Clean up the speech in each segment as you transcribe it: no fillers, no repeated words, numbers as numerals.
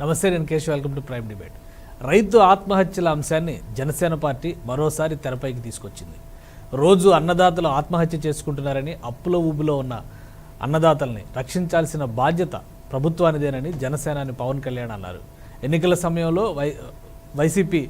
నమస్తే, నేను Keshav. Welcome to prime debate. రైతు ఆత్మహత్యల అంశాన్ని జనసేన పార్టీ మరోసారి తెరపైకి తీసుకొచ్చింది. రోజు అన్నదాతలు ఆత్మహత్య చేసుకుంటున్నారని, అప్పుల ఊబిలో ఉన్న అన్నదాతల్ని రక్షించాల్సిన బాధ్యత ప్రభుత్వానిదేనని జనసేనాని పవన్ కళ్యాణ్ అన్నారు. ఎన్నికల సమయంలో వైసీపీ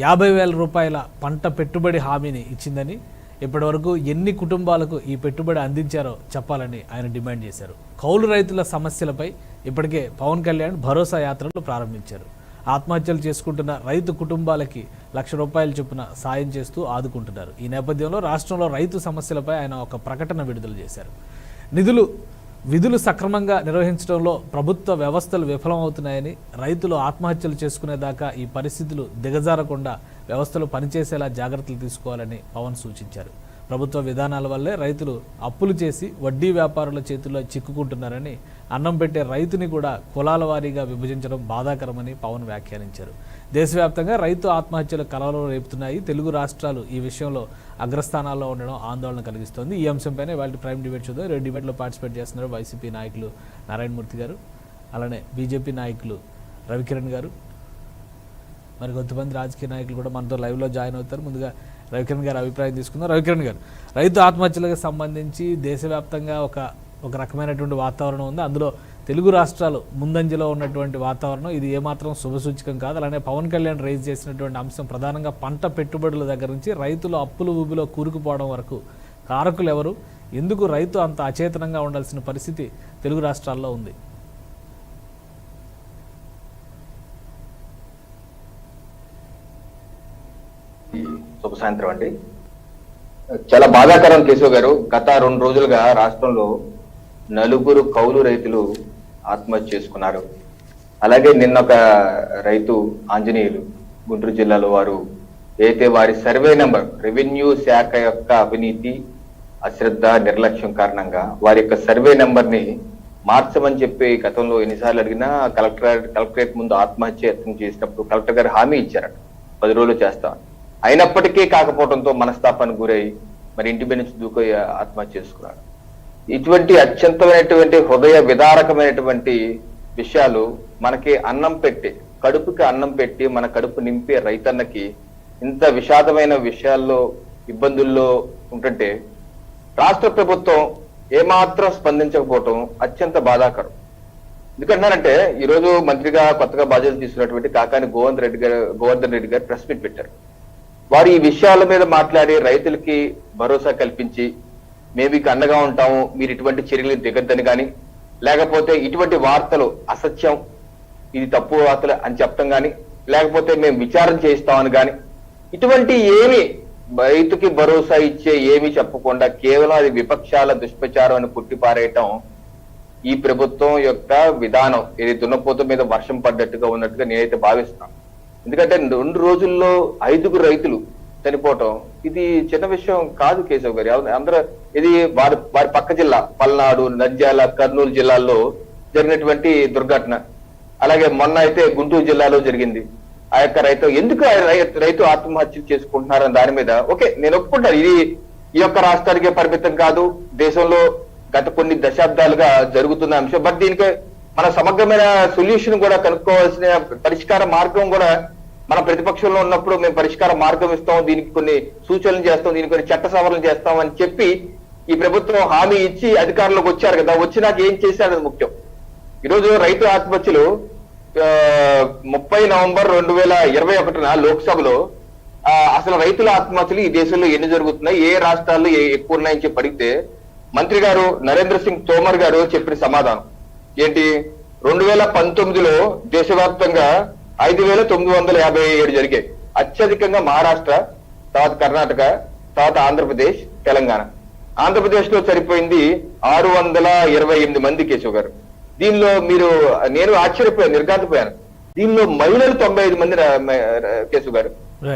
50,000 రూపాయల పంట పెట్టుబడి హామీని ఇచ్చిందని, ఇప్పటివరకు ఎన్ని కుటుంబాలకు ఈ పెట్టుబడి అందించారో చెప్పాలని ఆయన డిమాండ్ చేశారు. కౌలు రైతుల సమస్యలపై ఇప్పటికే పవన్ కళ్యాణ్ భరోసా యాత్రలు ప్రారంభించారు. ఆత్మహత్యలు చేసుకుంటున్న రైతు కుటుంబాలకి ₹1,00,000 చొప్పున సాయం చేస్తూ ఆదుకుంటున్నారు. ఈ నేపథ్యంలో రాష్ట్రంలో రైతు సమస్యలపై ఆయన ఒక ప్రకటన విడుదల చేశారు. విధులు సక్రమంగా నిర్వహించడంలో ప్రభుత్వ వ్యవస్థలు విఫలమవుతున్నాయని, రైతులు ఆత్మహత్యలు చేసుకునేదాకా ఈ పరిస్థితులు దిగజారకుండా వ్యవస్థలు పనిచేసేలా జాగ్రత్తలు తీసుకోవాలని పవన్ సూచించారు. ప్రభుత్వ విధానాల వల్లే రైతులు అప్పులు చేసి వడ్డీ వ్యాపారుల చేతుల్లో చిక్కుకుంటున్నారని, అన్నం పెట్టే రైతుని కూడా కులాల వారీగా విభజించడం బాధాకరమని పవన్ వ్యాఖ్యానించారు. దేశవ్యాప్తంగా రైతు ఆత్మహత్యలు కలవరం రేపుతున్నాయి. తెలుగు రాష్ట్రాలు ఈ విషయంలో అగ్రస్థానాల్లో ఉండడం ఆందోళన కలిగిస్తోంది. ఈ అంశంపైన ఇవాళ ప్రైమ్ డిబేట్ చూద్దాం. రెండు డిబేట్లో పార్టిసిపేట్ చేస్తున్నారు వైసీపీ నాయకులు నారాయణమూర్తి గారు, అలానే బీజేపీ నాయకులు రవికిరణ్ గారు, మరి కొంతమంది రాజకీయ నాయకులు కూడా మనతో లైవ్లో జాయిన్ అవుతారు. ముందుగా రవికిరణ్ గారు అభిప్రాయం తీసుకుందాం. రవికిరణ్ గారు, రైతు ఆత్మహత్యలకు సంబంధించి దేశవ్యాప్తంగా ఒక రకమైనటువంటి వాతావరణం ఉంది. అందులో తెలుగు రాష్ట్రాలు ముందంజలో ఉన్నటువంటి వాతావరణం ఇది ఏమాత్రం శుభసూచకం కాదు. అలానే పవన్ కళ్యాణ్ రైజ్ చేసినటువంటి అంశం ప్రధానంగా పంట పెట్టుబడుల దగ్గర నుంచి రైతులు అప్పుల ఊబిలో కూరుకుపోవడం వరకు కారకులు ఎవరు, ఎందుకు రైతు అంత అచేతనంగా ఉండాల్సిన పరిస్థితి తెలుగు రాష్ట్రాల్లో ఉంది? శుభ సాయంత్రం అండి. చాలా బాధాకరం కేశవ్ గారు, గత 2 రోజులుగా రాష్ట్రంలో 4 కౌలు రైతులు ఆత్మహత్య చేసుకున్నారు. అలాగే నిన్న ఒక రైతు ఆంజనేయులు గుంటూరు జిల్లాలో వారు అయితే వారి సర్వే నెంబర్ రెవెన్యూ శాఖ యొక్క అవినీతి, అశ్రద్ధ, నిర్లక్ష్యం కారణంగా వారి యొక్క సర్వే నెంబర్ ని మార్చమని చెప్పి గతంలో ఎన్నిసార్లు అడిగినా కలెక్టరేట్ ముందు ఆత్మహత్య యత్నం చేసినప్పుడు కలెక్టర్ గారు హామీ ఇచ్చారట 10 రోజులు చేస్తాం. అయినప్పటికీ కాకపోవడంతో మనస్తాపానికి గురై మరి ఇంటి మీద నుంచి దూకి ఆత్మహత్య చేసుకున్నాడు. ఇటువంటి అత్యంతమైనటువంటి హృదయ విదారకమైనటువంటి విషయాలు మనకి అన్నం పెట్టి, కడుపుకి అన్నం పెట్టి మన కడుపు నింపే రైతన్నకి ఇంత విషాదమైన విషయాల్లో ఇబ్బందుల్లో ఉంటుంటే రాష్ట్ర ప్రభుత్వం ఏమాత్రం స్పందించకపోవటం అత్యంత బాధాకరం. ఎందుకంటున్నారంటే ఈరోజు మంత్రిగా కొత్తగా బాధ్యతలు తీసుకున్నటువంటి కాకాని గోవర్ధన్ రెడ్డి గారు ప్రెస్ మీట్ పెట్టారు. వారు ఈ విషయాల మీద మాట్లాడి రైతులకి భరోసా కల్పించి మేము మీకు అండగా ఉంటాము, మీరు ఇటువంటి చర్యలు దిగద్దని కానీ, లేకపోతే ఇటువంటి వార్తలు అసత్యం, ఇది తప్పు వార్తలు అని చెప్పడం కానీ, లేకపోతే మేము విచారణ చేయిస్తామని కానీ, ఇటువంటి ఏమి రైతుకి భరోసా ఇచ్చే ఏమి చెప్పకుండా కేవలం అది విపక్షాల దుష్ప్రచారం అని పుట్టిపారేయటం ఈ ప్రభుత్వం యొక్క విధానం. ఇది దున్నపోత మీద వర్షం పడ్డట్టుగా ఉన్నట్టుగా నేనైతే భావిస్తున్నాను. ఎందుకంటే 2 రోజుల్లో 5 రైతులు చనిపోవటం ఇది చిన్న విషయం కాదు కేశవ్ గారు. అందరూ ఇది వారి పక్క జిల్లా పల్నాడు, నంద్యాల, కర్నూలు జిల్లాల్లో జరిగినటువంటి దుర్ఘటన. అలాగే మొన్న అయితే గుంటూరు జిల్లాలో జరిగింది. ఆ యొక్క ఎందుకు రైతు ఆత్మహత్య చేసుకుంటున్నారని దాని మీద ఓకే నేను ఒప్పుకుంటాను, ఇది ఈ యొక్క రాష్ట్రానికే పరిమితం కాదు, దేశంలో గత కొన్ని దశాబ్దాలుగా జరుగుతున్న అంశం. బట్ దీనికి మన సమగ్రమైన సొల్యూషన్ కూడా కనుక్కోవాల్సిన పరిష్కార మార్గం కూడా మన ప్రతిపక్షంలో ఉన్నప్పుడు మేము పరిష్కార మార్గం ఇస్తాం, దీనికి కొన్ని సూచనలు చేస్తాం, దీనికి కొన్ని చట్ట సవరణలు చేస్తాం అని చెప్పి ఈ ప్రభుత్వం హామీ ఇచ్చి అధికారంలోకి వచ్చారు కదా. వచ్చినాక ఏం చేశారని ముఖ్యం. ఈరోజు రైతు ఆత్మహత్యలు 30 నవంబర్ 2021 లోక్సభలో అసలు రైతుల ఆత్మహత్యలు ఈ దేశంలో ఎన్ని జరుగుతున్నాయి, ఏ రాష్ట్రాల్లో ఎక్కువ ఉన్నాయని చెప్పి అడిగితే మంత్రి గారు నరేంద్ర సింగ్ తోమర్ గారు చెప్పిన సమాధానం ఏంటి, 2019లో దేశవ్యాప్తంగా 5,957 జరిగాయి. అత్యధికంగా మహారాష్ట్ర, తర్వాత కర్ణాటక, తర్వాత ఆంధ్రప్రదేశ్, తెలంగాణ. ఆంధ్రప్రదేశ్ లో సరిపోయింది 628 మంది కేశవ్ గారు. దీనిలో నేను ఆశ్చర్యపోయాను, నిర్ఘాంతపోయాను. దీనిలో మహిళలు 95 మంది కేశవ్ గారు.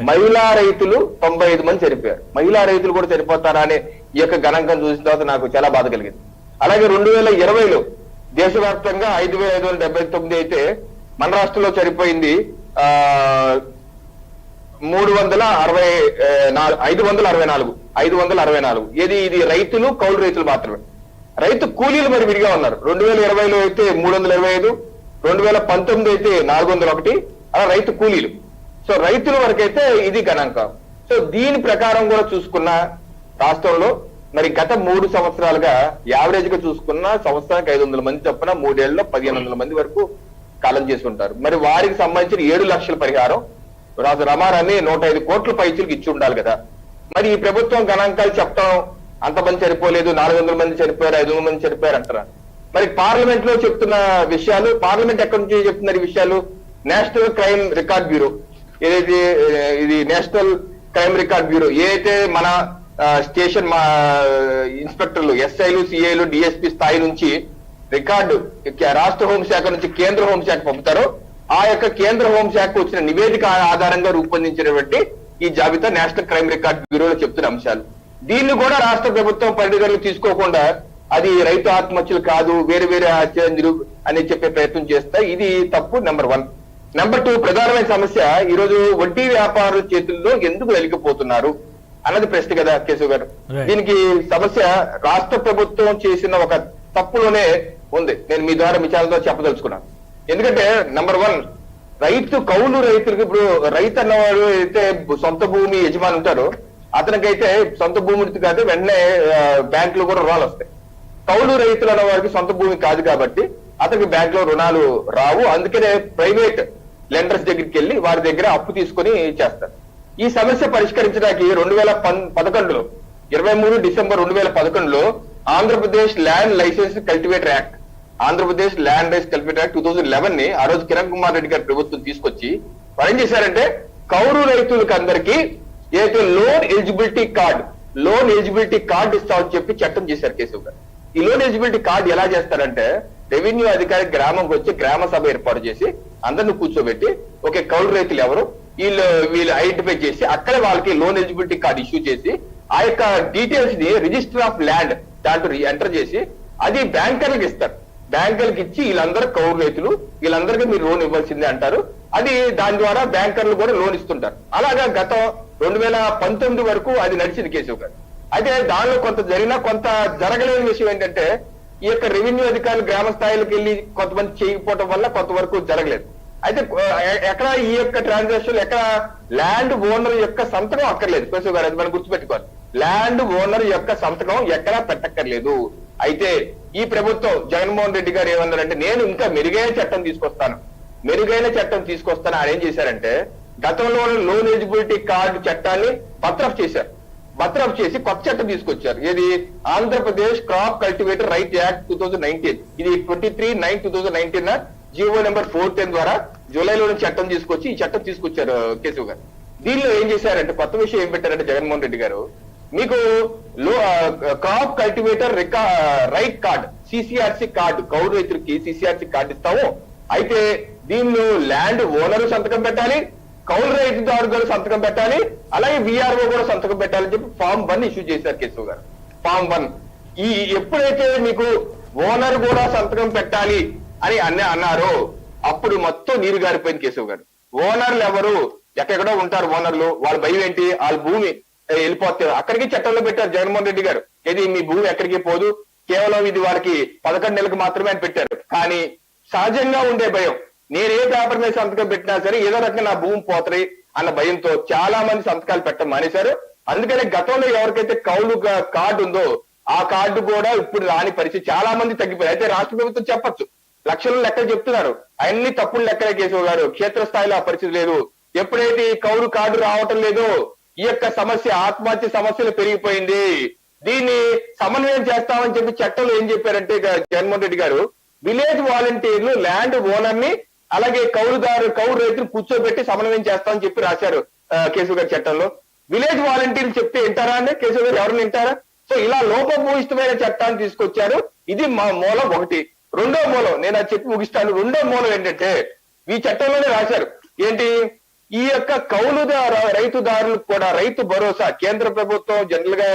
మహిళా రైతులు 95 మంది చనిపోయారు. మహిళా రైతులు కూడా చనిపోతారా అనే ఈ యొక్క గణాంకం చూసిన తర్వాత నాకు చాలా బాధ కలిగింది. అలాగే 2020లో దేశవ్యాప్తంగా 5,579 అయితే మన రాష్ట్రంలో చనిపోయింది 564. ఇది రైతులు, కౌలు రైతులు మాత్రమే. రైతు కూలీలు మరి విడిగా ఉన్నారు. 2020లో అయితే 325, 2019 అయితే 401, అలా రైతు కూలీలు. సో రైతుల వరకైతే ఇది గణాంకం. సో దీని ప్రకారం కూడా చూసుకున్న రాష్ట్రంలో మరి గత 3 సంవత్సరాలుగా యావరేజ్ గా చూసుకున్న సంవత్సరానికి 500 మంది చొప్పున 3 ఏళ్లలో 1500 మంది వరకు కాలం చేసుకుంటారు. మరి వారికి సంబంధించిన 7 లక్షల పరిహారం రాజు రమారాన్ని 105 కోట్ల పైచీలకు ఇచ్చి ఉండాలి కదా. మరి ఈ ప్రభుత్వం గణాంకాలు చెప్తాం, అంతమంది చనిపోలేదు, 400 మంది చనిపోయారు, 500 మంది చనిపోయారు అంటారా. మరి పార్లమెంట్ లో చెప్తున్న విషయాలు, పార్లమెంట్ ఎక్కడి నుంచి చెప్తున్నారు ఈ విషయాలు? నేషనల్ క్రైమ్ రికార్డ్ బ్యూరో, ఏదైతే ఇది నేషనల్ క్రైమ్ రికార్డ్ బ్యూరో ఏదైతే మన స్టేషన్ మా ఇన్స్పెక్టర్లు, ఎస్ఐలు, సిఐలు, డిఎస్పీ స్థాయి నుంచి రికార్డు రాష్ట్ర హోంశాఖ నుంచి కేంద్ర హోంశాఖ పంపుతారో ఆ యొక్క కేంద్ర హోంశాఖ వచ్చిన నివేదిక ఆధారంగా రూపొందించినటువంటి ఈ జాబితా నేషనల్ క్రైమ్ రికార్డ్ బ్యూరోలో చెప్తున్న అంశాలు. దీన్ని కూడా రాష్ట్ర ప్రభుత్వం పరిధిలోకి తీసుకోకుండా అది రైతు ఆత్మహత్యలు కాదు, వేరే వేరే హత్యలు అని చెప్పే ప్రయత్నం చేస్తా. ఇది తప్పు. నెంబర్ 1. నెంబర్ 2, ప్రధానమైన సమస్య ఈరోజు వడ్డీ వ్యాపారుల చేతుల్లో ఎందుకు వెలిగిపోతున్నారు అన్నది ప్రశ్న కదా కేశవ్ గారు. దీనికి సమస్య రాష్ట్ర ప్రభుత్వం చేసిన ఒక తప్పులోనే ఉంది. నేను మీ ద్వారా మీ ఛానల్ ద్వారా చెప్పదలుచుకున్నాను. ఎందుకంటే నెంబర్ 1, కౌలు రైతులకు ఇప్పుడు రైతు అన్నవాడు అయితే సొంత భూమి యజమాని ఉంటారో అతనికైతే సొంత భూమి కాదు, వెంటనే బ్యాంకులో కూడా రుణాలు వస్తాయి. కౌలు రైతులు అన్న వారికి సొంత భూమి కాదు కాబట్టి అతనికి బ్యాంక్ లో రుణాలు రావు. అందుకనే ప్రైవేట్ లెండర్స్ దగ్గరికి వెళ్ళి వారి దగ్గర అప్పు తీసుకొని చేస్తారు. ఈ సమస్య పరిష్కరించడానికి 2011లో 23 December 2011లో Andhra Pradesh land licence cultivator act, Andhra Pradesh land licence cultivator act 2011 ని ఆ రోజు కిరణ్ కుమార్ రెడ్డి గారి ప్రభుత్వం తీసుకొచ్చి వారు ఏం చేశారంటే కౌలు రైతులకు అందరికీ ఏదైతే లోన్ ఎలిజిబిలిటీ కార్డు ఇస్తామని చెప్పి చట్టం చేశారు కేశవ్ గారు. ఈ లోన్ ఎలిజిబిలిటీ కార్డు ఎలా చేస్తారంటే రెవెన్యూ అధికారి గ్రామంకి వచ్చి గ్రామ సభ ఏర్పాటు చేసి అందరిని కూర్చోబెట్టి ఒకే కౌలు రైతులు ఎవరు వీళ్ళు ఐడెంటిఫై చేసి అక్కడే వాళ్ళకి లోన్ ఎలిజిబిలిటీ కార్డు ఇష్యూ చేసి ఆ యొక్క డీటెయిల్స్ ని రిజిస్టర్ ఆఫ్ ల్యాండ్ దాంట్లో ఎంటర్ చేసి అది బ్యాంకర్లకు ఇస్తారు. బ్యాంకర్లకు ఇచ్చి వీళ్ళందరూ కౌలు రైతులు, వీళ్ళందరికీ మీరు లోన్ ఇవ్వాల్సిందే అంటారు. అది దాని ద్వారా బ్యాంకర్లు కూడా లోన్ ఇస్తుంటారు. అలాగా గతం 2019 వరకు అది నడిచింది కేశవ్ గారు. అయితే దానిలో కొంత జరిగినా కొంత జరగలేని విషయం ఏంటంటే ఈ యొక్క రెవెన్యూ అధికారులు గ్రామ స్థాయిలకు వెళ్ళి కొంతమంది చేయకపోవడం వల్ల కొంతవరకు జరగలేదు. అయితే ఎక్కడ ఈ యొక్క ట్రాన్సాక్షన్ ఎక్కడ ల్యాండ్ ఓనర్ యొక్క సంతకం అక్కర్లేదు కేశవ్ గారు, అది మనం గుర్తుపెట్టుకోవాలి. ల్యాండ్ ఓనర్ యొక్క సంతకం ఎక్కడా పెట్టక్కర్లేదు. అయితే ఈ ప్రభుత్వం జగన్మోహన్ రెడ్డి గారు ఏమన్నారంటే నేను ఇంకా మెరుగైన చట్టం తీసుకొస్తాను ఆయన ఏం చేశారంటే గతంలో లోన్ ఎలిజిబిలిటీ కార్డు చట్టాన్ని బర్తరఫ్ చేసి కొత్త చట్టం తీసుకొచ్చారు. ఏది Andhra Pradesh crop cultivator right act 2019. ఇది 23/9/2019 జీవో నెంబర్ 410 ద్వారా జూలైలో చట్టం తీసుకొచ్చి ఈ చట్టం తీసుకొచ్చారు కేశవ్ గారు. దీనిలో ఏం చేశారంటే కొత్త విషయం ఏం పెట్టారంటే జగన్మోహన్ రెడ్డి గారు మీకు crop cultivator right card CCRC card కౌలు రైతులకి సిసిఆర్సి కార్డు ఇస్తాము. అయితే దీనిలో ల్యాండ్ ఓనర్ సంతకం పెట్టాలి, కౌలు రైతుదారు గారు సంతకం పెట్టాలి, అలాగే విఆర్ఓ కూడా సంతకం పెట్టాలని చెప్పి ఫామ్ 1 ఇష్యూ చేశారు కేశవ్ గారు. ఫామ్ 1 ఈ ఎప్పుడైతే మీకు ఓనర్ కూడా సంతకం పెట్టాలి అని అన్నారో అప్పుడు మొత్తం నీరు గారిపోయింది కేశవ్ గారు. ఓనర్లు ఎవరు? ఎక్కడెక్కడో ఉంటారు ఓనర్లు. వాళ్ళ భయం ఏంటి? వాళ్ళ భూమి వెళ్ళిపోతే అక్కడికి చట్టంలో పెట్టారు జగన్మోహన్ రెడ్డి గారు. ఇది మీ భూమి ఎక్కడికి పోదు, కేవలం ఇది వాళ్ళకి 11 నెలలకు మాత్రమే అని పెట్టారు. కానీ సహజంగా ఉండే భయం, నేను ఏ పేపర్ మీద సంతకం పెట్టినా సరే ఏదో రకంగా నా భూమి పోతాయి అన్న భయంతో చాలా మంది సంతకాలు పెట్టడం మానేశారు. అందుకని గతంలో ఎవరికైతే కౌలు కార్డు ఉందో ఆ కార్డు కూడా ఇప్పుడు రాని పరిస్థితి చాలా మంది తగ్గిపోయారు. అయితే రాష్ట్ర ప్రభుత్వం చెప్పొచ్చు లక్షలు లెక్కలు చెప్తున్నారు, అన్ని తప్పులు లెక్కలే కేశవ్ గారు. క్షేత్రస్థాయిలో ఆ పరిస్థితి లేదు. ఎప్పుడైతే ఈ కౌలు కార్డు రావటం లేదో ఈ యొక్క సమస్య ఆత్మహత్య సమస్యలు పెరిగిపోయింది. దీన్ని సమన్వయం చేస్తామని చెప్పి చట్టంలో ఏం చెప్పారంటే జగన్మోహన్ రెడ్డి గారు విలేజ్ వాలంటీర్లు ల్యాండ్ ఓనర్ ని అలాగే కౌలు రైతులు కూర్చోబెట్టి సమన్వయం చేస్తామని చెప్పి రాశారు కేశవ్ గారి చట్టంలో. విలేజ్ వాలంటీర్లు చెప్తే వింటారా అండి కేశవ్ గారు? ఎవరిని వింటారా? సో ఇలా లోపభూయిష్టమైన చట్టాన్ని తీసుకొచ్చారు. ఇది మా మూలం 1. రెండో మూలం నేను అది చెప్పి ముగిస్తాను. రెండో మూలం ఏంటంటే ఈ చట్టంలోనే రాశారు ఏంటి, ఈ యొక్క రైతుదారులకు కూడా రైతు భరోసా కేంద్ర ప్రభుత్వం జనరల్ గా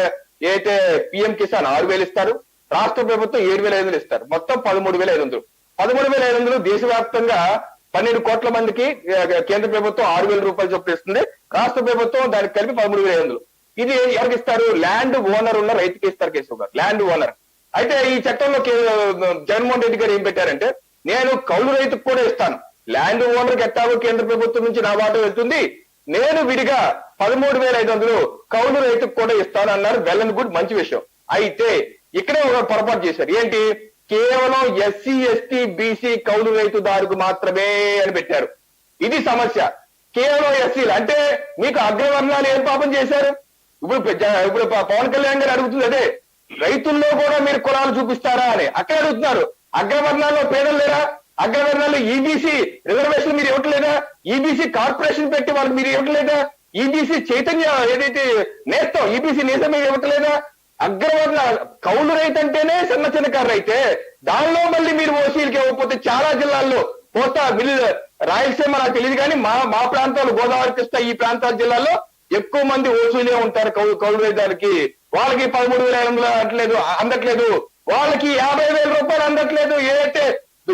ఏదైతే పిఎం కిసాన్ 6,000 ఇస్తారు, రాష్ట్ర ప్రభుత్వం 7,500 ఇస్తారు. మొత్తం 13,500. 13,500 దేశవ్యాప్తంగా 12 కోట్ల మందికి కేంద్ర ప్రభుత్వం 6,000 రూపాయలు చొప్పున ఇస్తుంది. రాష్ట్ర ప్రభుత్వం దానికి కలిపి 13,500. ఇది ఎవరికి ఇస్తారు? ల్యాండ్ ఓనర్ ఉన్న రైతుకి ఇస్తారు కేశవ్ గారు, ల్యాండ్ ఓనర్. అయితే ఈ చట్టంలో జగన్మోహన్ రెడ్డి గారు ఏం పెట్టారంటే నేను కౌలు రైతుకు కూడా ఇస్తాను. ల్యాండ్ ఓనర్కి ఎట్టాగో కేంద్ర ప్రభుత్వం నుంచి నా వాటా వెళ్తుంది, నేను విడిగా 13,500 కౌలు రైతుకు కూడా ఇస్తాను అన్నారు. వెల్ అండ్ గుడ్, మంచి విషయం. అయితే ఇక్కడే ఒక పొరపాటు చేశారు. ఏంటి? కేవలం ఎస్సీ ఎస్టీ బీసీ కౌలు రైతుదారుకు మాత్రమే అని పెట్టారు. ఇది సమస్య. కేవలం ఎస్సీలు అంటే మీకు అగ్రవర్ణాలు ఏం పాపం చేశారు? ఇప్పుడు పవన్ కళ్యాణ్ గారు అడుగుతుంది అదే, రైతుల్లో కూడా మీరు కులాలు చూపిస్తారా అని అక్కడ అడుగుతున్నారు. అగ్రవర్ణాల్లో పేదలు లేరా? అగ్రవర్ణాల్లో ఈబీసీ రిజర్వేషన్ మీరు ఇవ్వట్లేదా? ఈబీసీ కార్పొరేషన్ పెట్టి వాళ్ళకి మీరు ఇవ్వట్లేదా? ఈబీసీ చైతన్య ఏదైతే నేస్తాం ఈబీసీ నేతం మీరు ఇవ్వట్లేదా? అగ్రవర్ణ కౌలు రైతు అంటేనే చిన్న చిన్నకారు రైతే, దానిలో మళ్ళీ మీరు ఓసీలకి ఇవ్వకపోతే చాలా జిల్లాల్లో కోస్తా మిల్లు రాయలసీమ నాకు తెలియదు కానీ మా ప్రాంతాలు గోదావరి కృష్ణ ఈ ప్రాంతాల జిల్లాల్లో ఎక్కువ మంది ఓసీలే ఉంటారు కౌలు రైతులకి. వాళ్ళకి 13,500 అందట్లేదు, వాళ్ళకి 50,000 రూపాయలు అందట్లేదు. ఏదైతే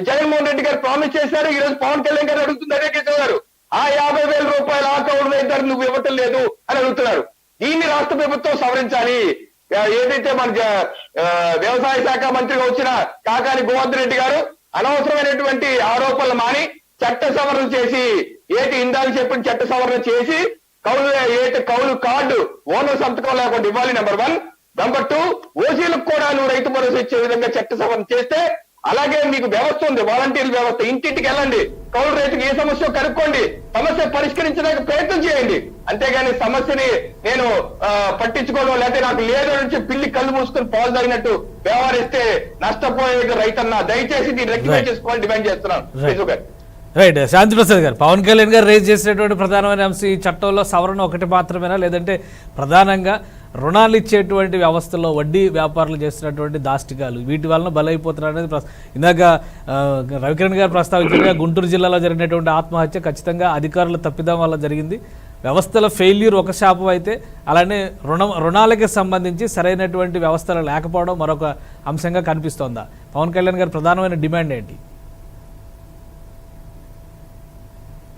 జగన్మోహన్ రెడ్డి గారు ప్రామిస్ చేశారు, ఈ రోజు పవన్ కళ్యాణ్ గారు అడుగుతుంది అదే కేసీఆర్ గారు, ఆ 50,000 రూపాయలు ఆ కౌలు రైతులకు నువ్వు ఇవ్వటం లేదు అని అడుగుతున్నారు. దీన్ని రాష్ట్ర ప్రభుత్వం సవరించాలి. ఏదైతే మన వ్యవసాయ శాఖ మంత్రిగా వచ్చిన కాకాని గోవర్ధన్ రెడ్డి గారు అనవసరమైనటువంటి ఆరోపణలు మాని చట్ట సవరణ చేసి, ఇందాక చెప్పిన చట్ట సవరణ చేసి కౌలు కార్డు ఓనర్ సంతకం లేకుండా ఇవ్వాలి. నెంబర్ 1. నెంబర్ 2, ఓసీలకు కూడా నువ్వు రైతు భరోసా ఇచ్చే విధంగా చట్ట సవరణ చేస్తే, అలాగే మీకు వ్యవస్థ ఉంది, వాలంటీర్ వ్యవస్థ, ఇంటింటికి వెళ్ళండి, కౌలు రైతుకి ఏ సమస్య కనుక్కోండి, సమస్య పరిష్కరించడానికి ప్రయత్నం చేయండి. అంతేగాని సమస్యని నేను పట్టించుకోవడం లేకపోతే నాకు లేదు నుంచి పిల్లి కళ్ళు మూసుకొని పాలు తాగినట్టు వ్యవహరిస్తే నష్టపోయే రైతన్నా దయచేసి దీన్ని రెక్టిఫై చేసుకోవాలని డిమాండ్ చేస్తున్నాను. రైట్. శాంతిప్రసాద్ గారు, పవన్ కళ్యాణ్ గారు రేజ్ చేసినటువంటి ప్రధానమైన అంశం ఈ చట్టంలో సవరణ ఒకటి మాత్రమేనా, లేదంటే ప్రధానంగా రుణాలు ఇచ్చేటువంటి వ్యవస్థలో వడ్డీ వ్యాపారులు చేస్తున్నటువంటి దాష్టికాలు వీటి వలన బలైపోతున్నారు అనేది ఇందాక రవికిరణ్ గారు ప్రస్తావించినగా గుంటూరు జిల్లాలో జరిగినటువంటి ఆత్మహత్య ఖచ్చితంగా అధికారుల తప్పిదం వల్ల జరిగింది. వ్యవస్థల ఫెయిల్యూర్ ఒక శాపం అయితే, అలానే రుణాలకి సంబంధించి సరైనటువంటి వ్యవస్థలు లేకపోవడం మరొక అంశంగా కనిపిస్తోందా? పవన్ కళ్యాణ్ గారు ప్రధానమైన డిమాండ్ ఏంటి?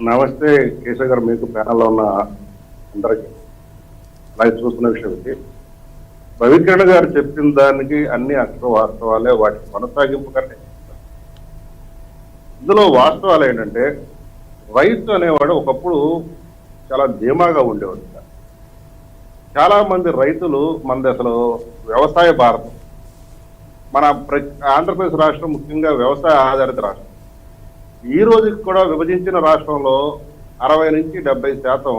నమస్తే కేశవ్ గారు, మీకు ప్యానల్లో ఉన్న అందరికీ లైవ్ చూస్తున్న విషయం ఇది. రవికిరణ్ గారు చెప్పిన దానికి అన్ని అక్షర వాస్తవాలే, వాటి కొనసాగింపుగానే. ఇందులో వాస్తవాలు ఏంటంటే, రైతు అనేవాడు ఒకప్పుడు చాలా ధీమాగా ఉండేవాడు. చాలా మంది రైతులు మనది అసలు వ్యవసాయ భారతం. మన ఆంధ్రప్రదేశ్ రాష్ట్రం ముఖ్యంగా వ్యవసాయ ఆధారిత రాష్ట్రం. ఈ రోజుకి కూడా విభజించిన రాష్ట్రంలో 60 నుంచి 70%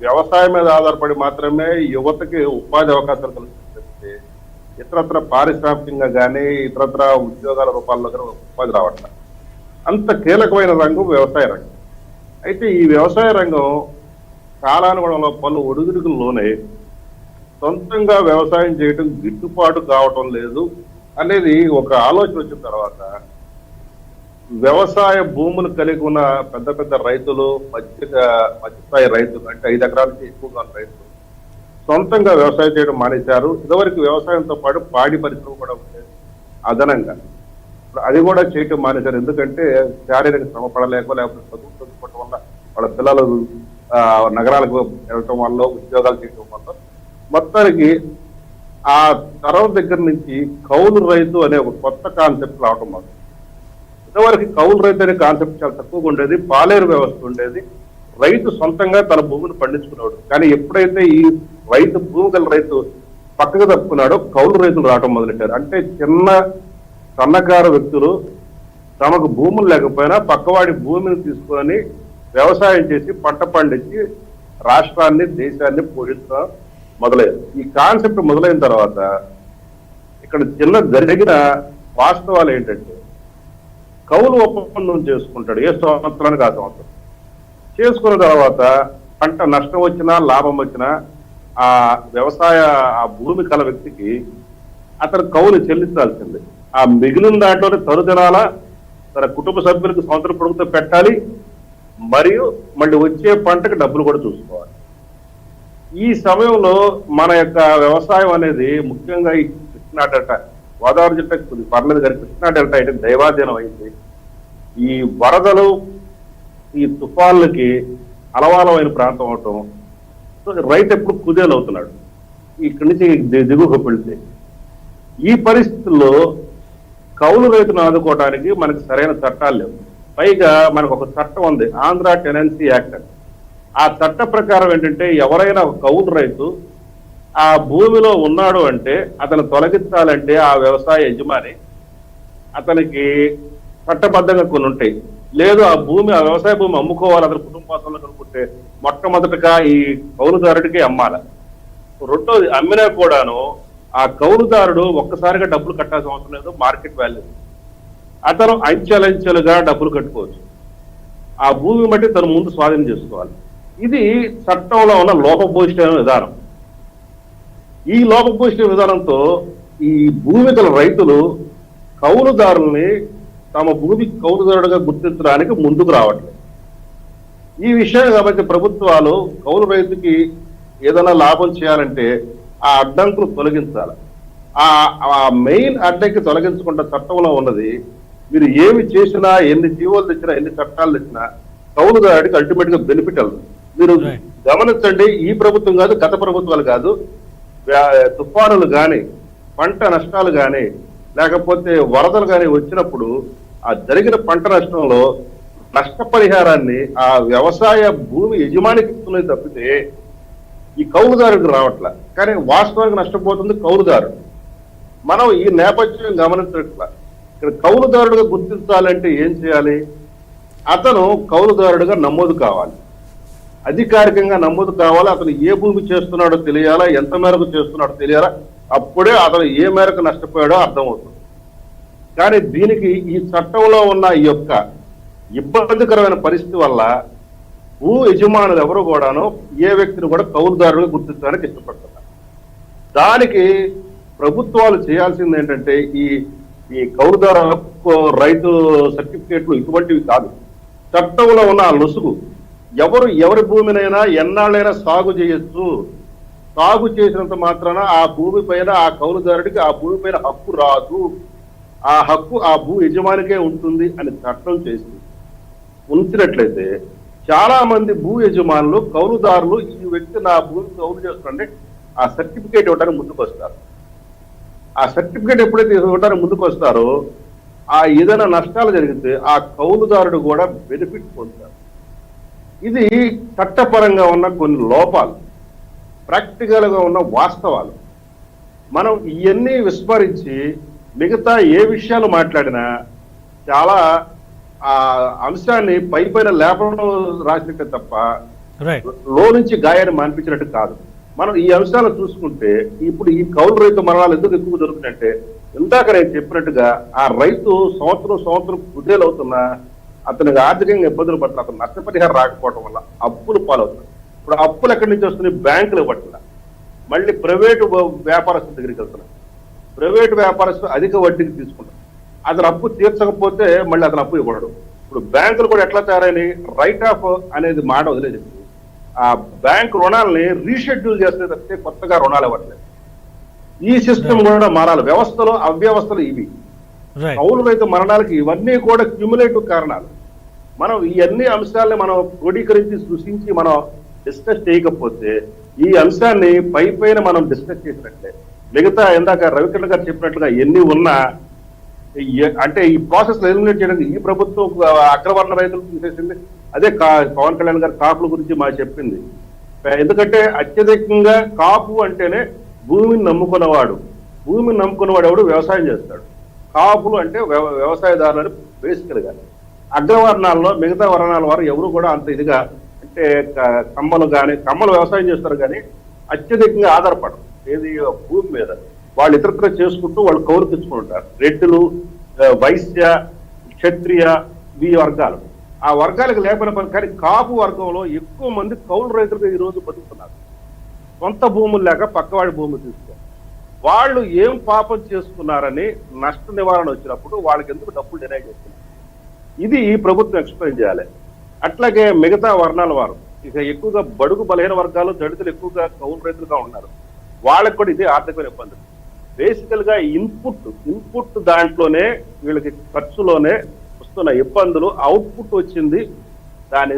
వ్యవసాయం మీద ఆధారపడి మాత్రమే యువతకి ఉపాధి అవకాశాలు కల్పిస్తే, ఇతరత్ర పారిశ్రామికంగా కానీ ఇతరత్ర ఉద్యోగాల రూపాల్లో కానీ ఉపాధి రావట్లేదు. అంత కీలకమైన రంగం వ్యవసాయ రంగం. అయితే ఈ వ్యవసాయ రంగం కాలానుగుణంలో పలు ఒడిదుడుకుల్లోనే సొంతంగా వ్యవసాయం చేయడం గిట్టుబాటు కావటం లేదు అనేది ఒక ఆలోచన వచ్చిన తర్వాత, వ్యవసాయ భూములు కలిగి ఉన్న పెద్ద పెద్ద రైతులు, మధ్యస్థాయి రైతులు అంటే 5 ఎకరాలకి ఎక్కువగా ఉన్న రైతులు సొంతంగా వ్యవసాయం చేయడం మానేశారు. ఇదివరకు వ్యవసాయంతో పాటు పాడి పరిశ్రమ కూడా ఉండేది అదనంగా, అది కూడా చేయటం మానేశారు. ఎందుకంటే శారీరక శ్రమ పడలేక, లేకపోతే చదువుకోవటం వల్ల, వాళ్ళ పిల్లలు నగరాలకు వెళ్ళటం వల్ల, ఉద్యోగాలు చేయటం వల్ల మొత్తానికి ఆ తరం దగ్గర నుంచి కౌలు రైతు అనే ఒక కొత్త కాన్సెప్ట్ రావటం మొదలు. ఇంతవరకు కౌలు రైతు అనే కాన్సెప్ట్ చాలా తక్కువగా ఉండేది, పాలేరు వ్యవస్థ ఉండేది, రైతు సొంతంగా తన భూమిని పండించుకున్నాడు. కానీ ఎప్పుడైతే ఈ రైతు భూమి గల రైతు పక్కకు తప్పుకున్నాడో కౌలు రైతులు రావటం మొదలెట్టారు. అంటే చిన్న సన్నకారు వ్యక్తులు తమకు భూములు లేకపోయినా పక్కవాడి భూమిని తీసుకొని వ్యవసాయం చేసి పంట పండించి రాష్ట్రాన్ని, దేశాన్ని పోషించడం మొదలైంది. ఈ కాన్సెప్ట్ మొదలైన తర్వాత ఇక్కడ చిన్న జరిగిన వాస్తవాలు ఏంటంటే, కౌలు ఒప్పందం చేసుకుంటాడు ఏ సంవత్సరానికి ఆ సంవత్సరం. చేసుకున్న తర్వాత పంట నష్టం వచ్చినా లాభం వచ్చినా ఆ వ్యవసాయ ఆ భూమి కల వ్యక్తికి అతను కౌలు చెల్లించాల్సిందే. ఆ మిగిలిన దాంట్లోనే తరుదినాల తన కుటుంబ సభ్యులకు సంవత్సరం పొడుగుతో పెట్టాలి, మరియు మళ్ళీ వచ్చే పంటకు డబ్బులు కూడా చూసుకోవాలి. ఈ సమయంలో మన యొక్క వ్యవసాయం అనేది ముఖ్యంగా ఈ కృష్ణా డెల్టా, గోదావరి జిల్లా పర్లేదు కానీ కృష్ణా డెల్టా అయితే దైవాధీనం అయింది. ఈ వరదలు, ఈ తుఫాన్లకి అలవాలమైన ప్రాంతం అవటం, రైతు ఎప్పుడు కుదేలవుతున్నాడు ఇక్కడి నుంచి దిగువకు వెళ్తే. ఈ పరిస్థితుల్లో కౌలు రైతును ఆదుకోవడానికి మనకు సరైన చట్టాలు లేవు. పైగా మనకు ఒక చట్టం ఉంది, ఆంధ్ర టెనెన్సీ యాక్ట్ అని. ఆ చట్ట ప్రకారం ఏంటంటే ఎవరైనా ఒక కౌలు రైతు ఆ భూమిలో ఉన్నాడు అంటే అతను తొలగించాలంటే ఆ వ్యవసాయ యజమాని అతనికి చట్టబద్ధంగా కొన్ని ఉంటాయి. లేదు ఆ వ్యవసాయ భూమి అమ్ముకోవాలి అతని కుటుంబాలలో కనుక్కుంటే మొట్టమొదటిగా ఈ కౌలుదారుడికి అమ్మాలి. రెండోది అమ్మినా కూడాను ఆ కౌలుదారుడు ఒక్కసారిగా డబ్బులు కట్టాల్సిన అవసరం లేదు, మార్కెట్ వాల్యూ. అతను అంచెలంచెలుగా డబ్బులు కట్టుకోవచ్చు. ఆ భూమి బట్టి తను ముందు స్వాధీనం చేసుకోవాలి. ఇది చట్టంలో ఉన్న లోపభూయిష్టమైన విధానం. ఈ లోపభూయిష్ట విధానంతో ఈ భూమి గల రైతులు కౌలుదారుల్ని తమ భూమి కౌలుదారుడుగా గుర్తించడానికి ముందుకు రావట్లేదు. ఈ విషయం కాబట్టి ప్రభుత్వాలు కౌలు రైతుకి ఏదైనా లాభం చేయాలంటే ఆ అడ్డంకులు తొలగించాలి. ఆ మెయిన్ అడ్డంకి తొలగించకుండా చట్టంలో ఉన్నది, మీరు ఏమి చేసినా, ఎన్ని జీవోలు తెచ్చినా, ఎన్ని చట్టాలు తెచ్చినా కౌలుదారుడికి అల్టిమేట్ గా బెనిఫిట్ అవుతుంది. మీరు గమనించండి, ఈ ప్రభుత్వం కాదు, గత ప్రభుత్వాలు కాదు, తుఫానులు కానీ, పంట నష్టాలు కానీ, లేకపోతే వరదలు కానీ వచ్చినప్పుడు ఆ జరిగిన పంట నష్టంలో నష్టపరిహారాన్ని ఆ వ్యవసాయ భూమి యజమానికి ఇస్తున్నది తప్పితే ఈ కౌలుదారుడికి రావట్ల. కానీ వాస్తవానికి నష్టపోతుంది కౌలుదారుడు. మనం ఈ నేపథ్యం గమనించట్ల. ఇక్కడ కౌలుదారుడుగా గుర్తించాలంటే ఏం చేయాలి? అతను కౌలుదారుడుగా నమోదు కావాలి, అధికారికంగా నమోదు కావాలి. అతను ఏ భూమి చేస్తున్నాడో తెలియాలా, ఎంత మేరకు చేస్తున్నాడో తెలియాలా. అప్పుడే అతను ఏ మేరకు నష్టపోయాడో అర్థమవుతుంది. కానీ దీనికి ఈ చట్టంలో ఉన్న ఈ యొక్క ఇబ్బందికరమైన పరిస్థితి వల్ల భూ యజమానులు ఎవరు కూడాను ఏ వ్యక్తిని కూడా కౌలుదారులుగా గుర్తించడానికి ఇష్టపడుతున్నారు. దానికి ప్రభుత్వాలు చేయాల్సింది ఏంటంటే ఈ కౌలుదారు రైతు సర్టిఫికేట్లు ఇటువంటివి కాదు, చట్టంలో ఉన్న ఆ లొసుగు. ఎవరి భూమినైనా ఎన్నాళ్ళైనా సాగు చేయొచ్చు. సాగు చేసినంత మాత్రాన ఆ భూమి పైన ఆ కౌలుదారుడికి ఆ భూమి పైన హక్కు రాదు. ఆ హక్కు ఆ భూ యజమానికే ఉంటుంది అని చట్టం చేసి ఉంచినట్లయితే చాలా మంది భూ యజమానులు, కౌలుదారులు ఈ వ్యక్తి నా భూమి కౌలు చేస్తుంటే ఆ సర్టిఫికేట్ ఇవ్వడానికి ముందుకు వస్తారు. ఆ సర్టిఫికేట్ ఎప్పుడైతే ఇవ్వడానికి ముందుకు వస్తారో ఆ ఏదైనా నష్టాలు జరిగితే ఆ కౌలుదారుడు కూడా బెనిఫిట్ పొందుతారు. ఇది చట్టపరంగా ఉన్న కొన్ని లోపాలు, ప్రాక్టికల్ గా ఉన్న వాస్తవాలు. మనం ఇవన్నీ విస్మరించి మిగతా ఏ విషయాలు మాట్లాడినా చాలా ఆ అంశాన్ని పైన లేపడం రాసినట్టే తప్ప లో నుంచి గాయాన్ని మాన్పించినట్టు కాదు. మనం ఈ అంశాలు చూసుకుంటే ఇప్పుడు ఈ కౌలు రైతు మరణాలు ఎందుకు ఎక్కువ జరుగుతుందంటే, ఇందాక నేను చెప్పినట్టుగా ఆ రైతు సంవత్సరం కుదేలవుతున్నా అతనికి ఆర్థికంగా ఇబ్బందులు పడుతున్నా, అతను నష్టపరిహారం రాకపోవడం వల్ల అప్పులు పాలవుతున్నాయి. ఇప్పుడు అప్పులు ఎక్కడి నుంచి వస్తున్నాయి? బ్యాంకులు ఇవ్వట్ల, మళ్ళీ ప్రైవేటు వ్యాపారస్తుల దగ్గరికి వెళ్తున్నాయి. ప్రైవేటు వ్యాపారస్తులు అధిక వడ్డీకి తీసుకుంటారు. అతను అప్పు తీర్చకపోతే మళ్ళీ అతను అప్పు ఇవ్వడు. ఇప్పుడు బ్యాంకులు కూడా ఎట్లా తయారని రైట్ ఆఫ్ అనేది మాట వదిలేదు. ఆ బ్యాంక్ రుణాలని రీషెడ్యూల్ చేస్తే తప్పితే కొత్తగా రుణాలు ఇవ్వట్లేదు. ఈ సిస్టమ్ కూడా మారాలి. వ్యవస్థలో అవ్యవస్థలు ఇవి. కౌలు రైతు మరణాలకి ఇవన్నీ కూడా క్యూములేటివ్ కారణాలు. మనం ఈ అన్ని అంశాలని మనం క్రోడీకరించి సృష్టించి మనం డిస్కస్ చేయకపోతే ఈ అంశాన్ని పైన మనం డిస్కస్ చేసినట్లే మిగతా ఇందాక రవికిరణ్ గారు చెప్పినట్లుగా ఎన్ని ఉన్నా అంటే ఈ ప్రాసెస్ ఎలిమినేట్ చేయడానికి ఈ ప్రభుత్వం అగ్రవర్ణ రైతులు తీసేసింది. అదే పవన్ కళ్యాణ్ గారు కాపుల గురించి మాకు చెప్పింది. ఎందుకంటే అత్యధికంగా కాపు అంటేనే భూమిని నమ్ముకున్నవాడు. భూమిని నమ్ముకున్నవాడు ఎవడు వ్యవసాయం చేస్తాడు. కాపులు అంటే వ్యవసాయదారులు బేసికల్ గా. అగ్రవర్ణాల్లో మిగతా వర్ణాల వారు ఎవరు కూడా అంత ఇదిగా అంటే కమ్మలు వ్యవసాయం చేస్తారు కానీ అత్యధికంగా ఆధారపడరు ఏది భూమి మీద. వాళ్ళు ఇతరత్ర చేసుకుంటూ వాళ్ళు కౌలు తెచ్చుకుంటారు. రెడ్డులు, వైశ్య, క్షత్రియ, ఈ వర్గాలు. ఆ వర్గాలకు లేపన పని. కానీ కాపు వర్గంలో ఎక్కువ మంది కౌలు రైతులుగా ఈ రోజు బతుకుతున్నారు. సొంత భూములు లేక పక్కవాడి భూములు తీసుకో. వాళ్ళు ఏం పాపం చేసుకున్నారని నష్ట నివారణ వచ్చినప్పుడు వాళ్ళకి ఎందుకు డబ్బులు డినై చేస్తున్నారు. ఇది ఈ ప్రభుత్వం ఎక్స్ప్లెయిన్ చేయాలి. అట్లాగే మిగతా వర్ణాల వారు ఇక ఎక్కువగా బడుగు బలహీన వర్గాలు, దళితులు ఎక్కువగా కౌలు రైతులుగా ఉన్నారు. వాళ్ళకి కూడా ఇదే ఆర్థికమైన ఇబ్బంది. బేసికల్ గా ఇన్పుట్ దాంట్లోనే వీళ్ళకి ఖర్చులోనే వస్తున్న ఇబ్బందులు. అవుట్పుట్ వచ్చింది, దాని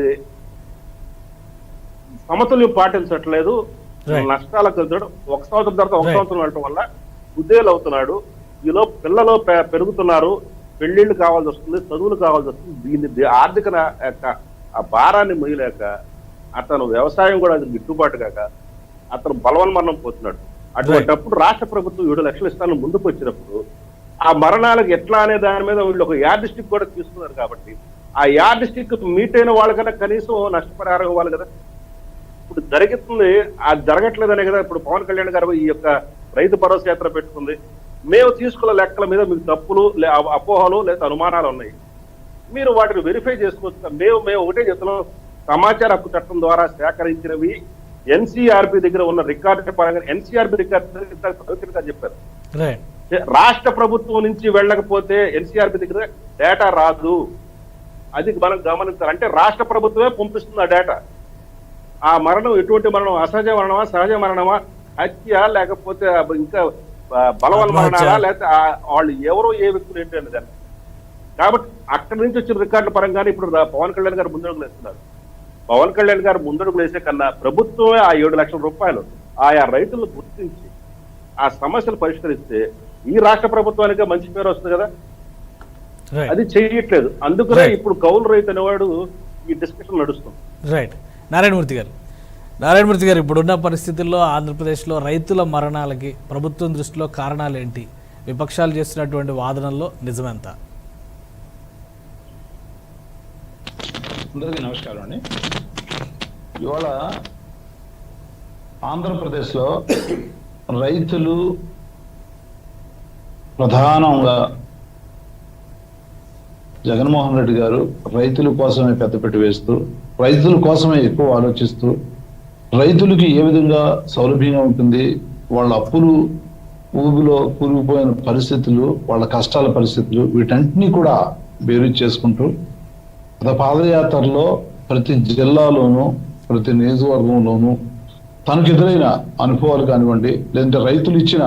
సమతుల్యం పాటించట్లేదు. నష్టాలకు వెళ్తాడు. ఒక సంవత్సరం తర్వాత ఒక సంవత్సరం వెళ్ళటం వల్ల ఉద్యోగులు అవుతున్నాడు. ఈలో పిల్లలు పెరుగుతున్నారు, పెళ్లిళ్ళు కావాల్సి వస్తుంది, చదువులు కావాల్సి వస్తుంది. దీన్ని ఆర్థిక ఆ భారాన్ని మొయ్యలేక అతను వ్యవసాయం కూడా అది గిట్టుబాటు కాక అతను బలవన్మరణం పోతున్నాడు. అటువంటిప్పుడు రాష్ట్ర ప్రభుత్వం 7 లక్షలు ఇస్తాను ముందుకు వచ్చినప్పుడు ఆ మరణాలకు ఎట్లా అనే దాని మీద వీళ్ళు ఒక యార్డ్ స్టిక్ కూడా తీసుకున్నారు. కాబట్టి ఆ యార్డ్ స్టిక్ మీట్ అయిన వాళ్ళకన్నా కనీసం నష్టపరిహారం ఇవ్వాలి కదా. ఇప్పుడు జరుగుతుంది, అది జరగట్లేదనే కదా ఇప్పుడు పవన్ కళ్యాణ్ గారు ఈ యొక్క రైతు భరోసా యాత్ర పెట్టుకుంది. మేము తీసుకున్న లెక్కల మీద మీకు తప్పులు, అపోహలు లేదా అనుమానాలు ఉన్నాయి, మీరు వాటిని వెరిఫై చేసుకోవచ్చు. మేము ఒకటే చెప్తున్నాం, సమాచార హక్కు చట్టం ద్వారా సేకరించినవి ఎన్సీఆర్బీ దగ్గర ఉన్న రికార్డు పరంగా ఎన్సీఆర్బీ రికార్డు చెప్పారు. రాష్ట్ర ప్రభుత్వం నుంచి వెళ్ళకపోతే ఎన్సీఆర్బీ దగ్గర డేటా రాదు. అది మనం గమనించాలి. అంటే రాష్ట్ర ప్రభుత్వమే పంపిస్తుంది ఆ డేటా. ఆ మరణం ఎటువంటి మరణం, అసహజ మరణమా, సహజ మరణమా, హత్య, లేకపోతే ఇంకా బలవన్ మరణాలా, లేకపోతే వాళ్ళు ఎవరో ఏ వ్యక్తులు ఏంటి అనే దాన్ని. కాబట్టి అక్కడి నుంచి వచ్చిన రికార్డుల పరంగానే ఇప్పుడు పవన్ కళ్యాణ్ గారు ముందడుగులు వేస్తున్నారు. పవన్ కళ్యాణ్ గారు ముందడుగులు వేసే కన్నా ప్రభుత్వమే ఆ 7 లక్షల రూపాయలు ఆయా రైతులను గుర్తించి ఆ సమస్యలు పరిష్కరిస్తే ఈ రాష్ట్ర ప్రభుత్వానికి మంచి పేరు వస్తుంది కదా. అది చేయట్లేదు. అందుకనే ఇప్పుడు కౌలు రైతు అనేవాడు ఈ డిస్కషన్ నడుస్తుంది. రైట్. నారాయణమూర్తి గారు, ఇప్పుడున్న పరిస్థితుల్లో ఆంధ్రప్రదేశ్లో రైతుల మరణాలకి ప్రభుత్వం దృష్టిలో కారణాలు ఏంటి? విపక్షాలు చేస్తున్నటువంటి వాదనల్లో నిజమెంత? అందరికీ నమస్కారం అండి. ఇవాళ ఆంధ్రప్రదేశ్లో రైతులు ప్రధానంగా జగన్మోహన్ రెడ్డి గారు రైతుల కోసమే పెద్దపీట వేస్తూ, రైతుల కోసమే ఎక్కువ ఆలోచిస్తూ, రైతులకి ఏ విధంగా సౌలభ్యంగా ఉంటుంది, వాళ్ళ అప్పులు ఊబిలో కూరుకుపోయిన పరిస్థితులు, వాళ్ళ కష్టాల పరిస్థితులు, వీటన్నిటినీ కూడా బేరీ చేసుకుంటూ పాదయాత్రలో ప్రతి జిల్లాలోనూ ప్రతి నియోజకవర్గంలోనూ తనకు ఎదురైన అనుభవాలు కానివ్వండి, లేదంటే రైతులు ఇచ్చిన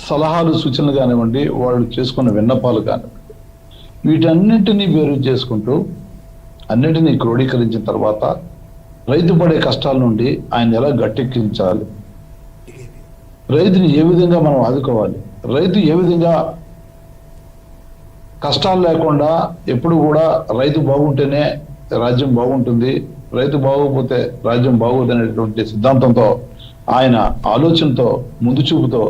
సలహాలు సూచనలు కానివ్వండి, వాళ్ళు చేసుకున్న విన్నపాలు కానివ్వండి, వీటన్నిటినీ బేరీ చేసుకుంటూ అన్నిటినీ క్రోడీకరించిన తర్వాత రైతు పడే కష్టాల నుండి ఆయన ఎలా గట్టెక్కించాలి, రైతుని ఏ విధంగా మనం ఆదుకోవాలి, రైతు ఏ విధంగా కష్టాలు లేకుండా ఎప్పుడు కూడా రైతు బాగుంటేనే రాజ్యం బాగుంటుంది, రైతు బాగోకపోతే రాజ్యం బాగోదు అనేటువంటి సిద్ధాంతంతో, ఆయన ఆలోచనతో, ముందు చూపుతో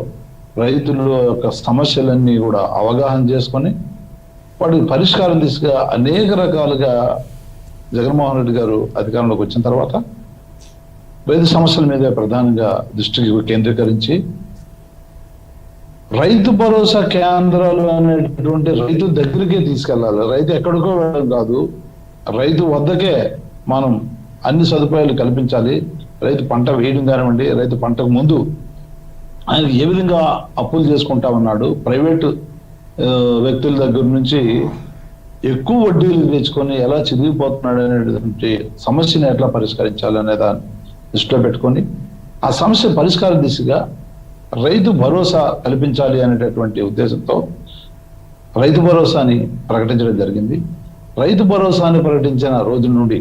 రైతుల యొక్క సమస్యలన్నీ కూడా అవగాహన చేసుకొని వాటికి పరిష్కారం దిశగా అనేక రకాలుగా జగన్మోహన్ రెడ్డి గారు అధికారంలోకి వచ్చిన తర్వాత రైతు సమస్యల మీద ప్రధానంగా దృష్టికి కేంద్రీకరించి రైతు భరోసా కేంద్రాలు అనేటువంటి రైతు దగ్గరికే తీసుకెళ్లాలి. రైతు ఎక్కడికో వెళ్ళడం కాదు, రైతు వద్దకే మనం అన్ని సదుపాయాలు కల్పించాలి. రైతు పంట వేయడం కానివ్వండి, రైతు పంటకు ముందు ఆయన ఏ విధంగా అప్పులు చేసుకుంటా ఉన్నాడు, ప్రైవేటు వ్యక్తుల దగ్గర నుంచి ఎక్కువ వడ్డీలు తెచ్చుకొని ఎలా చిరిగిపోతున్నాడు అనేటువంటి సమస్యను ఎట్లా పరిష్కరించాలి అనే దాన్ని దృష్టిలో పెట్టుకొని ఆ సమస్య పరిష్కార దిశగా రైతు భరోసా కల్పించాలి అనేటటువంటి ఉద్దేశంతో రైతు భరోసాని ప్రకటించడం జరిగింది. రైతు భరోసాని ప్రకటించిన రోజు నుండి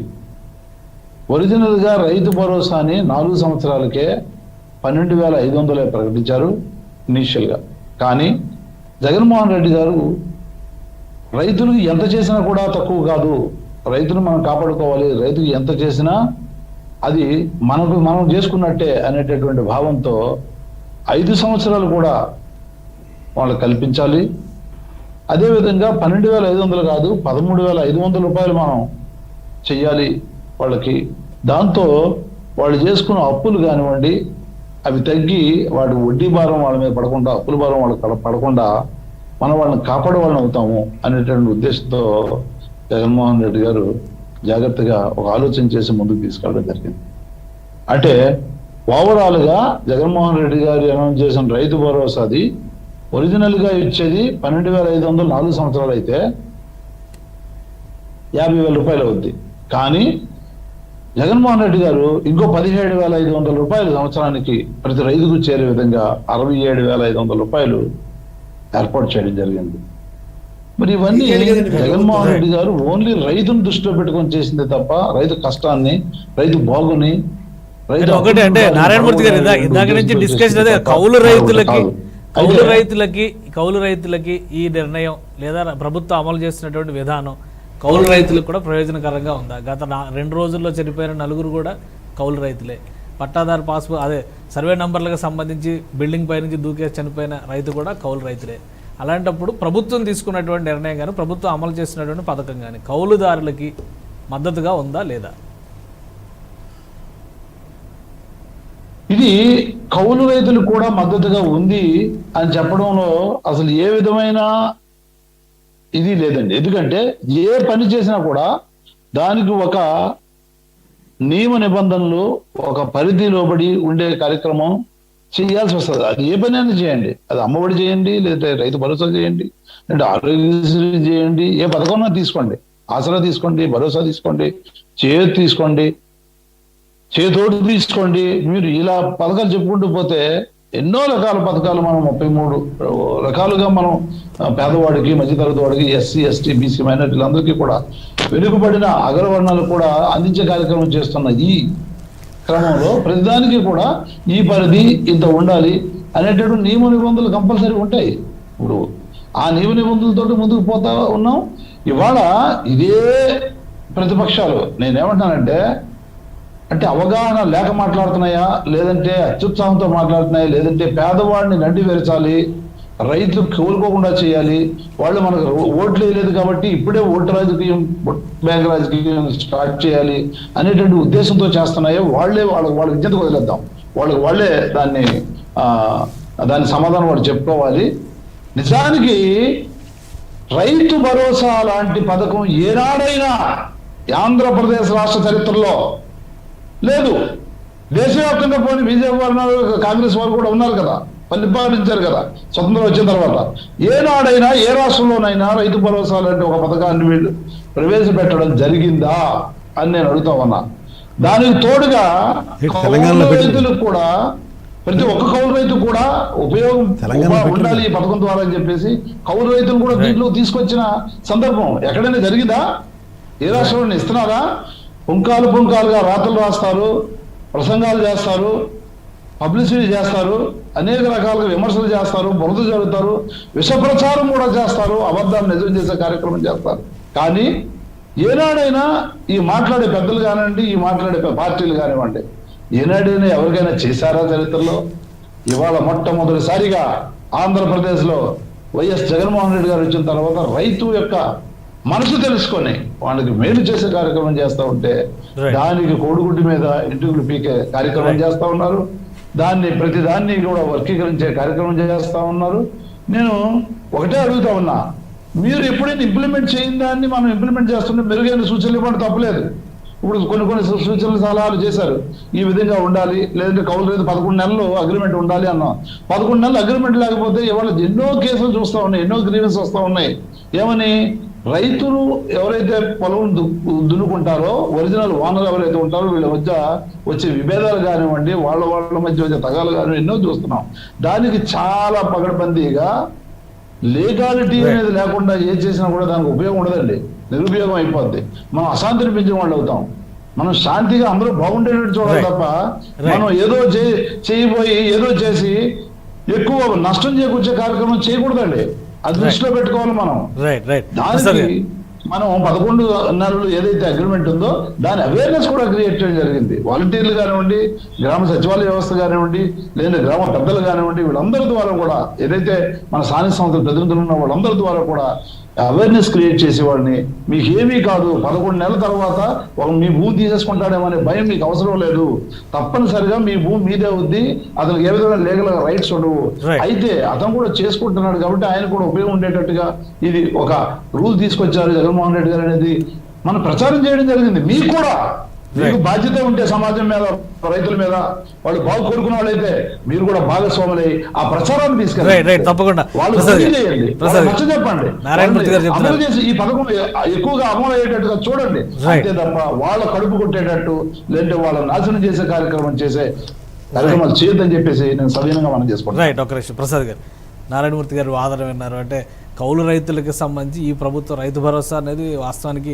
ఒరిజినల్ గా రైతు భరోసాని 4 సంవత్సరాలకే 12,500 ప్రకటించారు ఇనీషియల్ గా. కానీ జగన్మోహన్ రెడ్డి గారు రైతులకు ఎంత చేసినా కూడా తక్కువ కాదు, రైతును మనం కాపాడుకోవాలి, రైతుకు ఎంత చేసినా అది మనం చేసుకున్నట్టే అనేటటువంటి భావంతో 5 సంవత్సరాలు కూడా వాళ్ళకి కల్పించాలి. అదేవిధంగా 12,500 కాదు 13,500 రూపాయలు మనం చెయ్యాలి వాళ్ళకి. దాంతో వాళ్ళు చేసుకున్న అప్పులు కానివ్వండి అవి తగ్గి వాటి వడ్డీ భారం వాళ్ళ మీద పడకుండా, అప్పుల భారం వాళ్ళకి పడకుండా మనం వాళ్ళని కాపాడే వాళ్ళని అవుతాము అనేటువంటి ఉద్దేశంతో జగన్మోహన్ రెడ్డి గారు జాగ్రత్తగా ఒక ఆలోచన చేసి ముందుకు తీసుకెళ్ళడం జరిగింది. అంటే ఓవరాల్ గా జగన్మోహన్ రెడ్డి గారు అనౌన్స్ చేసిన రైతు భరోసాది ఒరిజినల్ గా ఇచ్చేది 12,500 4 సంవత్సరాలు అయితే 50,000 రూపాయలు అవుద్ది. కానీ జగన్మోహన్ రెడ్డి గారు ఇంకో 17,500 రూపాయలు సంవత్సరానికి ప్రతి రైతుకు చేరే విధంగా 67,500 రూపాయలు ఏర్పాటు చేయడం జరిగింది. మరి ఇవన్నీ జగన్మోహన్ రెడ్డి గారు ఓన్లీ రైతును దృష్టిలో పెట్టుకొని చేసిందే తప్ప రైతు కష్టాన్ని, రైతు బాగుని, ఒకటి అంటే నారాయణమూర్తి గారు ఇందాక నుంచి డిస్కషన్ అదే కౌలు రైతులకి కౌలు రైతులకి ఈ నిర్ణయం లేదా ప్రభుత్వం అమలు చేస్తున్నటువంటి విధానం కౌలు రైతులకు కూడా ప్రయోజనకరంగా ఉందా? గత 2 రోజుల్లో చనిపోయిన 4 కూడా కౌలు రైతులే. పట్టాదారు పాస్బుక్ అదే సర్వే నంబర్లకు సంబంధించి బిల్డింగ్ పై నుంచి దూకేసి చనిపోయిన రైతు కూడా కౌలు రైతులే. అలాంటప్పుడు ప్రభుత్వం తీసుకున్నటువంటి నిర్ణయం కానీ ప్రభుత్వం అమలు చేస్తున్నటువంటి పథకం కానీ కౌలుదారులకి మద్దతుగా ఉందా లేదా? ఇది కౌలు రైతులు కూడా మద్దతుగా ఉంది అని చెప్పడంలో అసలు ఏ విధమైన ఇది లేదండి. ఎందుకంటే ఏ పని చేసినా కూడా దానికి ఒక నియమ నిబంధనలు, ఒక పరిధి లోబడి ఉండే కార్యక్రమం చేయాల్సి వస్తుంది. అది ఏ పని అయినా చేయండి, అది అమ్మఒడి చేయండి, లేదంటే రైతు భరోసా చేయండి, లేదంటే ఆరోగ్యశ్రీ చేయండి, ఏ పథకం తీసుకోండి, ఆసరా తీసుకోండి, భరోసా తీసుకోండి, చేయూత తీసుకోండి, చేతోడు తీసుకోండి. మీరు ఇలా పథకాలు చెప్పుకుంటూ పోతే ఎన్నో రకాల పథకాలు మనం 33 రకాలుగా మనం పేదవాడికి, మధ్యతరగతి వాడికి, ఎస్సీ, ఎస్టీ, బీసీ మైనారిటీలందరికీ కూడా వెనుకబడిన అగ్రవర్ణాలు కూడా అందించే కార్యక్రమం చేస్తున్న ఈ క్రమంలో ప్రతిదానికి కూడా ఈ పరిధి ఇంత ఉండాలి అనేటటువంటి నియమ నిబంధనలు కంపల్సరీ ఉంటాయి. ఇప్పుడు ఆ నియమ నిబంధనలతో ముందుకు పోతా ఉన్నాం. ఇవాళ ఇదే ప్రతిపక్షాలు నేనేమంటానంటే అవగాహన లేక మాట్లాడుతున్నాయా, లేదంటే అత్యుత్సాహంతో మాట్లాడుతున్నాయా, లేదంటే పేదవాడిని నండి వెరచాలి, రైతు కోలుకోకుండా చేయాలి, వాళ్ళు మనకు ఓట్లు వేయలేదు కాబట్టి ఇప్పుడే ఓటు రాజకీయం, బ్యాంక్ రాజకీయం స్టార్ట్ చేయాలి అనేటువంటి ఉద్దేశంతో చేస్తున్నాయో వాళ్ళ విద్యకు వదిలేద్దాం. వాళ్ళే దాని సమాధానం వాళ్ళు చెప్పుకోవాలి. నిజానికి రైతు భరోసా లాంటి పథకం ఏనాడైనా ఆంధ్రప్రదేశ్ రాష్ట్ర చరిత్రలో లేదు. దేశవ్యాప్తంగా పోనీ బీజేపీ వారు, కాంగ్రెస్ వారు కూడా ఉన్నారు కదా, పరిపాలించారు కదా స్వతంత్రం వచ్చిన తర్వాత. ఏనాడైనా ఏ రాష్ట్రంలోనైనా రైతు భరోసా లాంటి ఒక పథకాన్ని వీళ్ళు ప్రవేశపెట్టడం జరిగిందా అని నేను అడుగుతా ఉన్నా. దానికి తోడుగా కౌలు రైతులకు కూడా, ప్రతి ఒక్క కౌలు రైతు కూడా ఉపయోగం ఉండాలి ఈ పథకం ద్వారా అని చెప్పేసి కౌలు రైతులు కూడా దీంట్లో తీసుకొచ్చిన సందర్భం ఎక్కడైనా జరిగిందా? ఏ రాష్ట్రంలో ఇస్తున్నారా? పుంకాలుగా రాతలు రాస్తారు, ప్రసంగాలు చేస్తారు, పబ్లిసిటీ చేస్తారు, అనేక రకాలుగా విమర్శలు చేస్తారు, బురద జరుగుతారు, విష ప్రచారం కూడా చేస్తారు, అబద్ధాలు నిజం చేసే కార్యక్రమం చేస్తారు. కానీ ఏనాడైనా ఈ మాట్లాడే పెద్దలు కానివ్వండి, ఈ మాట్లాడే పార్టీలు కానివ్వండి, ఏనాడైనా ఎవరికైనా చేశారా చరిత్రలో? ఇవాళ మొట్టమొదటిసారిగా ఆంధ్రప్రదేశ్లో వైఎస్ జగన్మోహన్ రెడ్డి గారు వచ్చిన తర్వాత రైతు యొక్క మనసు తెలుసుకొని వాళ్ళకి మేలు చేసే కార్యక్రమం చేస్తూ ఉంటే దానికి కోడిగుడ్డు మీద ఇంటికి పీకే కార్యక్రమం చేస్తూ ఉన్నారు. ప్రతి దాన్ని కూడా వర్గీకరించే కార్యక్రమం చేస్తూ ఉన్నారు. నేను ఒకటే అడుగుతా ఉన్నా, మీరు ఎప్పుడైనా ఇంప్లిమెంట్ చేయని దాన్ని మనం ఇంప్లిమెంట్ చేస్తుంటే మెరుగైన సూచనలు ఇవ్వడం తప్పలేదు. ఇప్పుడు కొన్ని సూచనలు సలహాలు చేశారు, ఈ విధంగా ఉండాలి, లేదంటే కౌలు రైతు 11 నెలలు అగ్రిమెంట్ ఉండాలి అన్నాం. 11 నెలలు అగ్రిమెంట్ లేకపోతే ఇవాళ ఎన్నో కేసులు చూస్తూ ఉన్నాయి, ఎన్నో గ్రీవెన్స్ వస్తూ ఉన్నాయి. ఏమని? రైతులు ఎవరైతే పొలం దున్నుకుంటారో, ఒరిజినల్ ఓనర్ ఎవరైతే ఉంటారో వీళ్ళ మధ్య వచ్చే విభేదాలు కానివ్వండి, వాళ్ళ మధ్య వచ్చే తగాలు కానివ్వండి, ఎన్నో చూస్తున్నాం. దానికి చాలా పగడబందీగా లీగాలిటీ అనేది లేకుండా ఏ చేసినా కూడా దానికి ఉపయోగం ఉండదండి, నిరుపయోగం అయిపోద్ది. మనం అశాంతిని పెంచిన వాళ్ళు అవుతాం. మనం శాంతిగా అందరూ బాగుండేటట్టు చూడాలి తప్ప మనం ఏదో చేయబోయి ఏదో చేసి ఎక్కువ నష్టం చేకూర్చే కార్యక్రమం చేయకూడదండి. అది దృష్టిలో పెట్టుకోవాలి మనం. దానికి మనం 11 నెలలు ఏదైతే అగ్రిమెంట్ ఉందో దాని అవేర్నెస్ కూడా క్రియేట్ చేయడం జరిగింది. వాలంటీర్లు కానివ్వండి, గ్రామ సచివాలయ వ్యవస్థ కానివ్వండి, లేదా గ్రామ పెద్దలు కానివ్వండి, వీళ్ళందరి ద్వారా కూడా ఏదైతే మన స్థానిక సంస్థల ప్రతినిధులు ఉన్న వాళ్ళందరి ద్వారా కూడా అవేర్నెస్ క్రియేట్ చేసి వాళ్ళని మీకు ఏమీ కాదు, 11 నెలల తర్వాత మీ భూమి తీసేసుకుంటాడేమనే భయం మీకు అవసరం లేదు, తప్పనిసరిగా మీ భూమి మీదే అవుద్ది, అతనికి ఏ విధమైన లీగల్ రైట్స్ ఉండవు. అయితే అతను కూడా చేసుకుంటున్నాడు కాబట్టి ఆయన కూడా ఉపయోగం ఉండేటట్టుగా ఇది ఒక రూల్ తీసుకొచ్చారు జగన్మోహన్ రెడ్డి గారు అనేది మనం ప్రచారం చేయడం జరిగింది. మీకు కూడా మీకు బాధ్యత ఉంటే సమాజం మీద, రైతుల మీద, వాళ్ళు బాగు కోరుకున్న వాళ్ళైతే మీరు కూడా భాగస్వాములై ఆ ప్రచారాన్ని తీసుకెళ్ళండి. తప్పకుండా వాళ్ళు చెప్పండి, అమలు చేసి ఈ పథకం ఎక్కువగా అమలు అయ్యేటట్టుగా చూడండి. అంతే తప్ప వాళ్ళ కడుపు కొట్టేటట్టు లేదంటే వాళ్ళ నాశనం చేసే కార్యక్రమం చేసే కార్యక్రమాలు చేయొద్దని చెప్పేసి నేను సవీనంగా మనం చేసుకుంటాను. రైట్. ఒక నిమిషం ప్రసాద్ గారు, నారాయణమూర్తి గారు వాదన విన్నారు. అంటే కౌలు రైతులకు సంబంధించి ఈ ప్రభుత్వం రైతు భరోసా అనేది వాస్తవానికి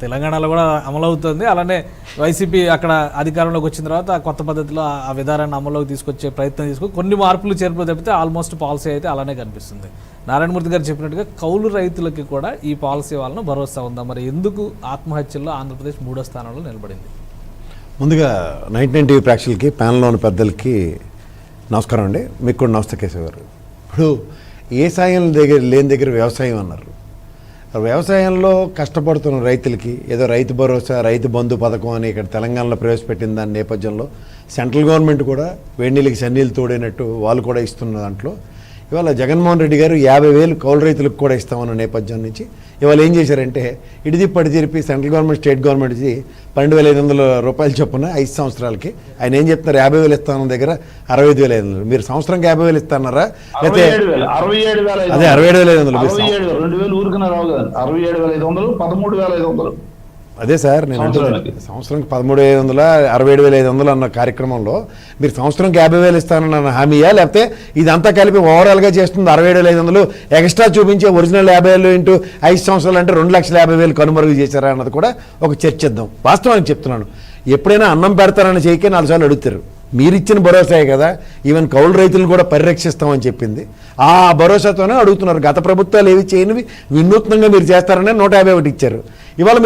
తెలంగాణలో కూడా అమలవుతుంది. అలానే వైసీపీ అక్కడ అధికారంలోకి వచ్చిన తర్వాత ఆ కొత్త పద్ధతిలో ఆ విధానాన్ని అమల్లోకి తీసుకొచ్చే ప్రయత్నం తీసుకొని కొన్ని మార్పులు చేర్పులు తప్పితే ఆల్మోస్ట్ పాలసీ అయితే అలానే కనిపిస్తుంది. నారాయణమూర్తి గారు చెప్పినట్టుగా కౌలు రైతులకి కూడా ఈ పాలసీ వలన భరోసా ఉందా? మరి ఎందుకు ఆత్మహత్యల్లో ఆంధ్రప్రదేశ్ 3వ స్థానంలో నిలబడింది? ముందుగా 99 టీవీ ప్రేక్షకులకి, ప్యానల్లోని పెద్దలకి నమస్కారం అండి. మీకు కూడా నమస్తే కేశవ్ గారు. ఇప్పుడు ఏ సాయం లేని దగ్గర వ్యవసాయం అన్నారు. వ్యవసాయంలో కష్టపడుతున్న రైతులకి ఏదో రైతు భరోసా, రైతు బంధు పథకం అని ఇక్కడ తెలంగాణలో ప్రవేశపెట్టిన దాని నేపథ్యంలో సెంట్రల్ గవర్నమెంట్ కూడా వేడినీళ్ళకి సన్నీళ్ళు తోడైనట్టు వాళ్ళు కూడా ఇస్తున్న దాంట్లో ఇవాళ జగన్మోహన్ రెడ్డి గారు 50,000 కౌలు రైతులకు కూడా ఇస్తామన్న నేపథ్యం నుంచి ఇవాళ ఏం చేశారంటే ఇడిది పడి తిరిపి సెంట్రల్ గవర్నమెంట్, స్టేట్ గవర్నమెంట్ 12,500 రూపాయలు చొప్పున 5 సంవత్సరాలకి ఆయన ఏం చెప్తున్నారు? 50,000 ఇస్తామన్న దగ్గర 65,500. మీరు సంవత్సరానికి 50,000 ఇస్తాన్నారా? లేకపోతే అదే 67,500 67,500 అదే సార్ నేను సంవత్సరానికి 13,500 67,500 అన్న కార్యక్రమంలో మీరు సంవత్సరానికి 50,000 ఇస్తానన్న హామీయా, లేకపోతే ఇదంతా కలిపి ఓవరాల్గా చేస్తుంది 67,500 ఎక్స్ట్రా చూపించే ఒరిజినల్ 50,000 ఇంటూ 5 సంవత్సరాలు అంటే 2,50,000 కనుమరుగు చేశారా అన్నది కూడా ఒక చర్చిద్దాం. వాస్తవానికి చెప్తున్నాను, ఎప్పుడైనా అన్నం పెడతారని చేయకే 4 సార్లు అడుగుతారు. మీరిచ్చిన భరోసాయే కదా ఈవెన్ కౌలు రైతులను కూడా పరిరక్షిస్తామని చెప్పింది. ఆ భరోసాతోనే అడుగుతున్నారు. గత ప్రభుత్వాలు ఏవి చేయనివి వినూత్నంగా మీరు చేస్తారనే 151 ఇచ్చారు. ఇవాళ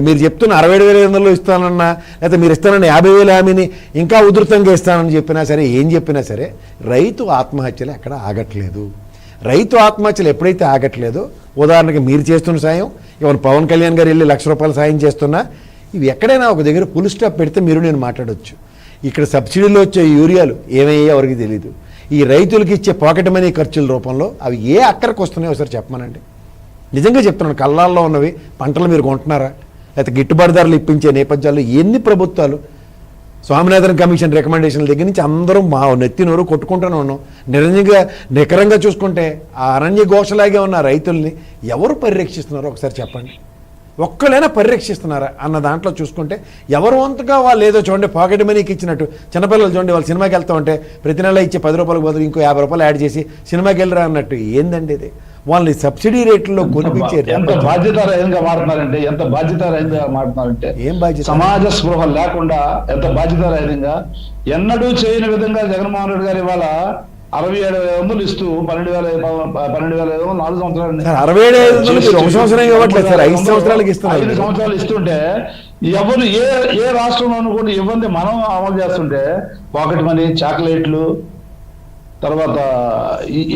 మీరు చెప్తున్న 67,500 ఇస్తానన్నా, లేకపోతే మీరు ఇస్తానన్న 50,000 హామీని ఇంకా ఉధృతంగా ఇస్తానని చెప్పినా సరే, ఏం చెప్పినా సరే రైతు ఆత్మహత్యలు ఎక్కడ ఆగట్లేదు. రైతు ఆత్మహత్యలు ఎప్పుడైతే ఆగట్లేదో, ఉదాహరణకి మీరు చేస్తున్న సాయం, ఇవాళ పవన్ కళ్యాణ్ గారు వెళ్ళి ₹1,00,000 సాయం చేస్తున్నా, ఇవి ఎక్కడైనా ఒక దగ్గర ఫుల్ స్టాప్ పెడితే మీరు నేను మాట్లాడవచ్చు. ఇక్కడ సబ్సిడీలో వచ్చే యూరియాలు ఏమయ్యా ఎవరికి తెలియదు. ఈ రైతులకి ఇచ్చే పాకెట్ మనీ ఖర్చుల రూపంలో అవి ఏ అక్కడికి వస్తున్నాయో ఒకసారి చెప్పమనండి. నిజంగా చెప్తున్నాను, కళ్ళాల్లో ఉన్నవి పంటలు మీరు కొంటున్నారా? లేకపోతే గిట్టుబాటు ధరలు ఇప్పించే నేపథ్యాల్లో ఎన్ని ప్రభుత్వాలు స్వామినాథన్ కమిషన్ రికమెండేషన్ల దగ్గర నుంచి అందరూ మా నెత్తి నోరు కొట్టుకుంటూనే ఉన్నాం. నికరంగా చూసుకుంటే ఆ అరణ్య ఘోషలాగే ఉన్న రైతుల్ని ఎవరు పరిరక్షిస్తున్నారో ఒకసారి చెప్పండి. ఒక్కళ్ళైనా పరిరక్షిస్తున్నారా అన్న దాంట్లో చూసుకుంటే ఎవరు వంతుగా వాళ్ళు ఏదో చూడండి పాకెట్ మనీకి ఇచ్చినట్టు. చిన్నపిల్లలు చూడండి, వాళ్ళు సినిమాకి వెళ్తా ఉంటే ప్రతి నెల ఇచ్చే ₹10 బదులు ఇంకో ₹50 యాడ్ చేసి సినిమాకి వెళ్ళరా అన్నట్టు. ఏందండి ఇది? వాళ్ళని సబ్సిడీ రేట్లలో కొనిపించే ఎంత బాధ్యతారహితంగా మారుతున్నారంటే, ఏం బాధ్యత? సమాజ స్పృహ లేకుండా ఎంత బాధ్యతారహితంగా, ఎన్నడూ చేయని విధంగా జగన్మోహన్ రెడ్డి గారు ఇవాళ 67,500 ఇస్తూ 12,500 4 సంవత్సరాలు 5 సంవత్సరాలకి ఇస్తున్నారు. 5 సంవత్సరాలు ఇస్తుంటే ఎవరు ఏ రాష్ట్రంలోనూ కూడా ఇవ్వండి మనం అమలు చేస్తుంటే పాకెట్ మనీ, చాక్లెట్లు, తర్వాత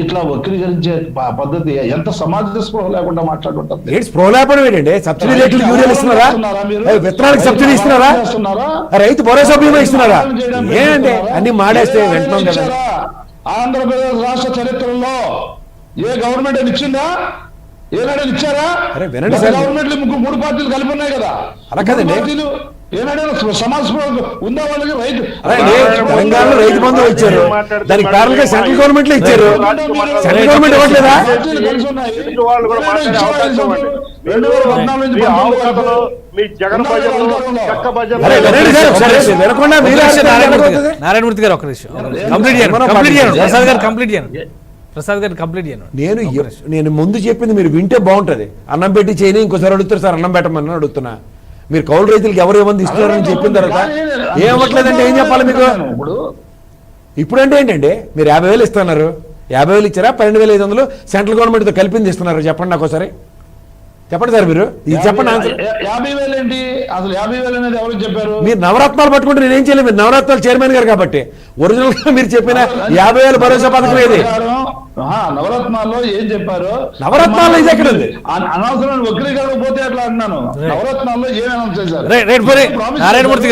ఇట్లా వక్రీకరించే పద్ధతి ఎంత సమాజ స్పృహ లేకుండా మాట్లాడుకుంటారు. ప్రోలాపడం ఏంటంటే సబ్సిడీ రేట్లు యూరియాలు ఇస్తున్నారా? విత్తనాలకు సబ్సిడీ ఇస్తున్నారా? రైతు భరోసా బీమా ఇస్తున్నారా? ఏంటంటే అన్ని మాడేస్తే వింటున్నాం కదా. ఆంధ్రప్రదేశ్ రాష్ట్ర చరిత్రలో ఏ గవర్నమెంట్ అని ఇచ్చిందా? ఏనాడని ఇచ్చారా? గవర్నమెంట్లు 3 పార్టీలు కలిపి ఉన్నాయి కదా. అలా కదండి, ఏనాడైనా సమాజ ఉందా వాళ్ళకి? రైతు తెలంగాణలో రైతు బంధు ఇచ్చారు, దానికి కారణంగా సెంట్రల్ గవర్నమెంట్ లో ఇచ్చారు. Central government ఇవ్వట్లేదా? నారాయణమూర్తి గారు ఒక నిమిషం కంప్లీట్ చేయండి. ప్రసాద్ గారు కంప్లీట్ చేయండి. నేను ముందు చెప్పింది మీరు వింటే బాగుంటది. అన్నం పెట్టి చేయని ఇంకోసారి అడుగుతారు సార్, అన్నం పెట్టమని అడుగుతున్నా. మీరు కౌలు రైతులకు ఎవరు ఏమంది ఇస్తున్నారని చెప్పిన తర్వాత ఏమవ్వట్లేదంటే ఏం చెప్పాలి మీకు? ఇప్పుడంటే ఏంటంటే మీరు 50,000 ఇస్తున్నారు, 50,000 ఇచ్చారా? 12,500 సెంట్రల్ గవర్నమెంట్తో కలిపింది ఇస్తున్నారు. చెప్పండి నాకు ఒకసారి, చెప్పండి సార్. మీరు ఇది చెప్పండి. 50,000 ఏంటి అసలు? 50,000 అనేది ఎవరు చెప్పారు? మీరు నవరత్నాలు పట్టుకుంటే నేనేం చేయలేదు. మీరు నవరత్నాలు చైర్మన్ గారు కాబట్టి ఒరిజినల్ గా మీరు చెప్పిన 50,000 భరోసా పథకం ఏది? నవరత్నాల్లో ఏం చెప్పారు? నవరత్నాల్లో ఇది ఎక్కడ ఉంది? అనవసరం వక్రీకరణ పోతే అట్లా అన్నాను. నవరత్నాల్లో ఏం అనౌన్స్ చేశారు? నారాయణమూర్తి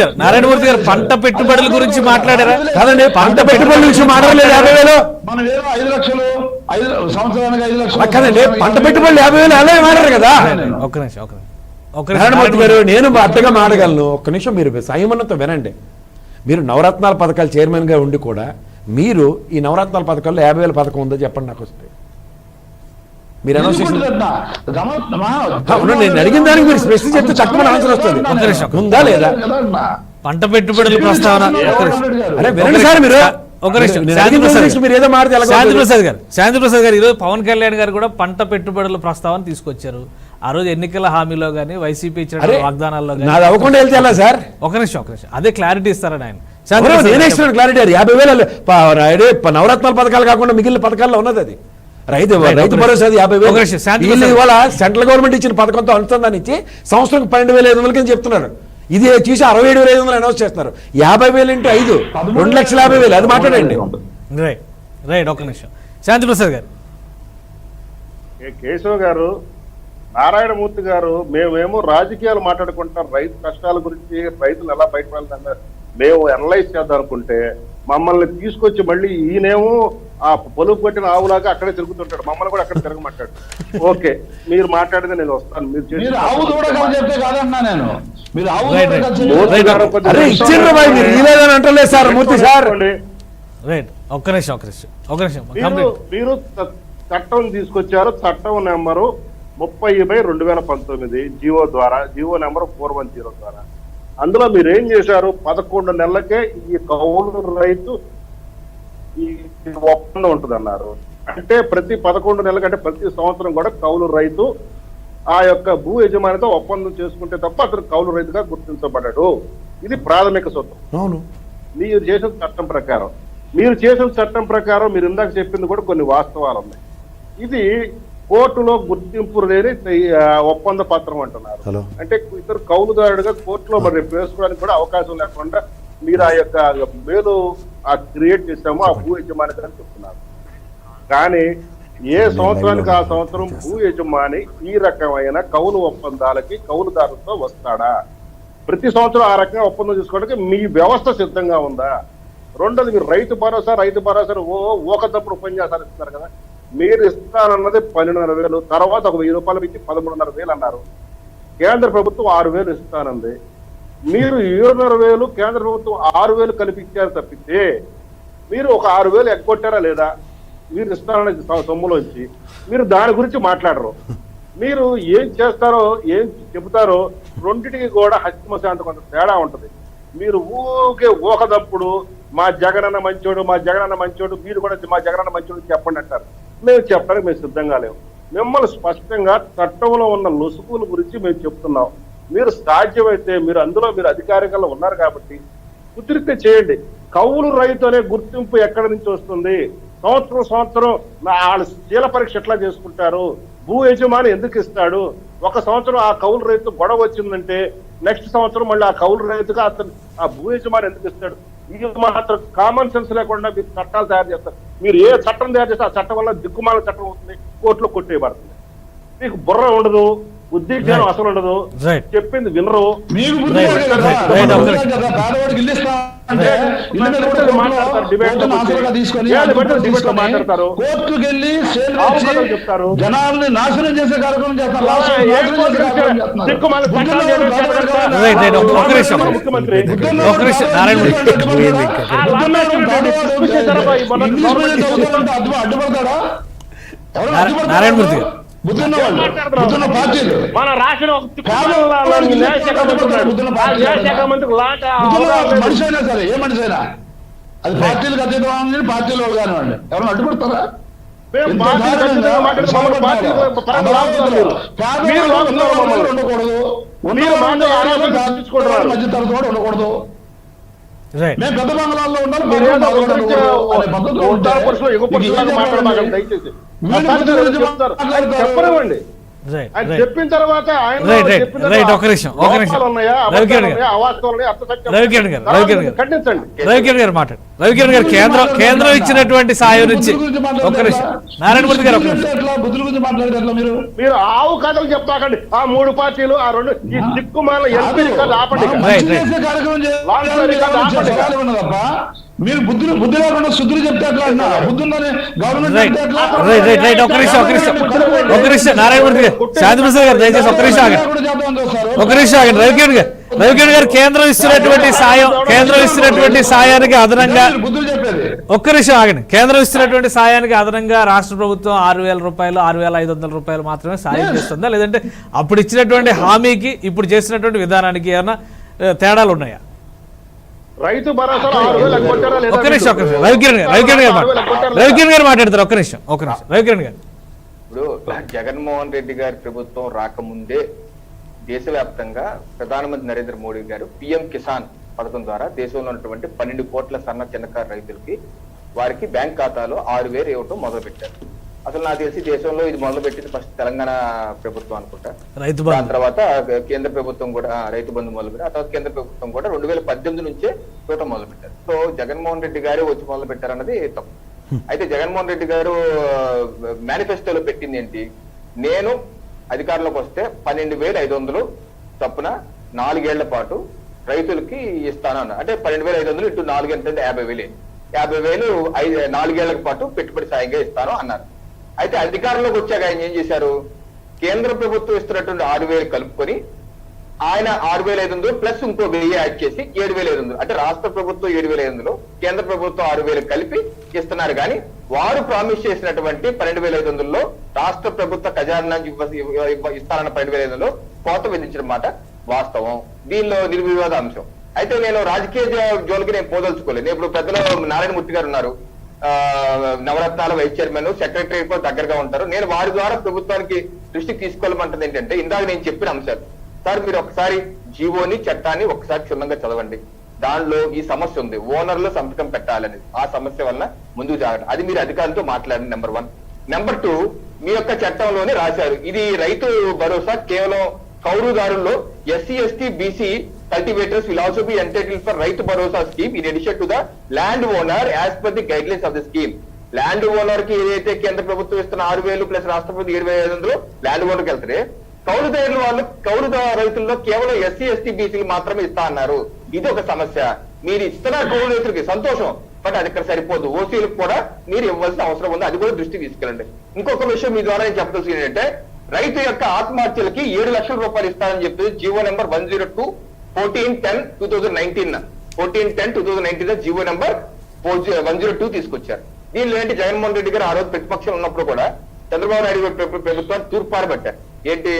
గారు పంట పెట్టుబడుల గురించి మాట్లాడారా? కాదండి, పంట పెట్టుబడుల గురించి మాట్లాడలేదు. 50,000 మనం ఏదో 5 లక్షలు, 5 సంవత్సరానికి 5 లక్షలు కదండి. పంట పెట్టుబడులు 50,000 అలాగే మాట్లాడారు కదా. ఒక్క నిమిషం నారాయణమూర్తి గారు, నేను అడ్డగా మాడగలను. ఒక్క నిమిషం మీరు సంయమనంతో వినండి. మీరు నవరత్నాల పథకాలు చైర్మన్ గా ఉండి కూడా మీరు ఈ నవరత్నాల పథకాల్లో 50,000 పథకం ఉందో చెప్పండి నాకు వస్తే. మీరు అనౌన్స్ చేసిన నేను అడిగిన దానికి మీరు స్పెషల్ చెప్తే చక్కగా ఆన్సర్ వస్తుంది. ఉందా లేదా? పంట పెట్టుబడుల ప్రస్తావన వినండి సార్. మీరు ఏదో మాట్లాడితే శాంతి ప్రసాద్ గారు ఈరోజు పవన్ కళ్యాణ్ గారు కూడా పంట పెట్టుబడుల ప్రస్తావన తీసుకొచ్చారు. ఆ రోజు ఎన్నికల హామీలో కానీ వైసీపీ అరే, ఇచ్చిన వాగ్దానాల్లో కానీ నాది అవ్వకుండా వెళ్తే ఎలా సార్? ఒక నిమిషం అదే క్లారిటీ ఇస్తారని ఆయన నేనే ఇస్తున్నాను క్లారిటీ. అది 50,000 నవరత్నాల పథకాలు కాకుండా మిగిలిన పథకాల్లో ఉన్నది అది. రైతు భరోసా అది 50,000. వీళ్ళు ఇవాళ సెంట్రల్ గవర్నమెంట్ ఇచ్చిన పథకంతో అనుసంధానించి సంవత్సరానికి 12,500 కింద చెప్తున్నారు. ఇది చూసి 67,500 అనౌన్స్ చేస్తున్నారు. 50,000 × 5 2,50,000. అది మాట్లాడండి. రైట్ ఒక నిమిషం శాంతిప్రసాద్ గారు. కేశవ్ గారు, నారాయణమూర్తి గారు, మేమేమో రాజకీయాలు మాట్లాడుకుంటాం, రైతు కష్టాల గురించి, రైతులు ఎలా బయటపడాలి మేము అనలైజ్ చేద్దాం అనుకుంటే మమ్మల్ని తీసుకొచ్చి మళ్ళీ ఈయనేమో ఆ పొలుపు కొట్టిన ఆవులాగా అక్కడే తిరుగుతుంటాడు, మమ్మల్ని కూడా అక్కడ తిరగమంటాడు. ఓకే, మీరు మాట్లాడితే నేను వస్తాను. మీరు ఆవు దూడగా చెప్తే కాదన్నా నేను. మీరు ఆవు అరే ఇచ్చిండ్రు బాయ్, మీరు ఇలేదని అంటలేదు సార్ మూర్తి సార్. రైట్ ఒక్క నిమిషం మీరు చట్టం తీసుకొచ్చారు, చట్టం నెంబరు 30/2019 జీవో నెంబర్ 410 ద్వారా. అందులో మీరు ఏం చేశారు? 11 నెలలకే ఈ కౌలు రైతు ఈ ఒప్పందం ఉంటుంది అన్నారు. అంటే ప్రతి 11 నెలలకి, అంటే ప్రతి సంవత్సరం కూడా కౌలు రైతు ఆ యొక్క భూ యజమానితో ఒప్పందం చేసుకుంటే తప్ప అతను కౌలు రైతుగా గుర్తించబడ్డాడు. ఇది ప్రాథమిక సూత్రం. అవును, మీరు చేసిన చట్టం ప్రకారం. మీరు ఇందాక చెప్పింది కూడా కొన్ని వాస్తవాలు ఉన్నాయి. ఇది కోర్టులో గుర్తింపు లేని ఒప్పంద పత్రం అంటున్నారు. అంటే ఇద్దరు కౌలుదారుడుగా కోర్టులో మరి వేసుకోవడానికి కూడా అవకాశం లేకుండా మీరు ఆ యొక్క మేలు క్రియేట్ చేసామో ఆ భూ యజమాని అని చెప్తున్నారు. కానీ ఏ సంవత్సరానికి ఆ సంవత్సరం భూ యజమాని ఈ రకమైన కౌలు ఒప్పందాలకి కౌలుదారులతో వస్తాడా? ప్రతి సంవత్సరం ఆ రకంగా ఒప్పందం చేసుకోవడానికి మీ వ్యవస్థ సిద్ధంగా ఉందా? రెండోది, మీరు రైతు భరోసా ఊకదప్పుడు ఉపన్యాసాలు ఇస్తున్నారు కదా. మీరు ఇస్తానన్నది 12,500, తర్వాత ఒక 1,000 రూపాయలు ఇచ్చి 13,500 అన్నారు. కేంద్ర ప్రభుత్వం 6,000 ఇస్తానంది. మీరు 7,500, కేంద్ర ప్రభుత్వం 6,000 కల్పించారు తప్పితే మీరు ఒక 6,000 ఎగ్గొట్టారా లేదా? మీరు ఇస్తానన్న సొమ్ములోంచి మీరు దాని గురించి మాట్లాడరు. మీరు ఏం చేస్తారో ఏం చెబుతారో రెండింటికి కూడా హస్తమశాంత కొంత తేడా ఉంటుంది. మీరు ఊకదప్పుడు మా జగనన్న మంచోడు, మీరు కూడా మా జగనన్న మంచోడు చెప్పండి అంటారు. మేము చెప్పడానికి మేము సిద్ధంగా లేవు. మిమ్మల్ని స్పష్టంగా చట్టంలో ఉన్న లొసుగుల గురించి మేము చెప్తున్నాం. మీరు సాధ్యమైతే మీరు అధికారికంగా ఉన్నారు కాబట్టి కుదిరితే చేయండి. కౌలు రైతు అనే గుర్తింపు ఎక్కడి నుంచి వస్తుంది? సంవత్సరం వాళ్ళ శీల పరీక్ష ఎట్లా చేసుకుంటారు? భూ యజమాని ఎందుకు ఇస్తాడు? ఒక సంవత్సరం ఆ కౌలు రైతు గొడవ వచ్చిందంటే నెక్స్ట్ సంవత్సరం మళ్ళీ ఆ కౌలు రైతుగా అతను ఆ భూ యజమాని ఎందుకు ఇస్తాడు? ఇది మాత్రం కామన్ సెన్స్ లేకుండా మీరు చట్టాలు తయారు చేస్తారు. మీరు ఏ చట్టం తయారు చేస్తే ఆ చట్టం వల్ల దిక్కుమాల చట్టం అవుతుంది, కోర్టులో కొట్టేయబడుతుంది. మీకు బుర్ర ఉండదు, ఉద్దేశం అసలు ఉండదు, చెప్పింది వినరు. మాట్లాడతారు, చెప్తారు, జనాల్ని నాశనం చేసే కార్యక్రమం చేస్తారు. ముఖ్యమంత్రి అడ్డుపడతాడా? నారాయణమూర్తి గారు, మన రాష్ట్రం మనిషి అయినా సరే, ఏ మనిషి అయినా అది పార్టీలకు అతీతమైన పార్టీలో కానివ్వండి, ఎవరైనా అడ్డుపడతారా? ఉండకూడదు, మధ్య తరగతి కూడా ఉండకూడదు. మేము పెద్ద బంగ్లాల్లో ఉండాలి. చెప్పనివ్వండి. ఆయన చెప్పిన తర్వాత రవికిరణ్ గారు మాట్లాడు. రవికిరణ్ గారు, కేంద్రం ఇచ్చినటువంటి సాయం నుంచి ఒక నిమిషం. నారాయణమూర్తి గారు, మీరు ఆవు కథలు చెప్పాకండి. ఆ 3 పార్టీలు, ఆ 2 ఈ దిక్కుమాల ఎంపీ ఆపండి. మీరు బుద్ధి లేకుండా శుద్ధులు చెప్తే ఎట్లా అన్నా? బుద్ధి ఉందని గవర్నమెంట్ నారాయణమూర్తి గారు, శాంతిప్రసాద్ గారు, దయచేసి ఒక నిమిషం ఆగండి. రవికిరణ్ గారు, కేంద్రం ఇస్తున్నటువంటి సాయానికి అదనంగా ఒక్క నిమిషం ఆగండి. కేంద్రం ఇస్తున్నటువంటి సాయానికి అదనంగా రాష్ట్ర ప్రభుత్వం 6,000 రూపాయలు, 6,500 రూపాయలు మాత్రమే సాయం చేస్తుందా, లేదంటే అప్పుడు ఇచ్చినటువంటి హామీకి ఇప్పుడు చేసినటువంటి విధానానికి ఏమైనా తేడాలు ఉన్నాయా? రైతు భరోసా ఒక్క నిమిషం రవికిరణ్ గారు మాట్లాడతారు. ఒక్క నిమిషం రవికిరణ్ గారు. ఇప్పుడు జగన్మోహన్ రెడ్డి గారి ప్రభుత్వం రాకముందే దేశవ్యాప్తంగా ప్రధానమంత్రి నరేంద్ర మోడీ గారు పిఎం కిసాన్ పథకం ద్వారా దేశంలో ఉన్నటువంటి 12 కోట్ల సన్న చిన్నకారు రైతులకి వారికి బ్యాంక్ ఖాతాలో 6,000 ఇవ్వటం మొదలుపెట్టారు. అసలు నాకు తెలిసి దేశంలో ఇది మొదలుపెట్టింది ఫస్ట్ తెలంగాణ ప్రభుత్వం అనుకుంటా. దాని తర్వాత కేంద్ర ప్రభుత్వం కూడా రైతు బంధు మొదలుపెట్టారు. ఆ తర్వాత కేంద్ర ప్రభుత్వం కూడా 2018 నుంచే ఇవ్వటం మొదలుపెట్టారు. సో జగన్మోహన్ రెడ్డి గారు వచ్చి మొదలు పెట్టారన్నది తప్పు. అయితే జగన్మోహన్ రెడ్డి గారు మేనిఫెస్టోలో పెట్టింది ఏంటి, నేను అధికారంలోకి వస్తే 12,500 చొప్పున 4 ఏళ్ల పాటు రైతులకి ఇస్తాను అన్న. అంటే 12,500 ఇంటూ 4 ఎంత, 50,000. 50,000 4 ఏళ్ల పాటు పెట్టుబడి సాయంగా ఇస్తాను అన్నారు. అయితే అధికారంలోకి వచ్చాక ఆయన ఏం చేశారు, కేంద్ర ప్రభుత్వం ఇస్తున్నటువంటి 6,000 కలుపుకొని ఆయన 6,500 ప్లస్ ఇంకో 1,000 యాడ్ చేసి 7,500, అంటే రాష్ట్ర ప్రభుత్వం 7,500, కేంద్ర ప్రభుత్వం 6,000 కలిపి ఇస్తున్నారు. కానీ వారు ప్రామిస్ చేసినటువంటి 12,500లో రాష్ట్ర ప్రభుత్వ ఖజానా ఇస్తానన్న 12,500లో కోత విధించిన మాట వాస్తవం. దీనిలో నిర్వివాద అంశం. అయితే నేను రాజకీయ జోలికి నేను పోదలుచుకోలేదు. ఇప్పుడు పెద్దలు నారాయణమూర్తి గారు ఉన్నారు, నవరత్నాల వైస్ చైర్మన్, సెక్రటరీ దగ్గరగా ఉంటారు. నేను వారి ద్వారా ప్రభుత్వానికి దృష్టికి తీసుకోవాలమంటుంది ఏంటంటే, ఇందాక నేను చెప్పిన అంశాలు సార్, మీరు ఒకసారి జీవోని చట్టాన్ని ఒకసారి క్షుణ్ణంగా చదవండి. దానిలో ఈ సమస్య ఉంది, ఓనర్లు సంతకం పెట్టాలని. ఆ సమస్య వల్ల ముందుకు జాగ్రత్త, అది మీరు అధికారులతో మాట్లాడండి. నెంబర్ 1. నెంబర్ 2, మీ యొక్క చట్టంలోనే రాశారు ఇది రైతు భరోసా కేవలం కౌలుదారుల్లో SC, ST, BC cultivators will also be entitled for Rythu Bharosa scheme in addition to the land owner as per the guidelines of the scheme. Land owner కి ఏదైతే కేంద్ర ప్రభుత్వం ఇస్తున్న 6,000 ప్లస్ రాష్ట్ర ప్రభుత్వం 7,500 ల్యాండ్ ఓనర్కి వెళ్తారే, కౌలుదారులు వాళ్ళు రైతుల్లో కేవలం SC, ST, BCలు మాత్రమే ఇస్తా అన్నారు. ఇది ఒక సమస్య. మీరు ఇస్తున్న కౌలు రైతులకి సంతోషం, బట్ అది ఇక్కడ సరిపోదు. ఓసీలకు కూడా మీరు ఇవ్వాల్సిన అవసరం ఉంది, అది కూడా దృష్టికి తీసుకెళ్ళండి. ఇంకొక విషయం మీ ద్వారా నేను చెప్పదలసింది ఏంటంటే, రైతు యొక్క ఆత్మహత్యలకి 7 లక్షల రూపాయలు ఇస్తారని చెప్పి జీవో నెంబర్ 102 14/10/2019 14/10/2019 జీవో నెంబర్ 102 తీసుకొచ్చారు. దీనిలో ఏంటి, జగన్మోహన్ రెడ్డి గారు ఆ రోజు ప్రతిపక్షం ఉన్నప్పుడు కూడా చంద్రబాబు నాయుడు ప్రభుత్వాన్ని తూర్పారబట్టారు. ఏంటి,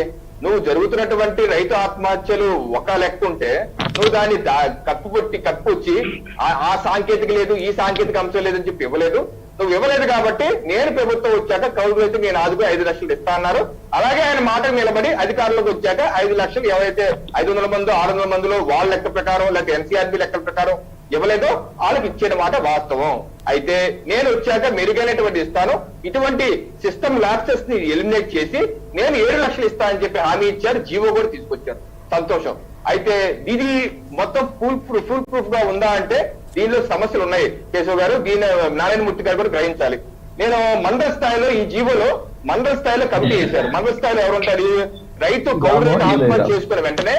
నువ్వు జరుగుతున్నటువంటి రైతు ఆత్మహత్యలు ఒక లెక్క ఉంటే నువ్వు దాన్ని కప్పుకొచ్చి ఆ సాంకేతిక లేదు, ఈ సాంకేతిక అంశం లేదని చెప్పి ఇవ్వలేదు. నువ్వు ఇవ్వలేదు కాబట్టి నేను ప్రభుత్వం వచ్చాక కౌలు రైతు నేను ఆదుకు 5 లక్షలు ఇస్తా అన్నారు. అలాగే ఆయన మాటకు నిలబడి అధికారంలోకి వచ్చాక 5 లక్షలు ఎవరైతే 500 మంది 600 మందిలో వాళ్ళ లెక్క ప్రకారం లేకపోతే NCRB లెక్కల ప్రకారం ఇవ్వలేదో వాళ్ళకి ఇచ్చిన మాట వాస్తవం. అయితే నేను వచ్చాక మెరుగైనటువంటి ఇస్తాను, ఇటువంటి సిస్టమ్ ల్యాప్సెస్ ని ఎలిమినేట్ చేసి నేను 7 లక్షలు ఇస్తా అని చెప్పి హామీ ఇచ్చారు. జీవో కూడా తీసుకొచ్చారు, సంతోషం. అయితే ఇది మొత్తం ఫుల్ ప్రూఫ్ గా ఉందా అంటే దీనిలో సమస్యలు ఉన్నాయి కేశవ్ గారు, దీని నారాయణమూర్తి గారు కూడా గ్రహించాలి. నేను మండల స్థాయిలో ఈ జీవోలో మండల స్థాయిలో కమిటీ చేశారు. మండల స్థాయిలో ఎవరుంటారు, రైతు కౌలు ఆత్మహత్య చేసుకున్న వెంటనే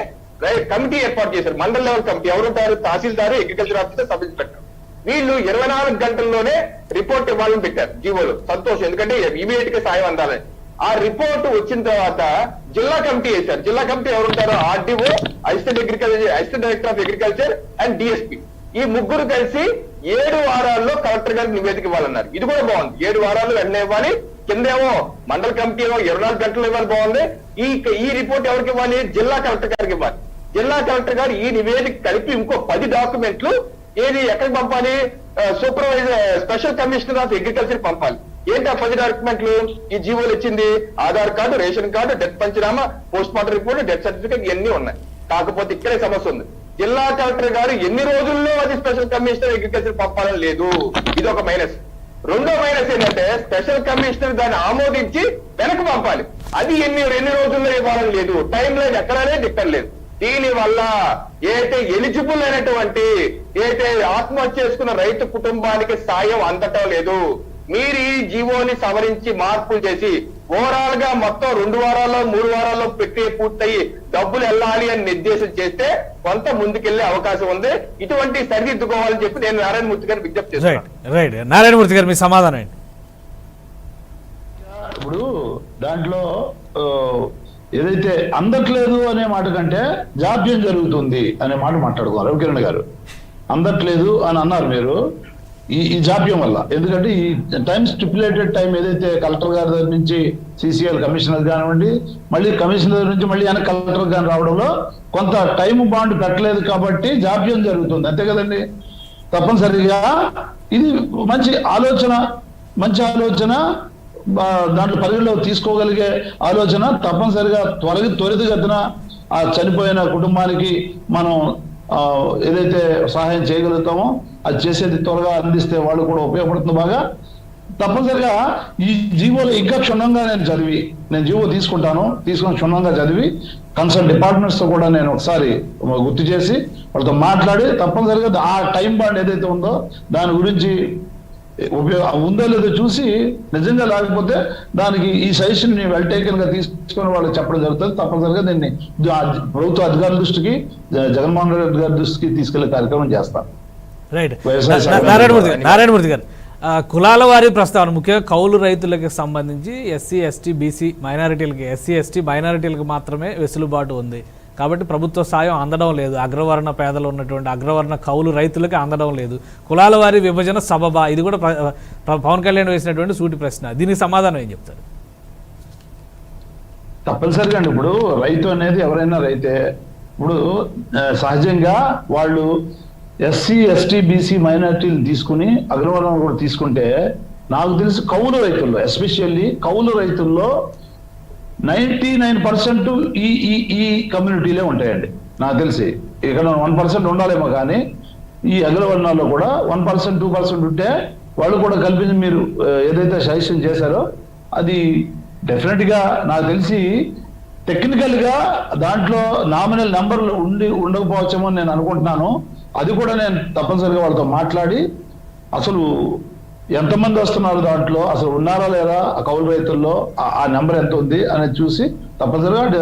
కమిటీ ఏర్పాటు చేశారు. మండల లెవెల్ కమిటీ ఎవరుంటారు, tahsildar, agriculture officer, sub inspector. వీళ్ళు 24 గంటల్లోనే రిపోర్ట్ ఇవ్వాలని పెట్టారు జీవోలు, సంతోషం. ఎందుకంటే ఇమీడియట్ గా సాయం అందాలని. ఆ రిపోర్ట్ వచ్చిన తర్వాత జిల్లా కమిటీ వేశారు. జిల్లా కమిటీ ఎవరుంటారు, RDO, assistant director of agriculture and DSP. ఈ ముగ్గురు కలిసి 7 వారాల్లో కలెక్టర్ గారికి నివేదిక ఇవ్వాలన్నారు. ఇది కూడా బాగుంది, 7 వారాల్లో వెంటనే ఇవ్వాలి. కిందేమో మండల కమిటీ ఏమో 24 గంటలు ఇవ్వాలి, బాగుంది. ఈ రిపోర్ట్ ఎవరికి ఇవ్వాలి, జిల్లా కలెక్టర్ గారికి ఇవ్వాలి. జిల్లా కలెక్టర్ గారు ఈ నివేదిక కలిపి ఇంకో 10 డాక్యుమెంట్లు ఏది ఎక్కడికి పంపాలి, supervisor special commissioner of agriculture పంపాలి. ఏంటి ఆ 10 డాక్యుమెంట్లు ఈ జీవోలు ఇచ్చింది, Aadhaar card, ration card, death panchanama, post mortem report, death certificate, ఇవన్నీ ఉన్నాయి. కాకపోతే ఇక్కడే సమస్య ఉంది, జిల్లా కలెక్టర్ గారు ఎన్ని రోజుల్లో అది స్పెషల్ కమిషనర్ అగ్రికల్చర్ పంపాలని లేదు. ఇది ఒక మైనస్. రెండో మైనస్ ఏంటంటే స్పెషల్ కమిషనర్ దాన్ని ఆమోదించి వెనక్కి పంపాలి, అది ఎన్ని రోజుల్లో ఇవ్వాలని లేదు. టైం లైన్ ఎక్కడా లేదు, ఇక్కడ లేదు. దీని వల్ల ఏదైతే ఎలిజిబుల్ అయినటువంటి ఏదైతే ఆత్మహత్య చేసుకున్న రైతు కుటుంబానికి సాయం అందటం లేదు. మీరు ఈ జీవోని సవరించి మార్పులు చేసి ఓవరాల్ గా మొత్తం 2 వారాల్లో 3 వారాల్లో పూర్తయి డబ్బులు వెళ్ళాలి అని నిర్దేశం చేస్తే కొంత ముందుకెళ్లే అవకాశం ఉంది. ఇటువంటి సరిదిద్దుకోవాలని చెప్పి నేను నారాయణమూర్తి గారిని విజ్ఞప్తి చేస్తున్నాను. రైట్ నారాయణమూర్తి గారు మీ సమాధానం ఏంటి? ఇప్పుడు దాంట్లో ఏదైతే అందట్లేదు అనే మాట కంటే జాప్యం జరుగుతుంది అనే మాట మాట్లాడుకోవాలి. రవికిరణ్ గారు అందట్లేదు అని అన్నారు మీరు, ఈ జాప్యం వల్ల. ఎందుకంటే ఈ టైం స్టిపులేటెడ్ టైం ఏదైతే కలెక్టర్ గారి దగ్గర నుంచి CCL కమిషనర్ కానివ్వండి, మళ్ళీ కమిషనర్ నుంచి మళ్ళీ వెనక కలెక్టర్ గాని రావడంలో కొంత టైం బాండ్ పెట్టలేదు కాబట్టి జాప్యం జరుగుతుంది, అంతే కదండి. తప్పనిసరిగా ఇది మంచి ఆలోచన దాంట్లో పరిగణలో తీసుకోగలిగే ఆలోచన తప్పనిసరిగా త్వరితగతిన ఆ చనిపోయిన కుటుంబానికి మనం ఏదైతే సహాయం చేయగలుగుతామో అది చేసేది త్వరగా అందిస్తే వాళ్ళు కూడా ఉపయోగపడుతుంది బాగా. తప్పనిసరిగా ఈ జీవోలో ఇంకా క్షుణ్ణంగా నేను జీవో తీసుకుని క్షుణ్ణంగా చదివి కన్సర్న్ డిపార్ట్మెంట్స్ తో కూడా నేను ఒకసారి గుర్తు చేసి వాళ్ళతో మాట్లాడి తప్పనిసరిగా ఆ టైం బాండ్ ఏదైతే ఉందో దాని గురించి ఉందో లేదో చూసి నిజంగా లేకపోతే దానికి ఈ సజెషన్ ని వెల్ టేకెన్ గా తీసుకొని వాళ్ళకి చెప్పడం జరుగుతుంది. తప్పనిసరిగా దీన్ని ప్రభుత్వ అధికారుల దృష్టికి, జగన్మోహన్ రెడ్డి గారి దృష్టికి తీసుకెళ్లే కార్యక్రమం చేస్తాను. రైట్. నారాయణమూర్తి గారు, కులాల వారి ప్రస్తావన ముఖ్యంగా కౌలు రైతులకు సంబంధించి ఎస్సీ ఎస్టీ మైనారిటీలకు మాత్రమే వెసులుబాటు ఉంది కాబట్టి ప్రభుత్వ సాయం అందడం లేదు, అగ్రవర్ణ పేదలు ఉన్నటువంటి అగ్రవర్ణ కౌలు రైతులకి అందడం లేదు, కులాల వారి విభజన సబబా? ఇది కూడా పవన్ కళ్యాణ్ వేసినటువంటి సూటి ప్రశ్న. దీనికి సమాధానం ఏం చెప్తారు? తప్పనిసరిగా అండి, ఇప్పుడు రైతు అనేది ఎవరైనా రైతే. ఇప్పుడు సహజంగా వాళ్ళు ఎస్సీ ఎస్టీ బీసీ మైనారిటీలు తీసుకుని అగ్రవర్ణం కూడా తీసుకుంటే నాకు తెలిసి కౌలు రైతుల్లో, ఎస్పెషల్లీ కౌలు రైతుల్లో 99% ఈ కమ్యూనిటీలే ఉంటాయండి నాకు తెలిసి. ఇక్కడ 1% ఉండాలేమో కానీ ఈ అగ్రవర్ణాల్లో కూడా 1% 2% ఉంటే వాళ్ళు కూడా కల్పించి మీరు ఏదైతే సజెషన్ చేశారో అది డెఫినెట్ గా నాకు తెలిసి టెక్నికల్ గా దాంట్లో నామినల్ నెంబర్లు ఉండకపోవచ్చేమో నేను అనుకుంటున్నాను. అది కూడా నేను తప్పనిసరిగా వాళ్ళతో మాట్లాడి అసలు ఎంతమంది వస్తున్నారు, దాంట్లో అసలు ఉన్నారా లేదా ఆ కౌలు రైతుల్లో, ఆ నెంబర్ ఎంత ఉంది అనేది చూసి తప్పనిసరిగా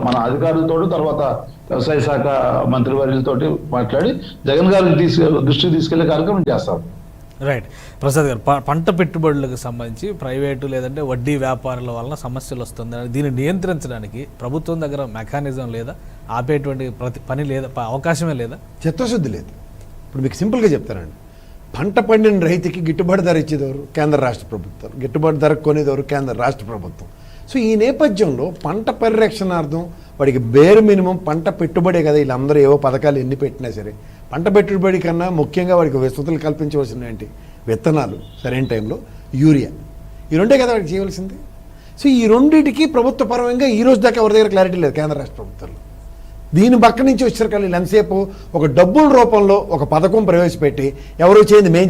మన అధికారులతో తర్వాత వ్యవసాయ శాఖ మంత్రివర్యులతో మాట్లాడి జగన్ గారికి దృష్టికి తీసుకెళ్లే కార్యక్రమం చేస్తాం. రైట్. ప్రసాద్ గారు, పంట పెట్టుబడులకు సంబంధించి ప్రైవేటు లేదంటే వడ్డీ వ్యాపారుల వలన సమస్యలు వస్తుంది, దీన్ని నియంత్రించడానికి ప్రభుత్వం దగ్గర మెకానిజం లేదా, ఆపేటువంటి పని లేదా, అవకాశమే లేదా? చిత్తశుద్ధి లేదు. ఇప్పుడు మీకు సింపుల్గా చెప్తానండి, పంట పండిన రైతుకి గిట్టుబాటు ధర ఇచ్చేదెవరు? కేంద్ర రాష్ట్ర ప్రభుత్వాలు. గిట్టుబాటు ధర కొనేదెవరు? కేంద్ర రాష్ట్ర ప్రభుత్వం. సో ఈ నేపథ్యంలో పంట పరిరక్షణార్థం వాడికి బేర్ మినిమం పంట పెట్టుబడే కదా. వీళ్ళందరూ ఏవో పథకాలు ఎన్ని పెట్టినా సరే పంట పెట్టుబడి కన్నా ముఖ్యంగా వాడికి వసతులు కల్పించవలసిన ఏంటి? విత్తనాలు, సరైన టైంలో యూరియా, ఈ రెండే కదా వాడికి చేయవలసింది. సో ఈ రెండింటికి ప్రభుత్వ పరంగా ఈ రోజు దాకా ఎవరి దగ్గర క్లారిటీ లేదు కేంద్ర రాష్ట్ర ప్రభుత్వాలు. దీని పక్క నుంచి వచ్చారు కానీ ఎంతసేపు ఒక డబ్బుల రూపంలో ఒక పథకం ప్రవేశపెట్టి ఎవరో చేయింది మేం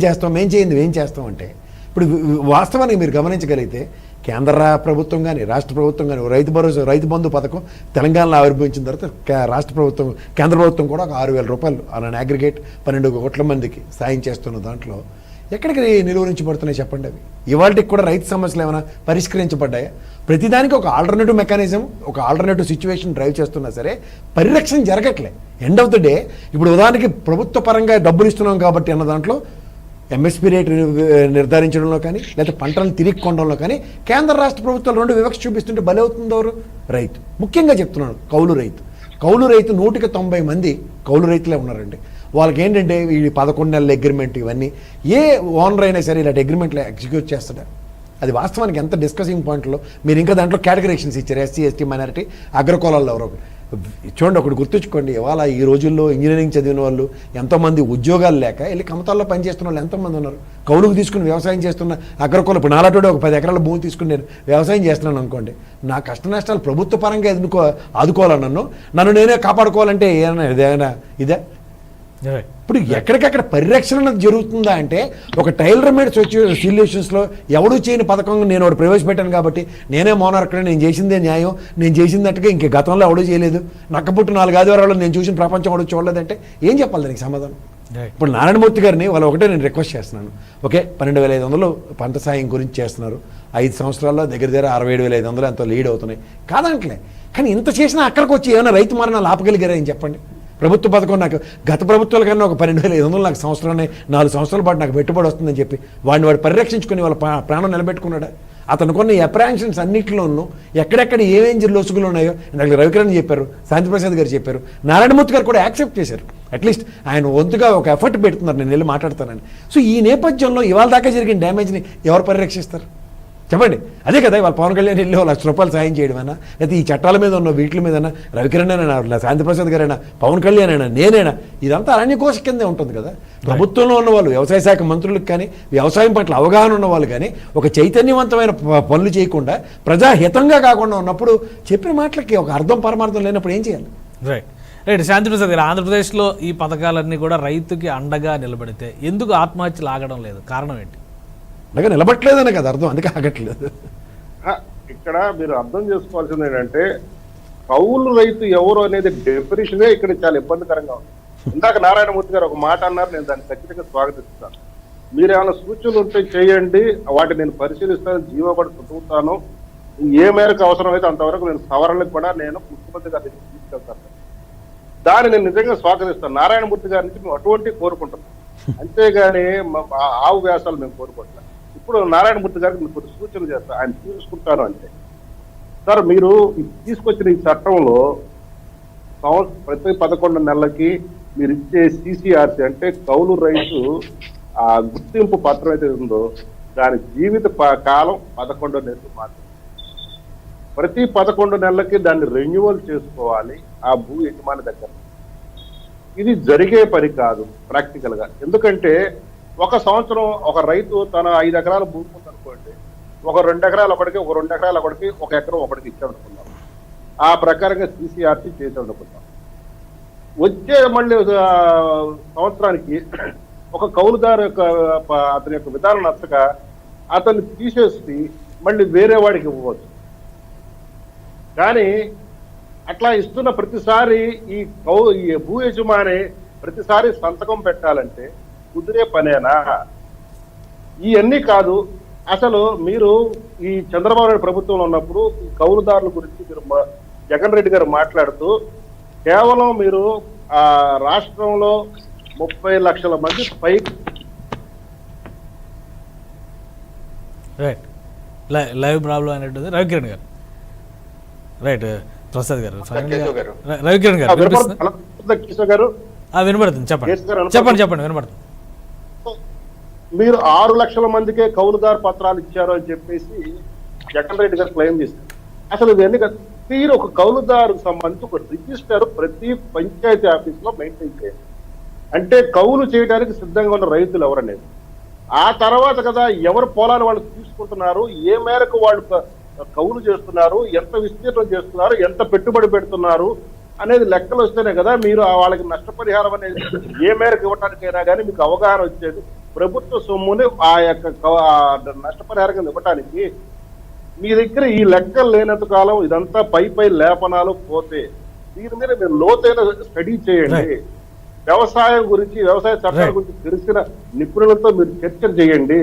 చేస్తాం అంటే ఇప్పుడు వాస్తవానికి మీరు గమనించగలిగితే కేంద్ర ప్రభుత్వం కానీ రాష్ట్ర ప్రభుత్వం కానీ రైతు భరోసా, రైతు బంధు పథకం తెలంగాణలో ఆవిర్భవించిన తర్వాత రాష్ట్ర ప్రభుత్వం, కేంద్ర ప్రభుత్వం కూడా ఒక 6,000 రూపాయలు అలా అగ్రిగేట్ 12 కోట్ల మందికి సాయం చేస్తున్న దాంట్లో ఎక్కడికి నిలువరించబడుతున్నాయి చెప్పండి? అవి ఇవాళకి కూడా రైతు సమస్యలు ఏమైనా పరిష్కరించబడ్డాయా? ప్రతిదానికి ఒక ఆల్టర్నేటివ్ మెకానిజం, ఒక ఆల్టర్నేటివ్ సిచ్యువేషన్ డ్రైవ్ చేస్తున్నా సరే పరిరక్షణ జరగట్లే. ఎండ్ ఆఫ్ ద డే ఇప్పుడు ఉదాహరణకి ప్రభుత్వ పరంగా డబ్బులు ఇస్తున్నాం కాబట్టి అన్న దాంట్లో ఎంఎస్పీ రేట్ నిర్ధారించడంలో కానీ లేదా పంటలను తిరిగి కొనడంలో కానీ కేంద్ర రాష్ట్ర ప్రభుత్వాలు రెండు వివక్ష చూపిస్తుంటే బలి అవుతుంది ఎవరు? రైతు. ముఖ్యంగా చెప్తున్నాను కౌలు రైతు. 100కి 90 మంది కౌలు రైతులే ఉన్నారండి. వాళ్ళకి ఏంటంటే ఈ 11 నెలల అగ్రిమెంట్ ఇవన్నీ ఏ ఓనర్ అయినా సరే ఇలాంటి అగ్రిమెంట్లు ఎగ్జిక్యూట్ చేస్తాడా? అది వాస్తవానికి ఎంత డిస్కసింగ్ పాయింట్లో మీరు ఇంకా దాంట్లో కేటగరేషన్స్ ఇచ్చారు, ఎస్సీ ఎస్టీ మైనారిటీ అగ్రకులాల్లో ఎవరో. చూడండి, ఒకటి గుర్తుంచుకోండి, ఇవాళ ఈ రోజుల్లో ఇంజనీరింగ్ చదివిన వాళ్ళు ఎంతోమంది ఉద్యోగాలు లేక వెళ్ళి కమతాల్లో పనిచేస్తున్న వాళ్ళు ఎంతోమంది ఉన్నారు. కౌలుకు తీసుకుని వ్యవసాయం చేస్తున్న అగ్రకులం. ఇప్పుడు నాలాంటి ఒక 10 ఎకరాల భూమి తీసుకుని నేను వ్యవసాయం చేస్తున్నాను అనుకోండి, నా కష్ట నష్టాలు ప్రభుత్వ పరంగా ఆదుకోవాలని నన్ను నేనే కాపాడుకోవాలంటే ఏదైనా ఇదే? ఇప్పుడు ఎక్కడికక్కడ పరిరక్షణ జరుగుతుందా అంటే ఒక టైలర్ మేడ్ సొల్యూషన్స్లో ఎవడూ చేయని పథకం నేను ఒకటి ప్రవేశపెట్టాను కాబట్టి నేనే మోనార్కడే, నేను చేసిందే న్యాయం, నేను చేసిందట్టుగా ఇంక గతంలో ఎవడూ చేయలేదు, నక్కపుట్టు 4 ఆదివారాలు నేను చూసిన ప్రపంచం ఎవడూ చూడలేదంటే ఏం చెప్పాలి దానికి సమాధానం? ఇప్పుడు నారాయణమూర్తి గారిని వాళ్ళు ఒకటే నేను రిక్వెస్ట్ చేస్తున్నాను. ఓకే, 12,500 పంట సాయం గురించి చేస్తున్నారు, 5 సంవత్సరాల్లో దగ్గర 67,500 ఎంతో లీడ్ అవుతున్నాయి కాదంటలే. కానీ ఇంత చేసినా అక్కడికి వచ్చి ఏమైనా రైతు మరణాలు ఆపగలిగారా అని చెప్పండి? ప్రభుత్వ పథకం నాకు గత ప్రభుత్వాల కన్నా ఒక 12,500 నాకు సంవత్సరాన్ని 4 సంవత్సరాల పాటు నాకు పెట్టుబడి వస్తుందని చెప్పి వాడు పరిరక్షించుకుని వాళ్ళ ప్రాణం నిలబెట్టుకున్నాడా? అతను కొన్ని అప్రహెన్షన్స్ అన్నింటిలోనూ ఎక్కడెక్కడ ఏమేం లొసుగులు ఉన్నాయో నాకు రవికిరణ్ చెప్పారు, శాంతిప్రసాద్ గారు చెప్పారు, నారాయణమూర్తి గారు కూడా యాక్సెప్ట్ చేశారు. అట్లీస్ట్ ఆయన వంతుగా ఒక ఎఫర్ట్ పెడుతున్నారు, నేను వెళ్ళి మాట్లాడతానని. సో ఈ నేపథ్యంలో ఇవాళ దాకా జరిగిన డ్యామేజ్ని ఎవరు పరిరక్షిస్తారు? చెప్పండి. అదే కదా ఇవాళ పవన్ కళ్యాణ్ వెళ్ళి 1 లక్ష రూపాయలు సాయం చేయడమైనా, లేకపోతే ఈ చట్టాల మీద ఉన్న వీటి మీదైనా రవికిరణ్ అయినా, శాంతిప్రసాద్ గారైనా, పవన్ కళ్యాణ్ అయినా, నేనైనా, ఇదంతా అరణ్యకోశ కిందే ఉంటుంది కదా. ప్రభుత్వంలో ఉన్న వాళ్ళు, వ్యవసాయ శాఖ మంత్రులకు కానీ, వ్యవసాయం పట్ల అవగాహన ఉన్న వాళ్ళు కానీ ఒక చైతన్యవంతమైన పనులు చేయకుండా ప్రజాహితంగా కాకుండా ఉన్నప్పుడు చెప్పిన మాటలకి ఒక అర్థం పరమార్థం లేనప్పుడు ఏం చేయాలి? రైట్ రైట్ శాంతిప్రసాద్ గారు, ఆంధ్రప్రదేశ్లో ఈ పథకాలన్నీ కూడా రైతుకి అండగా నిలబడితే ఎందుకు ఆత్మహత్యలు ఆగడం లేదు? కారణం ఏంటి? అలాగే నిలబట్టలేదనే కదా అర్థం, అందుకే ఆగట్లేదు. ఇక్కడ మీరు అర్థం చేసుకోవాల్సింది ఏంటంటే కౌలు రైతు ఎవరు అనేది డెఫినేషనే ఇక్కడ చాలా ఇబ్బందికరంగా ఉంది. ఇందాక నారాయణమూర్తి గారు ఒక మాట అన్నారు, నేను దాన్ని ఖచ్చితంగా స్వాగతిస్తాను. మీరు ఏమైనా సూచనలు ఉంటే చేయండి, వాటిని నేను పరిశీలిస్తాను, జీవో కూడా చదువుతాను, ఏ మేరకు అవసరమైతే అంతవరకు నేను సవరణలకు కూడా నేను ముఖ్యమంత్రి గారి దగ్గరికి తీసుకెళ్తాను. దాన్ని నేను నిజంగా స్వాగతిస్తాను. నారాయణమూర్తి గారి నుంచి మేము అటువంటి కోరుకుంటున్నాం, అంతేగాని ఆవు వ్యాసాలు మేము కోరుకుంటున్నాం. ఇప్పుడు నారాయణమూర్తి గారికి నేను కొన్ని సూచనలు చేస్తాను, ఆయన తీసుకుంటాను అంటే. సార్, మీరు తీసుకొచ్చిన ఈ చట్టంలో ప్రతి 11 నెలలకి మీరు ఇచ్చే CCRC అంటే కౌలు రైతు ఆ గుర్తింపు పత్రం అయితే ఉందో దాని జీవిత కాలం 11 నెలలు మాత్రమే. ప్రతి 11 నెలలకి దాన్ని రెన్యువల్ చేసుకోవాలి ఆ భూ యజమాని దగ్గర. ఇది జరిగే పని కాదు ప్రాక్టికల్ గా. ఎందుకంటే ఒక సంవత్సరం ఒక రైతు తన 5 ఎకరాల భూమి ఉందనుకోండి, ఒక 2 ఎకరాలు ఒకటికి, ఒక 2 ఎకరాలు ఒకటికి, 1 ఎకరం ఒకటికి ఇచ్చామనుకుందాం. ఆ ప్రకారంగా CCRC చేసామనుకుందాం. వచ్చే మళ్ళీ సంవత్సరానికి ఒక కౌలుదారు యొక్క అతని యొక్క విధానం నచ్చక అతన్ని తీసేసి మళ్ళీ వేరే వాడికి ఇవ్వవచ్చు. కానీ అట్లా ఇస్తున్న ప్రతిసారి ఈ భూ యజమాని ప్రతిసారి సంతకం పెట్టాలంటే కుదిరే పనేనా? ఇవన్నీ కాదు. అసలు మీరు ఈ చంద్రబాబు నాయుడు ప్రభుత్వంలో ఉన్నప్పుడు ఈ కౌలుదారుల గురించి మీరు జగన్ రెడ్డి గారు మాట్లాడుతూ కేవలం మీరు ఆ రాష్ట్రంలో 30 లక్షల మంది పైకి రైట్ లైవ్ ప్రాబ్లం అనేటుంది. రవికిరణ్ గారు, రైట్ ప్రసాద్ గారు, రవికిరణ్ గారు కిషోర్ గారు వినబడుతుంది, చెప్పండి వినబడుతుంది. మీరు 6 లక్షల మందికే కౌలుదారు పత్రాలు ఇచ్చారు అని చెప్పేసి జగన్ రెడ్డి గారు క్లెయిమ్ చేశారు. అసలు ఇవన్నీ మీరు ఒక కౌలుదారుకు సంబంధించి ఒక రిజిస్టర్ ప్రతి పంచాయతీ ఆఫీస్ లో మెయింటైన్ చేయాలి. అంటే కౌలు చేయడానికి సిద్ధంగా ఉన్న రైతులు ఎవరనేది, ఆ తర్వాత కదా ఎవరు పొలాలు వాళ్ళు తీసుకుంటున్నారు, ఏ మేరకు వాళ్ళు కౌలు చేస్తున్నారు, ఎంత విస్తీర్ణం చేస్తున్నారు, ఎంత పెట్టుబడి పెడుతున్నారు అనేది లెక్కలు వస్తేనే కదా మీరు వాళ్ళకి నష్టపరిహారం అనేది ఏ మేరకు ఇవ్వటానికైనా కానీ మీకు అవగాహన వచ్చేది. ప్రభుత్వ సొమ్ముని ఆ యొక్క నష్టపరిహారం ఇవ్వటానికి మీ దగ్గర ఈ లెక్కలు లేనంత కాలం ఇదంతా పై లేపనాలు పోతే దీని మీద మీరు లోతైన స్టడీ చేయండి. వ్యవసాయం గురించి, వ్యవసాయ చట్టాల గురించి తెలిసిన నిపుణులతో మీరు చర్చ చేయండి.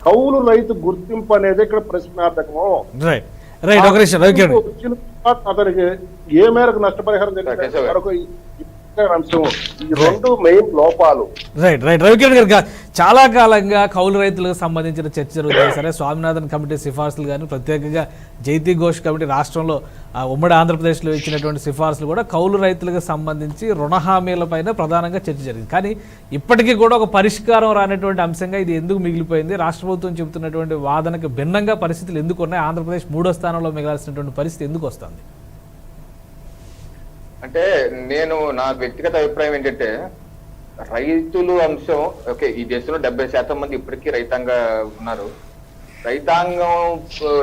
కౌలు రైతు గుర్తింపు అనేది ఇక్కడ ప్రశ్నార్థకము. అతనికి ఏ మేరకు నష్టపరిహారం అంశం, ఈ 2 మెయిన్ లోపాలు. రైట్ రవికిరణ్ గారు, చాలా కాలంగా కౌలు రైతులకు సంబంధించిన చర్చ జరుగుతుంది. సరే, స్వామినాథన్ కమిటీ సిఫార్సులు కానీ, ప్రత్యేకంగా జైతీ ఘోష్ కమిటీ రాష్ట్రంలో ఉమ్మడి ఆంధ్రప్రదేశ్లో ఇచ్చినటువంటి సిఫార్సులు కూడా కౌలు రైతులకు సంబంధించి రుణ హామీలపైన ప్రధానంగా చర్చ జరిగింది. కానీ ఇప్పటికీ కూడా ఒక పరిష్కారం రానటువంటి అంశంగా ఇది ఎందుకు మిగిలిపోయింది? రాష్ట్ర ప్రభుత్వం చెబుతున్నటువంటి వాదనకు భిన్నంగా పరిస్థితులు ఎందుకు ఉన్నాయి? ఆంధ్రప్రదేశ్ 3వ స్థానంలో మిగాల్సినటువంటి పరిస్థితి ఎందుకు వస్తుంది? అంటే నా వ్యక్తిగత అభిప్రాయం ఏంటంటే, రైతులు అంశం ఓకే, ఈ దేశంలో 70% మంది ఇప్పటికీ రైతాంగ ఉన్నారు.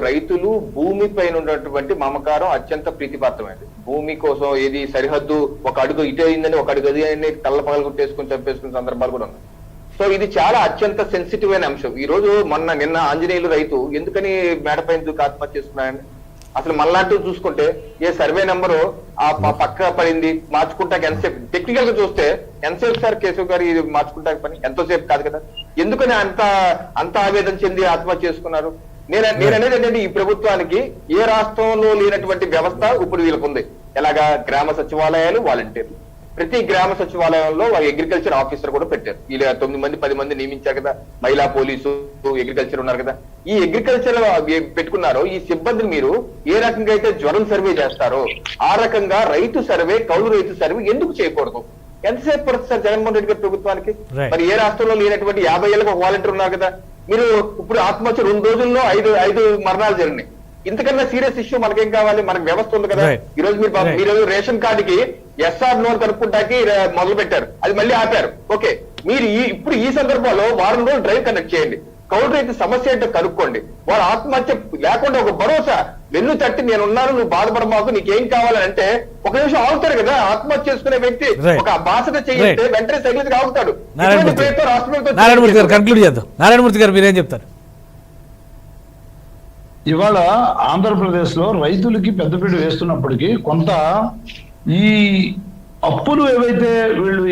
రైతులు భూమి పైన ఉన్నటువంటి మమకారం అత్యంత ప్రీతిపాత్రమైనది. భూమి కోసం ఏది సరిహద్దు ఒక అడుగు ఇటు అయిందని ఒక అడుగు అది అని కళ్ళ పగలు కొట్టేసుకుని చంపేసుకునే సందర్భాలు కూడా ఉన్నాయి. సో ఇది చాలా అత్యంత సెన్సిటివ్ అయిన అంశం. ఈ రోజు నిన్న ఆంజనేయులు రైతు ఎందుకని మేడపైన దూకి ఆత్మహత్య చేసుకున్నాయని అసలు మళ్ళాంటూ చూసుకుంటే ఏ సర్వే నెంబరు ఆ పక్క పడింది, మార్చుకుంటాక ఎంతసేపు, టెక్నికల్ గా చూస్తే ఎంతసేపు సార్ కేశవ్ గారు ఇది మార్చుకుంటాక పని ఎంతోసేపు కాదు కదా. ఎందుకని అంత ఆవేదన చెంది ఆత్మహత్య చేసుకున్నారు? నేననేది ఏంటంటే, ఈ ప్రభుత్వానికి ఏ రాష్ట్రంలో లేనటువంటి వ్యవస్థ ఇప్పుడు వీళ్ళకుంది. ఎలాగా గ్రామ సచివాలయాలు, వాలంటీర్లు. ప్రతి గ్రామ సచివాలయంలో అగ్రికల్చర్ ఆఫీసర్ కూడా పెట్టారు. వీళ్ళు 9 మంది 10 మంది నియమించారు కదా. మహిళా పోలీసు, అగ్రికల్చర్ ఉన్నారు కదా. ఈ అగ్రికల్చర్ పెట్టుకున్నారో ఈ సిబ్బందిని మీరు ఏ రకంగా అయితే జ్వరం సర్వే చేస్తారో ఆ రకంగా రైతు సర్వే, కౌలు రైతు సర్వే ఎందుకు చేయకూడదు? ఎంతసేపు పడుతుంది సార్ జగన్మోహన్ రెడ్డి గారి ప్రభుత్వానికి? మరి ఏ రాష్ట్రంలో లేనటువంటి 50 ఏళ్ళకి ఒక వాలంటీర్ ఉన్నారు కదా. మీరు ఇప్పుడు ఆత్మహత్య 2 రోజుల్లో ఐదు మరణాలు జరిగినాయి. ఇంతకన్నా సీరియస్ ఇష్యూ మనకేం కావాలి? మనకు వ్యవస్థ ఉంది కదా. Right. ఈ రోజు మీరు రేషన్ కార్డుకి ఎస్ఆర్ నో కనుక్కుంటాకి మొదలు పెట్టారు, అది మళ్ళీ ఆపారు. ఓకే, మీరు ఇప్పుడు ఈ సందర్భంలో వారం రోజులు డ్రైవ్ కండక్ట్ చేయండి. కౌలు రైతు సమస్య ఏంటో కనుక్కోండి. వారు ఆత్మహత్య లేకుండా ఒక భరోసా వెన్ను తట్టి నేనున్నాను, నువ్వు బాధపడమాకు, నీకేం కావాలని అంటే ఒక నిమిషం ఆగుతారు కదా. ఆత్మహత్య చేసుకునే వ్యక్తి ఒక బాసట చేయిస్తే వెంటనే సైలెంట్ ఆగుతాడు. నారాయణమూర్తి గారు కన్క్లూడ్ చేద్దాం. నారాయణమూర్తి గారు మీరేం చెప్తారు? ఇవాళ ఆంధ్రప్రదేశ్ లో రైతులకి పెద్దపీట వేస్తున్నప్పటికీ కొంత ఈ అప్పులు ఏవైతే వీళ్ళు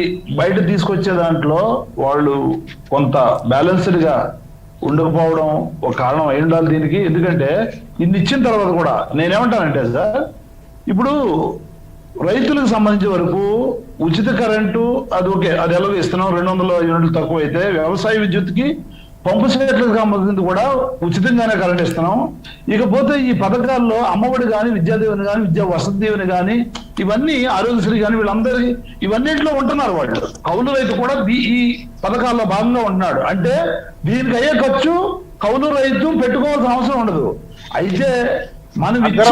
బయట తీసుకొచ్చే దాంట్లో వాళ్ళు కొంత బ్యాలెన్స్డ్ గా ఉండకపోవడం ఒక కారణం అయి ఉండాలి దీనికి. ఎందుకంటే ఇన్ని ఇచ్చిన తర్వాత కూడా నేనేమంటానంటే సార్, ఇప్పుడు రైతులకు సంబంధించిన వరకు ఉచిత కరెంటు అది ఓకే, అది ఎలాగో ఇస్తున్నాం, 200 యూనిట్లు తక్కువ అయితే వ్యవసాయ విద్యుత్కి పంపు సెట్లకు సంబంధించి కూడా ఉచితంగానే కరెంట్ ఇస్తున్నాం. ఇకపోతే ఈ పథకాల్లో అమ్మఒడి కానీ, విద్యాదీవెని కానీ, విద్యా వసతి దీవెని కానీ, ఇవన్నీ ఆరోగ్యశ్రీ కానీ, వీళ్ళందరికీ ఇవన్నింటిలో ఉంటున్నారు వాళ్ళు. కౌలు రైతు కూడా ఈ పథకాల్లో భాగంగా ఉంటున్నాడు. అంటే దీనికి అయ్యే ఖర్చు కౌలు రైతు పెట్టుకోవాల్సిన అవసరం ఉండదు. అయితే మనం ఇంకా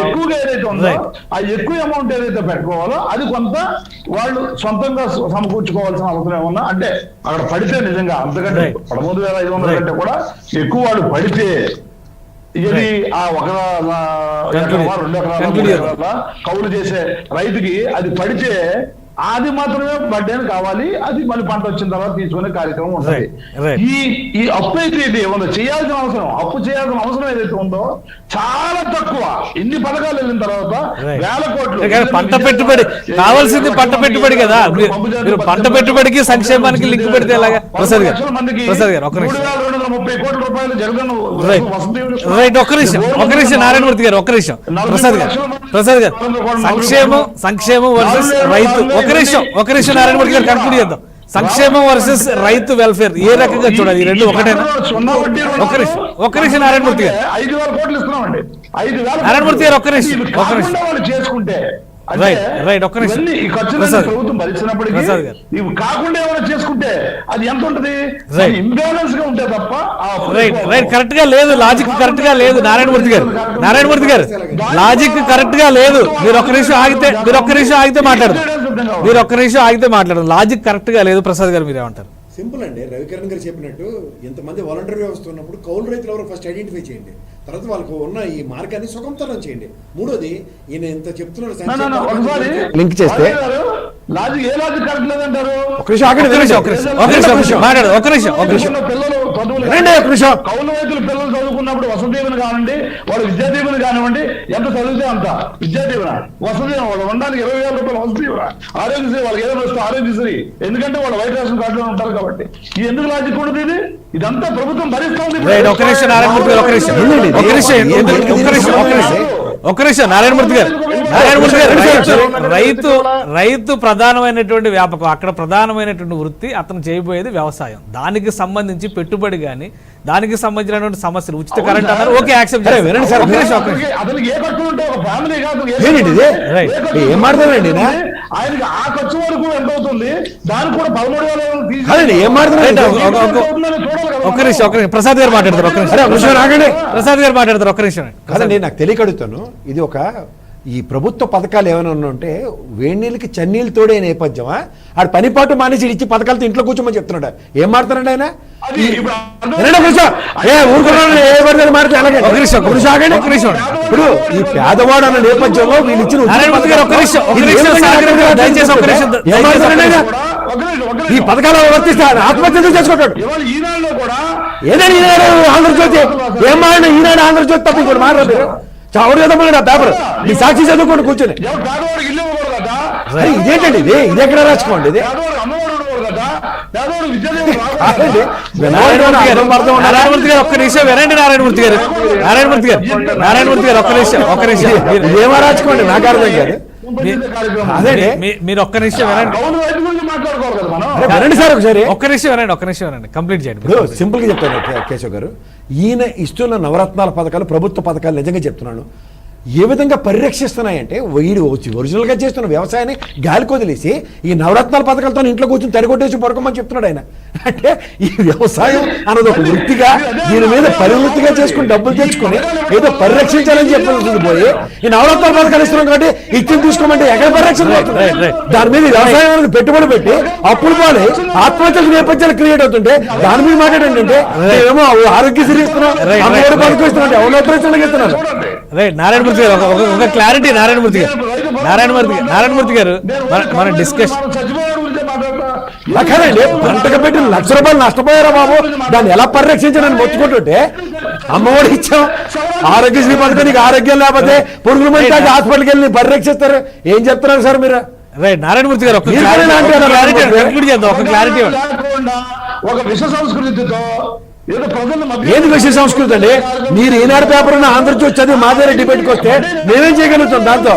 ఎక్కువగా ఏదైతే ఉందో ఆ ఎక్కువ అమౌంట్ ఏదైతే పెట్టుకోవాలో అది కొంత వాళ్ళు సొంతంగా సమకూర్చుకోవాల్సిన అవసరం ఏమన్నా అంటే అక్కడ పడితే నిజంగా అంతకంటే 13,500 కంటే కూడా ఎక్కువ వాళ్ళు పడితే ఇది ఆ 1 ఎకరా 2 ఎకరాల కౌలు చేసే రైతుకి అది పడితే అది మాత్రమే బడ్డేని కావాలి, అది మళ్ళీ పంట వచ్చిన తర్వాత తీసుకునే కార్యక్రమం ఉంటుంది. ఈ అప్పు అయితే ఇది ఏమన్నా చేయాల్సిన అవసరం, అప్పు చేయాల్సిన అవసరం ఏదైతే ఉందో చాలా తక్కువ. ఇన్ని పథకాలు వెళ్ళిన తర్వాత వేల కోట్లు పంట పెట్టుబడి కావాల్సింది, పంట పెట్టుబడి కదా. మీరు పంట పెట్టుబడికి సంక్షేమానికి లింక్ పెడితే ఎలాగా? ప్రసాద్ గారు 3,230 కోట్ల రూపాయలు జగన్ రైట్. ఒక్క నిమిషం నారాయణమూర్తి గారు, ఒక్క నిమిషం. ప్రసాద్ గారు సంక్షేమం వర్సెస్ రైతు. ఒక నిమిషం నారాయణమూర్తి గారు కన్క్లూడ్ చేద్దాం. సంక్షేమం వర్సెస్ రైతు వెల్ఫేర్ ఏ రకంగా చూడాలి? ఈ రెండు ఒకటేనా? ఒక్క నిమిషం నారాయణమూర్తి గారు. 5,000 కోట్లు ఇస్తున్నామండి. 5,000 నారాయణమూర్తి గారు ఒక్క నిమిషం చేసుకుంటే ప్రభుత్వం భరిస్తున్నప్పటికీ ఇవి కాకుండా ఏమైనా చేసుకుంటే అది ఎంత ఉంటది? ఇంబ్యాలెన్స్ గా ఉంటే తప్ప రైట్ కరెక్ట్ గా లేదు, లాజిక్ కరెక్ట్ గా లేదు. నారాయణమూర్తి గారు లాజిక్ కరెక్ట్ గా లేదు. మీరు ఒక్క నిమిషం ఆగితే మాట్లాడదు. లాజిక్ కరెక్ట్ గా లేదు. ప్రసాద్ గారు మీరేమంటారు? సింపుల్ అండి, రవికిరణ్ గారు చెప్పినట్టు ఇంతమంది వాలంటీర్ వ్యవస్థ ఉన్నప్పుడు కౌలు రైతులు ఎవరు ఫస్ట్ ఐడెంటిఫై చేయండి, తర్వాత వాళ్ళకు ఉన్న ఈ మార్గాన్ని సుగమతరం చేయండి. మూడోది ఈయన ఇంత చెప్తున్నారు లింక్ చేస్తే లాజిక్ ఏ లాజిక్ కరెక్ట్ లేదంటారు? కౌలు రైతులు పిల్లలు చదువుకున్నప్పుడు వసతి దీవెన కానివ్వండి, వాళ్ళు విద్యా దీవెన కానివ్వండి, ఎంత చదివితే అంత విద్యా దీవెన, వసతి దీవెన వాళ్ళు ఉండడానికి 20,000 రూపాయలు వసతి దీవెన, ఆరోగ్యశ్రీ వాళ్ళకి ఏదైనా వస్తే ఆరోగ్యశ్రీ, ఎందుకంటే వాళ్ళు వైట్ రేషన్ కార్డులో ఉంటారు కాబట్టి. ఇది ఎందుకు లాజిక్ ఉండదు? ఇది ఇదంతా ప్రభుత్వం భరిస్తుంది. రైతు ప్రధానమైనటువంటి వ్యాపకం, అక్కడ ప్రధానమైనటువంటి వృత్తి, అతను చేయబోయేది వ్యవసాయం. దానికి సంబంధించి పెట్టుబడి గాని, దానికి సంబంధించినటువంటి సమస్యలు, ఉచిత కరెంట్ అన్నారు, ఓకే యాక్సెప్ట్ చేస్తారు. ఏం మాట్లాడండి ఆయనకి ఆ ఖర్చు వరకు ఎంత అవుతుంది? దానికి కూడా 13,000 ఏం ప్రసాద్ గారు మాట్లాడతారు. ఒక్క నిమిషం కాదండి, నాకు తెలియక అడుగుతాను. ఇది ఒక ఈ ప్రభుత్వ పథకాలు ఏమైనా ఉంటే వేణీళ్ళకి చన్నీళ్ళు తోడే నేపథ్యమా? ఆడు పనిపాటు మానేసి ఇచ్చి పథకాలతో ఇంట్లో కూర్చోమని చెప్తున్నాడు. ఏం మాట్లాడండి ఆయన? ఇప్పుడు ఈ పేదవాడు అన్న నేపథ్యంలో వీళ్ళు ఇచ్చిన ఈ పథకాలు వర్తిస్తారు, ఆత్మహత్య చేసుకుంటాడు. ఏదైనా ఈనాడు ఆంధ్రజ్యోతి ఏం మాట్లాడిన ఈనాడు ఆంధ్రజ్యోతి తప్ప ఇంకోటి మాట్లాడదు. చావడు చదవమని పేపర్ మీ సాక్షి చదువుకోండి కూర్చొని. ఇదేంటండి ఇది ఎక్కడ రాసుకోండి? ఇది నారాయణమూర్తి గారు ఒక్క నిమిషం వినండి. నారాయణమూర్తి గారు ఒక్క నిమిషం ఏమో రాసుకోండి, నాకు అర్థం కాదు. మీరు ఒక్క నిమిషం వినండి సార్, ఒకసారి ఒక్క నిమిషం వినండి, కంప్లీట్ చేయండి. సింపుల్ గా చెప్తాను కేశవ్ గారు, ఈయన ఇస్తున్న నవరత్నాల పథకాలు, ప్రభుత్వ పథకాలు నిజంగా చెప్తున్నాను, ఏ విధంగా పరిరక్షిస్తున్నాయంటే వీడు ఒరిజినల్గా చేస్తున్న వ్యవసాయాన్ని గాలికి వదిలేసి ఈ నవరత్నాల పథకాలతో ఇంట్లో కూర్చొని తెరగొట్టేసి పడుకోమని చెప్తున్నాడు ఆయన. అంటే ఈ వ్యవసాయం అన్నది ఒక వృత్తిగా దీని మీద పరివృత్తిగా చేసుకుని డబ్బులు తెచ్చుకొని ఏదో పరిరక్షించాలని చెప్పాల్సింది పోయి ఈ నవరత్నాల పథకాలు ఇస్తున్నాం కాబట్టి ఇచ్చి తీసుకోమంటే ఎక్కడ పరిరక్షణ అవుతుంది? దాని మీద వ్యవసాయం అనేది పెట్టుబడి పెట్టి అప్పులు పాలి ఆత్మహత్యల నేపథ్యాలు క్రియేట్ అవుతుంటే దాని మీద మాట్లాడంటే ఏమో ఆరోగ్యశ్రీ ఇస్తున్నాం, అమ్మఒడి పథకం ఇస్తున్నాం, ఎవరు ఇస్తున్నారు? రైట్ నారాయణమూర్తి గారు ఒక క్లారిటీ నారాయణమూర్తి గారు మన డిస్కషన్ కాదండి, పంటకు పెట్టి ₹1,00,000 నష్టపోయారా బాబు, దాన్ని ఎలా పరిరక్షించాలని మొత్తుకుంటుంటే అమ్మఒడి ఇచ్చాం, ఆరోగ్యశ్రీ పథకం, నీకు ఆరోగ్యం లేకపోతే పురుగుల మంది హాస్పిటల్కి వెళ్ళి పరిరక్షిస్తారు. ఏం చెప్తున్నారు సార్ మీరు? రైట్ నారాయణమూర్తి గారు ఒక క్లారిటీ ఒక విష సంస్కృతితో ఏది విషయ సంస్కృతి అండి? మీరు ఈనాడు పేపర్ ఉన్న ఆంధ్రజ్యోతి చదివి మా దగ్గర డిబేట్కి వస్తే మేమేం చేయగలుగుతాం దాంతో?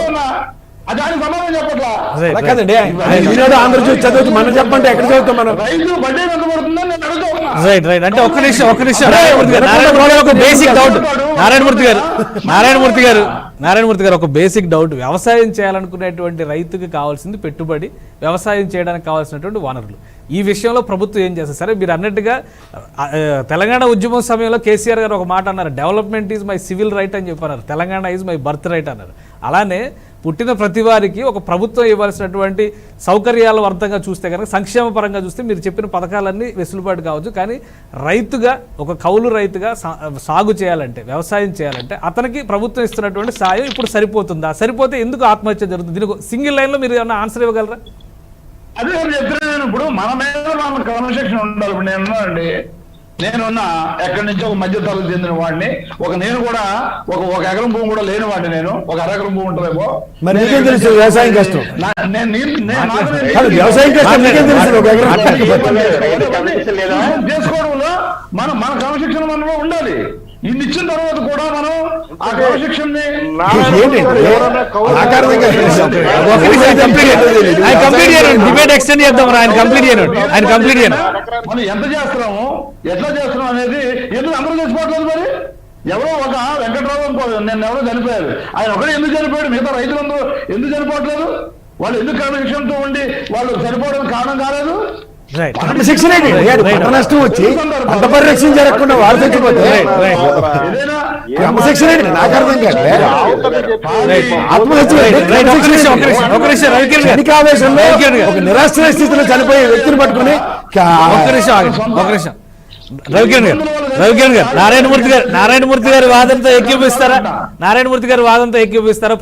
కదండి, ఈనాడు ఆంధ్రజ్యోతి చదివి మనం చెప్పంటే ఎక్కడ చదువుతాం మనం? రైట్ అంటే ఒక్క నిమిషం ఒక బేసిక్ డౌట్ నారాయణమూర్తి గారు ఒక బేసిక్ డౌట్. వ్యవసాయం చేయాలనుకునేటువంటి రైతుకి కావాల్సింది పెట్టుబడి, వ్యవసాయం చేయడానికి కావాల్సినటువంటి వనరులు. ఈ విషయంలో ప్రభుత్వం ఏం చేస్తారు? సరే, మీరు అన్నట్టుగా తెలంగాణ ఉద్యమం సమయంలో కేసీఆర్ గారు ఒక మాట అన్నారు, development is my civil right అని చెప్పన్నారు, Telangana is my birth right అన్నారు. అలానే పుట్టిన ప్రతి వారికి ఒక ప్రభుత్వం ఇవ్వాల్సినటువంటి సౌకర్యాల వర్ధంగా చూస్తే కనుక, సంక్షేమ పరంగా చూస్తే మీరు చెప్పిన పథకాలన్నీ వెసులుబాటు కావచ్చు, కానీ రైతుగా ఒక కౌలు రైతుగా సాగు చేయాలంటే, వ్యవసాయం చేయాలంటే అతనికి ప్రభుత్వం ఇస్తున్నటువంటి సాయం ఇప్పుడు సరిపోతుందా? సరిపోతే ఎందుకు ఆత్మహత్య జరుగుతుంది? దీనికి సింగిల్ లైన్లో మీరు ఏమన్నా ఆన్సర్ ఇవ్వగలరా? అదే చెప్తున్నాను. ఇప్పుడు మన మీద మన క్రమశిక్షణ ఉండాలి. ఇప్పుడు నేనున్నా ఎక్కడి నుంచో ఒక మధ్య తరగతి చెందిన వాడిని, నేను కూడా ఒక ఎకరం భూమి కూడా లేని వాడిని, నేను ఒక అరెకరం భూమి ఉంటుందేమో. మరి నీకేం తెలుసు వ్యవసాయం కష్టం? వ్యవసాయం కష్టం చేసుకోవడంలో మన క్రమశిక్షణ మనలో ఉండాలి. ఇన్ని ఇచ్చిన తర్వాత కూడా మనం ఆ క్రమశిక్షణని మనం ఎంత చేస్తున్నాము, ఎట్లా చేస్తున్నాం అనేది ఎందుకు అందరూ చచ్చిపోవట్లేదు? మరి ఎవరో ఒక వెంకట్రావు నేను ఎవరో చనిపోయారు, ఆయన ఒకడే ఎందుకు చనిపోయాడు? మిగతా రైతులందరూ ఎందుకు చనిపోవట్లేదు? వాళ్ళు ఎందుకు క్రమశిక్షణతో ఉండి వాళ్ళు చనిపోవడానికి కారణం కాలేదు? క్రమశిక్షణ నష్టం వచ్చి పంట పరిరక్షణ జరగకుండా వాళ్ళు చచ్చిపోతే క్రమశిక్షణ నాకు అర్థం కాదు. ఆవేశంలో ఒక నిరాశ్రయ స్థితిలో చనిపోయే వ్యక్తిని పట్టుకుని రవికిరణ్ గారు నారాయణమూర్తి గారి వాదంతో ఏకీభవిస్తారా?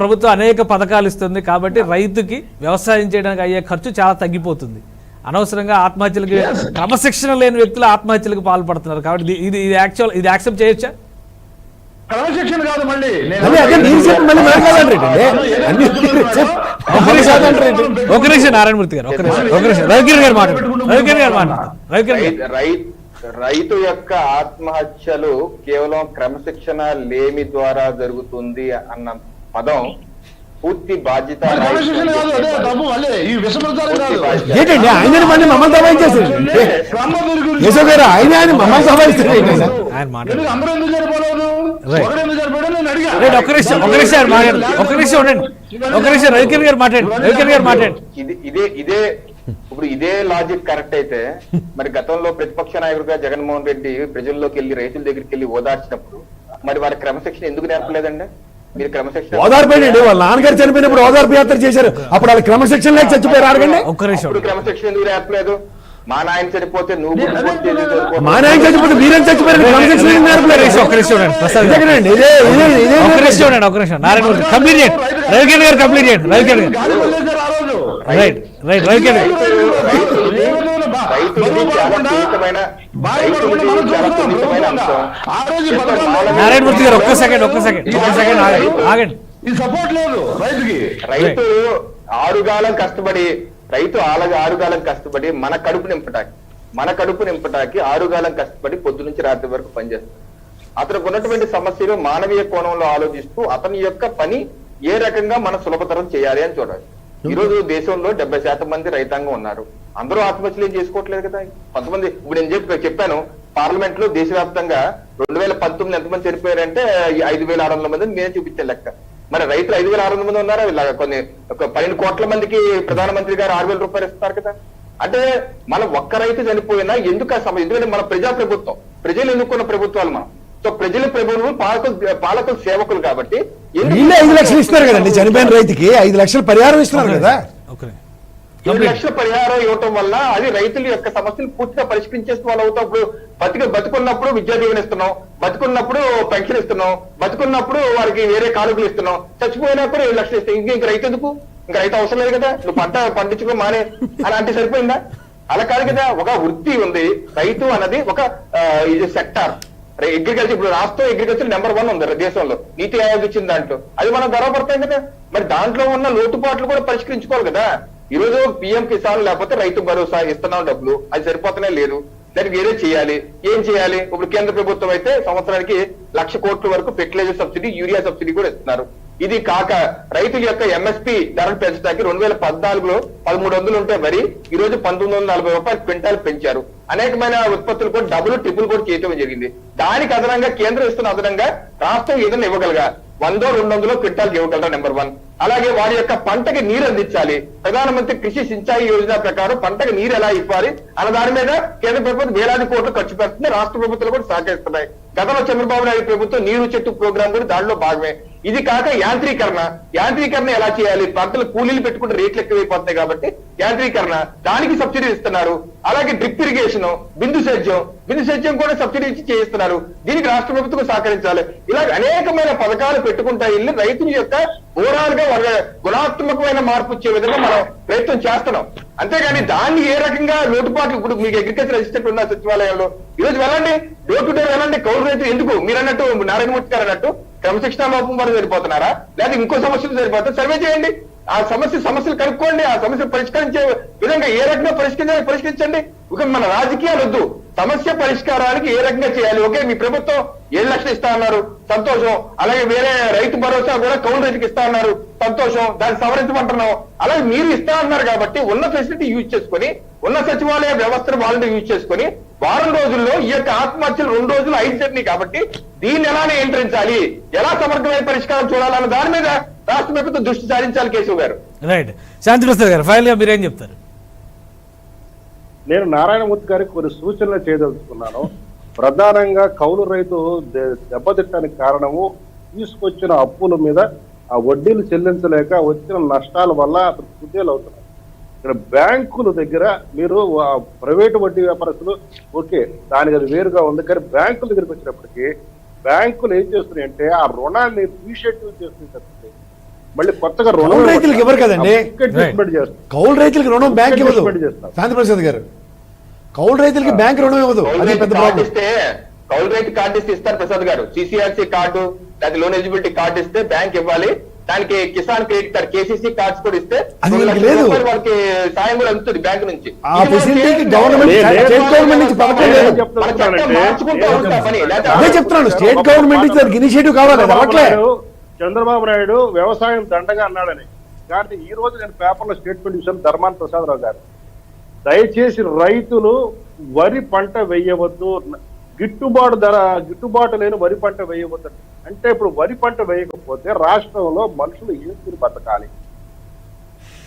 ప్రభుత్వం అనేక పథకాలు ఇస్తుంది కాబట్టి రైతుకి వ్యవసాయం చేయడానికి అయ్యే ఖర్చు చాలా తగ్గిపోతుంది. అనవసరంగా ఆత్మహత్యలకి, క్రమశిక్షణ లేని వ్యక్తులు ఆత్మహత్యలకు పాల్పడుతున్నారు కాబట్టి ఇది యాక్సెప్ట్ చేయొచ్చా? క్రమశిక్షణ కాదు. మళ్ళీ ఒక నిమిషం నారాయణమూర్తి గారు, ఒక నిమిషం రవికిరణ్ గారు మాట్లాడారు. రైతు యొక్క ఆత్మహత్యలు కేవలం క్రమశిక్షణ లేమి ద్వారా జరుగుతుంది అన్న పదం పూర్తి బాధ్యత ఏంటండి? ఆయన మళ్ళీ మమ్మల్ని దబాయించేసారు. యశోక్ గారు ఆయన మమ్మల్ని దబాయిస్తారు. రవికిరణ్ గారు మాట్లాడండి. ఇప్పుడు ఇదే లాజిక్ కరెక్ట్ అయితే మరి గతంలో ప్రతిపక్ష నాయకుడిగా జగన్మోహన్ రెడ్డి ప్రజల్లోకి వెళ్ళి రైతుల దగ్గరికి వెళ్ళి ఓదార్చినప్పుడు మరి వారి క్రమశిక్షణ ఎందుకు నేర్పలేదండి? మీరు క్రమశిక్షణ ఓదార్పండి. వాళ్ళ నాన్నగారు చనిపోయినప్పుడు ఓదార్పు యాత్ర చేశారు, అప్పుడు వాళ్ళు క్రమశిక్షణ లేక చచ్చిపోయారు. అడగండి, క్రమశిక్షణ ఎందుకు నేర్పలేదు? మా నాయన చనిపోతే నువ్వు మా నాయన చచ్చిపోతే మీరేం చచ్చిపోయారు? క్రమశిక్షణ నేర్పలేదు. నారాయణమూర్తి గారు ఒక్క సెకండ్ ఆగండి. రైతు ఆరుగాలం కష్టపడి మన కడుపు నింపటానికి ఆరుగాలం కష్టపడి పొద్దు నుంచి రాత్రి వరకు పనిచేస్తాడు. అతనికి ఉన్నటువంటి సమస్యలు మానవీయ కోణంలో ఆలోచిస్తూ అతని యొక్క పని ఏ రకంగా మనం సులభతరం చేయాలి అని చూడాలి. ఈ రోజు దేశంలో 70% మంది రైతాంగం ఉన్నారు. అందరూ ఆత్మహత్యలు చేసుకోవట్లేదు కదా. కొంతమంది ఇప్పుడు నేను చెప్పాను, పార్లమెంట్ లో దేశవ్యాప్తంగా 2019 ఎంతమంది చనిపోయారంటే 5,600 మంది నేనే చూపించే లెక్క. మరి రైతులు 5,600 మంది ఉన్నారు, ఇలా కొన్ని 12 కోట్ల మందికి ప్రధానమంత్రి గారు 6,000 రూపాయలు ఇస్తున్నారు కదా. అంటే మనం ఒక్క రైతు చనిపోయినా ఎందుకు ఆ సమయం, ఎందుకంటే మన ప్రజా ప్రభుత్వం, ప్రజలు ఎన్నుకున్న ప్రభుత్వాలు మనం. సో ప్రజల ప్రభుత్వం పాలకులు సేవకులు కాబట్టి వీళ్ళే 5 లక్షలు ఇస్తున్నారు కదండి, చనిపోయిన రైతుకి 5 లక్షలు పరిహారం ఇస్తున్నారు కదా. 7 లక్షల పరిహారం ఇవ్వటం వల్ల అది రైతుల యొక్క సమస్యలు పూర్తిగా పరిష్కరించేస్తూ వాళ్ళు అవుతాం. ఇప్పుడు బతుకున్నప్పుడు విద్యా దీవెన ఇస్తున్నాం, బతుకున్నప్పుడు పెన్షన్ ఇస్తున్నాం, బతుకున్నప్పుడు వారికి వేరే కానుకలు ఇస్తున్నాం, చచ్చిపోయినప్పుడు 7 లక్షలు ఇస్తాం. ఇంక రైతు ఎందుకు? ఇంకా రైతు అవసరం లేదు కదా, నువ్వు పంట పండించుకో మానే అలా అంటే సరిపోయిందా? అలా కాదు కదా. ఒక వృత్తి ఉంది, రైతు అన్నది ఒక ఇది సెక్టార్. అగ్రికల్చర్, ఇప్పుడు రాష్ట్రం అగ్రికల్చర్ నెంబర్ 1 ఉంది దేశంలో, నీతి ఆయోగ్ ఇచ్చిన దాంట్లో, అది మనం గర్వపడతాం కదా. మరి దాంట్లో ఉన్న లోటుపాట్లు కూడా పరిష్కరించుకోవాలి కదా. ఈ రోజు పిఎం కిసాన్ లేకపోతే రైతు భరోసా ఇస్తున్నాం డబ్బులు, అది సరిపోతనే లేదు, దానికి వేరే చేయాలి. ఏం చేయాలి? ఇప్పుడు కేంద్ర ప్రభుత్వం అయితే సంవత్సరానికి 1,00,000 కోట్ల వరకు ఫెర్టిలైజర్ సబ్సిడీ, యూరియా సబ్సిడీ కూడా ఇస్తున్నారు. ఇది కాక రైతుల యొక్క ఎంఎస్పీ ధరలు పెంచడానికి 2014లో 1,300 ఉంటే మరి ఈ రోజు 1,940 రూపాయలు క్వింటాల్ పెంచారు. అనేకమైన ఉత్పత్తులు కూడా డబుల్ ట్రిపుల్ కూడా చేయటం జరిగింది. దానికి అదనంగా కేంద్రం ఇస్తున్న అదనంగా రాష్ట్రం ఏదైనా ఇవ్వగలగా 100-200 క్వింటాల్ ఇవ్వగలరా? నెంబర్ 1. అలాగే వారి యొక్క పంటకి నీరు అందించాలి. ప్రధానమంత్రి కృషి సించాయి యోజన ప్రకారం పంటకి నీరు ఎలా ఇవ్వాలి అన్న దాని మీద కేంద్ర ప్రభుత్వం వేలాది కోట్లు ఖర్చు పెడుతుంది, రాష్ట్ర ప్రభుత్వాలు కూడా సహకరిస్తున్నాయి. గతంలో చంద్రబాబు నాయుడు ప్రభుత్వం నీరు చెట్టు ప్రోగ్రాం కూడా దానిలో భాగమే. ఇది కాక యాంత్రీకరణ ఎలా చేయాలి? పంటలు కూలీలు పెట్టుకుంటే రేట్లు ఎక్కువైపోతున్నాయి కాబట్టి యాంత్రీకరణ, దానికి సబ్సిడీ ఇస్తున్నారు. అలాగే డ్రిప్ ఇరిగేషన్, బిందు సేద్యం కూడా సబ్సిడీ ఇచ్చి చేయిస్తున్నారు. దీనికి రాష్ట్ర ప్రభుత్వం సహకరించాలి. ఇలా అనేకమైన పథకాలు పెట్టుకుంటా వెళ్ళి రైతుల యొక్క ఓవరాల్ గా గుణాత్మకమైన మార్పు వచ్చే విధంగా మనం ప్రయత్నం చేస్తున్నాం. అంతేగాని దాన్ని ఏ రకంగా లోటుపాట్లు, ఇప్పుడు మీకు అగ్రికల్చర్ అసిస్టెంట్ ఉన్న సచివాలయంలో ఈరోజు వెళ్ళండి, డోర్ టు డోర్ వెళ్ళండి. కౌలు రైతు ఎందుకు? మీరు అన్నట్టు నారాయణమూర్తి గారు అన్నట్టు క్రమశిక్షణ లోపం వరకు సరిపోతున్నారా, లేదా ఇంకో సమస్యలు సరిపోతాయి? సర్వే చేయండి, ఆ సమస్యలు కనుక్కోండి, ఆ సమస్య పరిష్కరించే విధంగా ఏ రకంగా పరిష్కరించండి. ఒక మన రాజకీయాలు వద్దు, సమస్య పరిష్కారానికి ఏ రకంగా చేయాలి. ఓకే, మీ ప్రభుత్వం 7 లక్షలు ఇస్తా అన్నారు, సంతోషం. అలాగే వేరే రైతు భరోసా కూడా కౌలు రైతుకి ఇస్తా అన్నారు, సంతోషం. దాన్ని సవరించమంటున్నాం. అలాగే మీరు ఇస్తా అన్నారు కాబట్టి ఉన్న ఫెసిలిటీ యూజ్ చేసుకుని, ఉన్న సచివాలయ వ్యవస్థను వాళ్ళని యూజ్ చేసుకుని వారం రోజుల్లో ఈ యొక్క ఆత్మహత్యలు 2 రోజులు 5 జరిగినాయి కాబట్టి దీన్ని ఎలా నియంత్రించాలి, ఎలా సమగ్రమైన పరిష్కారం చూడాలన్న దాని మీద రాష్ట్ర ప్రభుత్వం దృష్టి సారించాలి. కేశవ్ గారు. రైట్. శాంతి ప్రసాద్ గారు, ఫైనల్ గా మీరేం చెప్తారు? నేను నారాయణమూర్తి గారికి కొన్ని సూచనలు చేయదలుచుకున్నాను. ప్రధానంగా కౌలు రైతు దెబ్బతిట్టడానికి కారణము తీసుకొచ్చిన అప్పుల మీద ఆ వడ్డీలు చెల్లించలేక వచ్చిన నష్టాల వల్ల అతను కుదేలు అవుతున్నారు. ఇక్కడ బ్యాంకుల దగ్గర మీరు ప్రైవేటు వడ్డీ వ్యాపారస్తులు ఓకే, దానికి అది వేరుగా ఉంది. కానీ బ్యాంకుల దగ్గరికి వచ్చినప్పటికీ బ్యాంకులు ఏం చేస్తున్నాయి అంటే ఆ రుణాన్ని రీషెడ్యూల్ చేస్తుంది. మళ్ళీ కొత్తగా రుణం రైతులకు ఇవ్వరు కదండి. కౌలు రైతులకు రుణం బ్యాంక్ ఇవ్వదు. శాంతి ప్రసాద్ గారు, కౌలు రైతులకి బ్యాంక్ రుణం ఇవ్వదు. అదే పెద్ద ప్రాబ్లం. కౌలు రైతు కార్డు ఇస్తే ఇస్తారు ప్రసాద్ గారు. సిసిఆర్సి కార్డు లేదా లోన్ ఎలిజిబిలిటీ కార్డు ఇస్తే బ్యాంక్ ఇవ్వాలి. దానికి Kisan credit card, KCC cards కూడా ఇస్తే వాళ్ళకి సాయం కూడా అందుతుంది బ్యాంక్ నుంచి. అదే చెప్తున్నాను, స్టేట్ గవర్నమెంట్ నుంచి దానికి ఇనిషియేటివ్ కావాలి. చంద్రబాబు నాయుడు వ్యవసాయం దండగా అన్నాడని, కాబట్టి ఈ రోజు నేను పేపర్లో స్టేట్మెంట్ ఇచ్చాను. ధర్మాన ప్రసాదరావు గారు, దయచేసి రైతులు వరి పంట వేయవద్దు, గిట్టుబాటు లేని వరి పంట వేయవద్దు. అంటే ఇప్పుడు వరి పంట వేయకపోతే రాష్ట్రంలో మనుషులు ఏం తిని బతకాలి?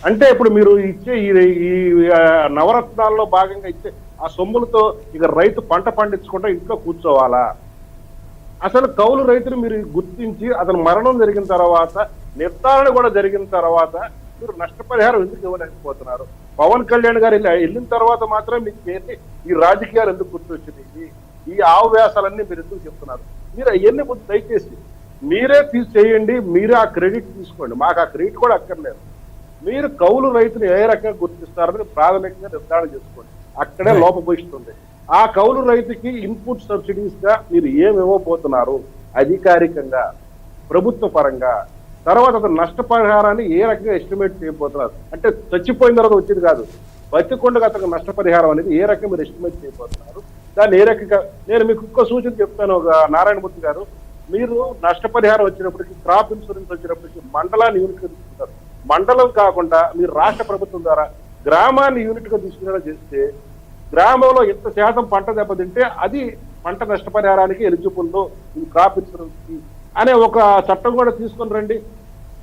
అంటే ఇప్పుడు మీరు ఇచ్చే ఈ నవరత్నాల్లో భాగంగా ఇచ్చే ఆ సొమ్ములతో ఇక రైతు పంట పండించుకుంటూ ఇంట్లో కూర్చోవాలా? అసలు కౌలు రైతులు మీరు గుర్తించి అతను మరణం జరిగిన తర్వాత, నిర్ధారణ కూడా జరిగిన తర్వాత మీరు నష్టపరిహారం ఎందుకు ఇవ్వలేకపోతున్నారు? పవన్ కళ్యాణ్ గారు వెళ్ళిన తర్వాత మాత్రం మీకు ఈ రాజకీయాలు ఎందుకు గుర్తొచ్చినాయి? ఈ ఆవేశాలన్నీ మీరు ఎందుకు చెప్తున్నారు? మీరు అవన్నీ ముందు దయచేసి మీరే చేయండి, మీరే ఆ క్రెడిట్ తీసుకోండి. మాకు ఆ క్రెడిట్ కూడా అక్కర్లేదు. మీరు కౌలు రైతులు ఏ రకంగా గుర్తిస్తారని ప్రాథమికంగా నిర్ధారణ చేసుకోండి. అక్కడే లోపభూయిస్తుంది. ఆ కౌలు రైతుకి ఇన్పుట్ సబ్సిడీస్ గా మీరు ఏమి ఇవ్వబోతున్నారు అధికారికంగా, ప్రభుత్వ పరంగా? తర్వాత అతను నష్టపరిహారాన్ని ఏ రకంగా ఎస్టిమేట్ చేయబోతున్నారు? అంటే చచ్చిపోయిన తర్వాత వచ్చేది కాదు, బతికొండగా అతనికి నష్టపరిహారం అనేది ఏ రకంగా మీరు ఎస్టిమేట్ చేయబోతున్నారు? దాన్ని ఏ రకంగా, నేను మీకు ఇంకో సూచన చెప్తాను నారాయణమూర్తి గారు, మీరు నష్టపరిహారం వచ్చినప్పటికీ, క్రాప్ ఇన్సూరెన్స్ వచ్చినప్పటికీ మండలాన్ని యూనిట్ గా తీసుకుంటారు. మండలం కాకుండా మీరు రాష్ట్ర ప్రభుత్వం ద్వారా గ్రామాన్ని యూనిట్ గా తీసుకునేలా చేస్తే, గ్రామంలో ఎంత శాతం పంట దెబ్బతింటే అది పంట నష్టపరిహారానికి ఎలిజిబుల్, క్రాప్ ఇన్సూరెన్స్ కి అనే ఒక చట్టం కూడా తీసుకొని రండి.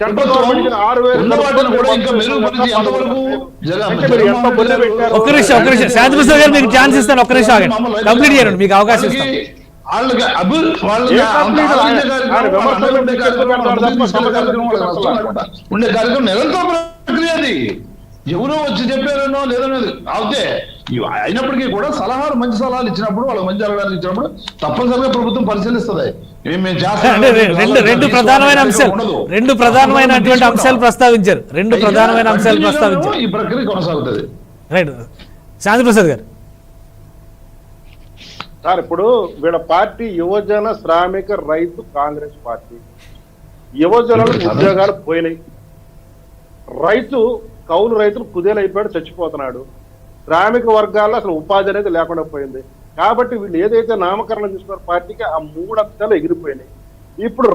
సెంట్రల్ గవర్నమెంట్ ఇచ్చిన 6,000 ఉన్న వాటిని కూడా ఇంకా మెరుగుపరిచి ఎంతవరకు అంటే మీరు ఎంత బుల్ల పెట్టారు? ఒక్క నిమిషం శాంతి ప్రసాద్ గారు మీకు ఛాన్స్ ఇస్తాను, ఒక్క నిమిషం ఆగండి, కంప్లీట్ చేయండి, మీకు అవకాశం ఇస్తాను. వాళ్ళకి ఉండే కార్యక్రమం నిరంతర ప్రక్రియ అది. ఎవరో వచ్చి చెప్పారనో లేదనేది అవుతే అయినప్పటికీ కూడా సలహాలు మంచి సలహాలు ఇచ్చినప్పుడు వాళ్ళకి మంచి సలహాలు ఇచ్చినప్పుడు తప్పనిసరిగా ప్రభుత్వం పరిశీలిస్తుంది. రెండు ప్రధానమైన అంశాలు, రెండు ప్రధానమైనటువంటి అంశాలు ప్రస్తావించారు, రెండు ప్రధానమైన అంశాలు ప్రస్తావించారు. ఈ ప్రక్రియ కొనసాగుతుంది. రైట్ శాంతి ప్రసాద్ గారు. సార్ ఇప్పుడు వీళ్ళ పార్టీ యువజన శ్రామిక రైతు కాంగ్రెస్ పార్టీ. యువజనులకు ఉద్యోగాలు పోయినాయి, కౌలు రైతులు కుదేలైపోయాడు, చచ్చిపోతున్నాడు. శ్రామిక వర్గాల్లో అసలు ఉపాధి అనేది లేకుండా పోయింది. కాబట్టి వీళ్ళు ఏదైతే నామకరణం చేసుకున్న పార్టీకి ఆ 3 అంశాలు ఎగిరిపోయినాయి. ఇప్పుడు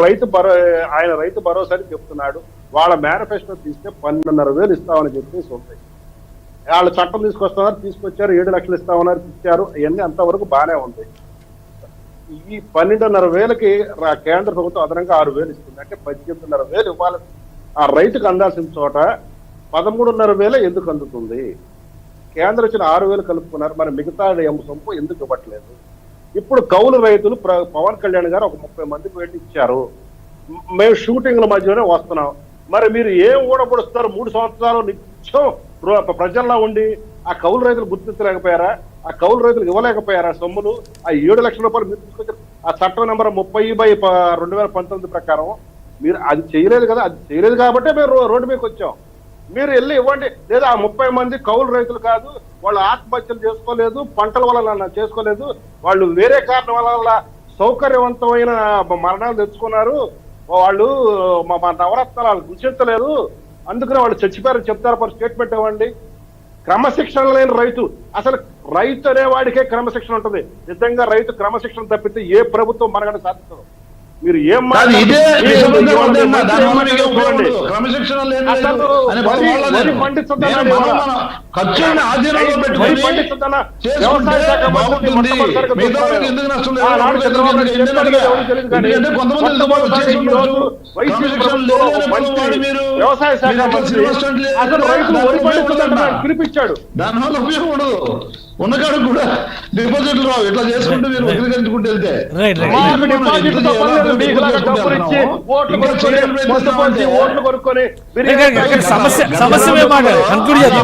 ఆయన రైతు భరోసా అని చెప్తున్నాడు. వాళ్ళ మేనిఫెస్టో తీస్తే 12,500 ఇస్తామని చెప్పేసి ఉంటాయి. వాళ్ళు చట్టం తీసుకొస్తున్నారు, తీసుకొచ్చారు, 7 లక్షలు ఇస్తామన్నారు, ఇచ్చారు. ఇవన్నీ అంతవరకు బాగానే ఉంది. ఈ 12,500కి కేంద్ర ప్రభుత్వం అదనంగా 6,000 ఇస్తుంది. అంటే 18,500 ఇవ్వాలి. ఆ రైతుకు అందాల్సిన చోట 13,500 ఎందుకు అందుతుంది? కేంద్రం ఇచ్చిన 6,000 కలుపుకున్నారు, మరి మిగతా సొంపు ఎందుకు ఇవ్వట్లేదు? ఇప్పుడు కౌలు రైతులు పవన్ కళ్యాణ్ గారు ఒక 30 మందికి వెళ్ళి ఇచ్చారు. మేము షూటింగ్ల మధ్యలోనే వస్తున్నాం. మరి మీరు ఏం ఊడబడుస్తారు? 3 సంవత్సరాలు నిత్యం ప్రజల్లో ఉండి ఆ కౌలు రైతులు గుర్తించలేకపోయారా? ఆ కౌలు రైతులకు ఇవ్వలేకపోయారా సొమ్ములు? ఆ 7 లక్షల రూపాయలు మీరు తీసుకొచ్చారు. ఆ చట్టం నెంబర్ 30/2019 ప్రకారం మీరు అది చేయలేదు కదా. అది చేయలేదు కాబట్టే మేము రోడ్డు మీదకి వచ్చాం. మీరు వెళ్ళి ఇవ్వండి. లేదా ఆ 30 మంది కౌలు రైతులు కాదు, వాళ్ళు ఆత్మహత్యలు చేసుకోలేదు, పంటల వల్ల చేసుకోలేదు, వాళ్ళు వేరే కారణం వల్ల సౌకర్యవంతమైన మరణాలు తెచ్చుకున్నారు, వాళ్ళు మా నవరత్నాలు గుర్తించలేదు, అందుకనే వాళ్ళు చచ్చిపోయారని చెప్తారు. స్టేట్మెంట్ ఇవ్వండి. క్రమశిక్షణ లేని రైతు, అసలు రైతు అనేవాడికే క్రమశిక్షణ ఉంటుంది. నిజంగా రైతు క్రమశిక్షణ తప్పితే ఏ ప్రభుత్వం మనగడ సాధించదు. మీరు ఏం వ్యవసాయ శాఖ అసలు రైతు వరి పండిస్తుందన్న పిలిపించాడు. దానివల్ల ఉపయోగం ఉండదు. ఉన్నకాడు కూడా డిపాజిట్లు రావు. ఇట్లా చేసుకుంటూ మీరు వదిలించుకుంటూ వెళ్తే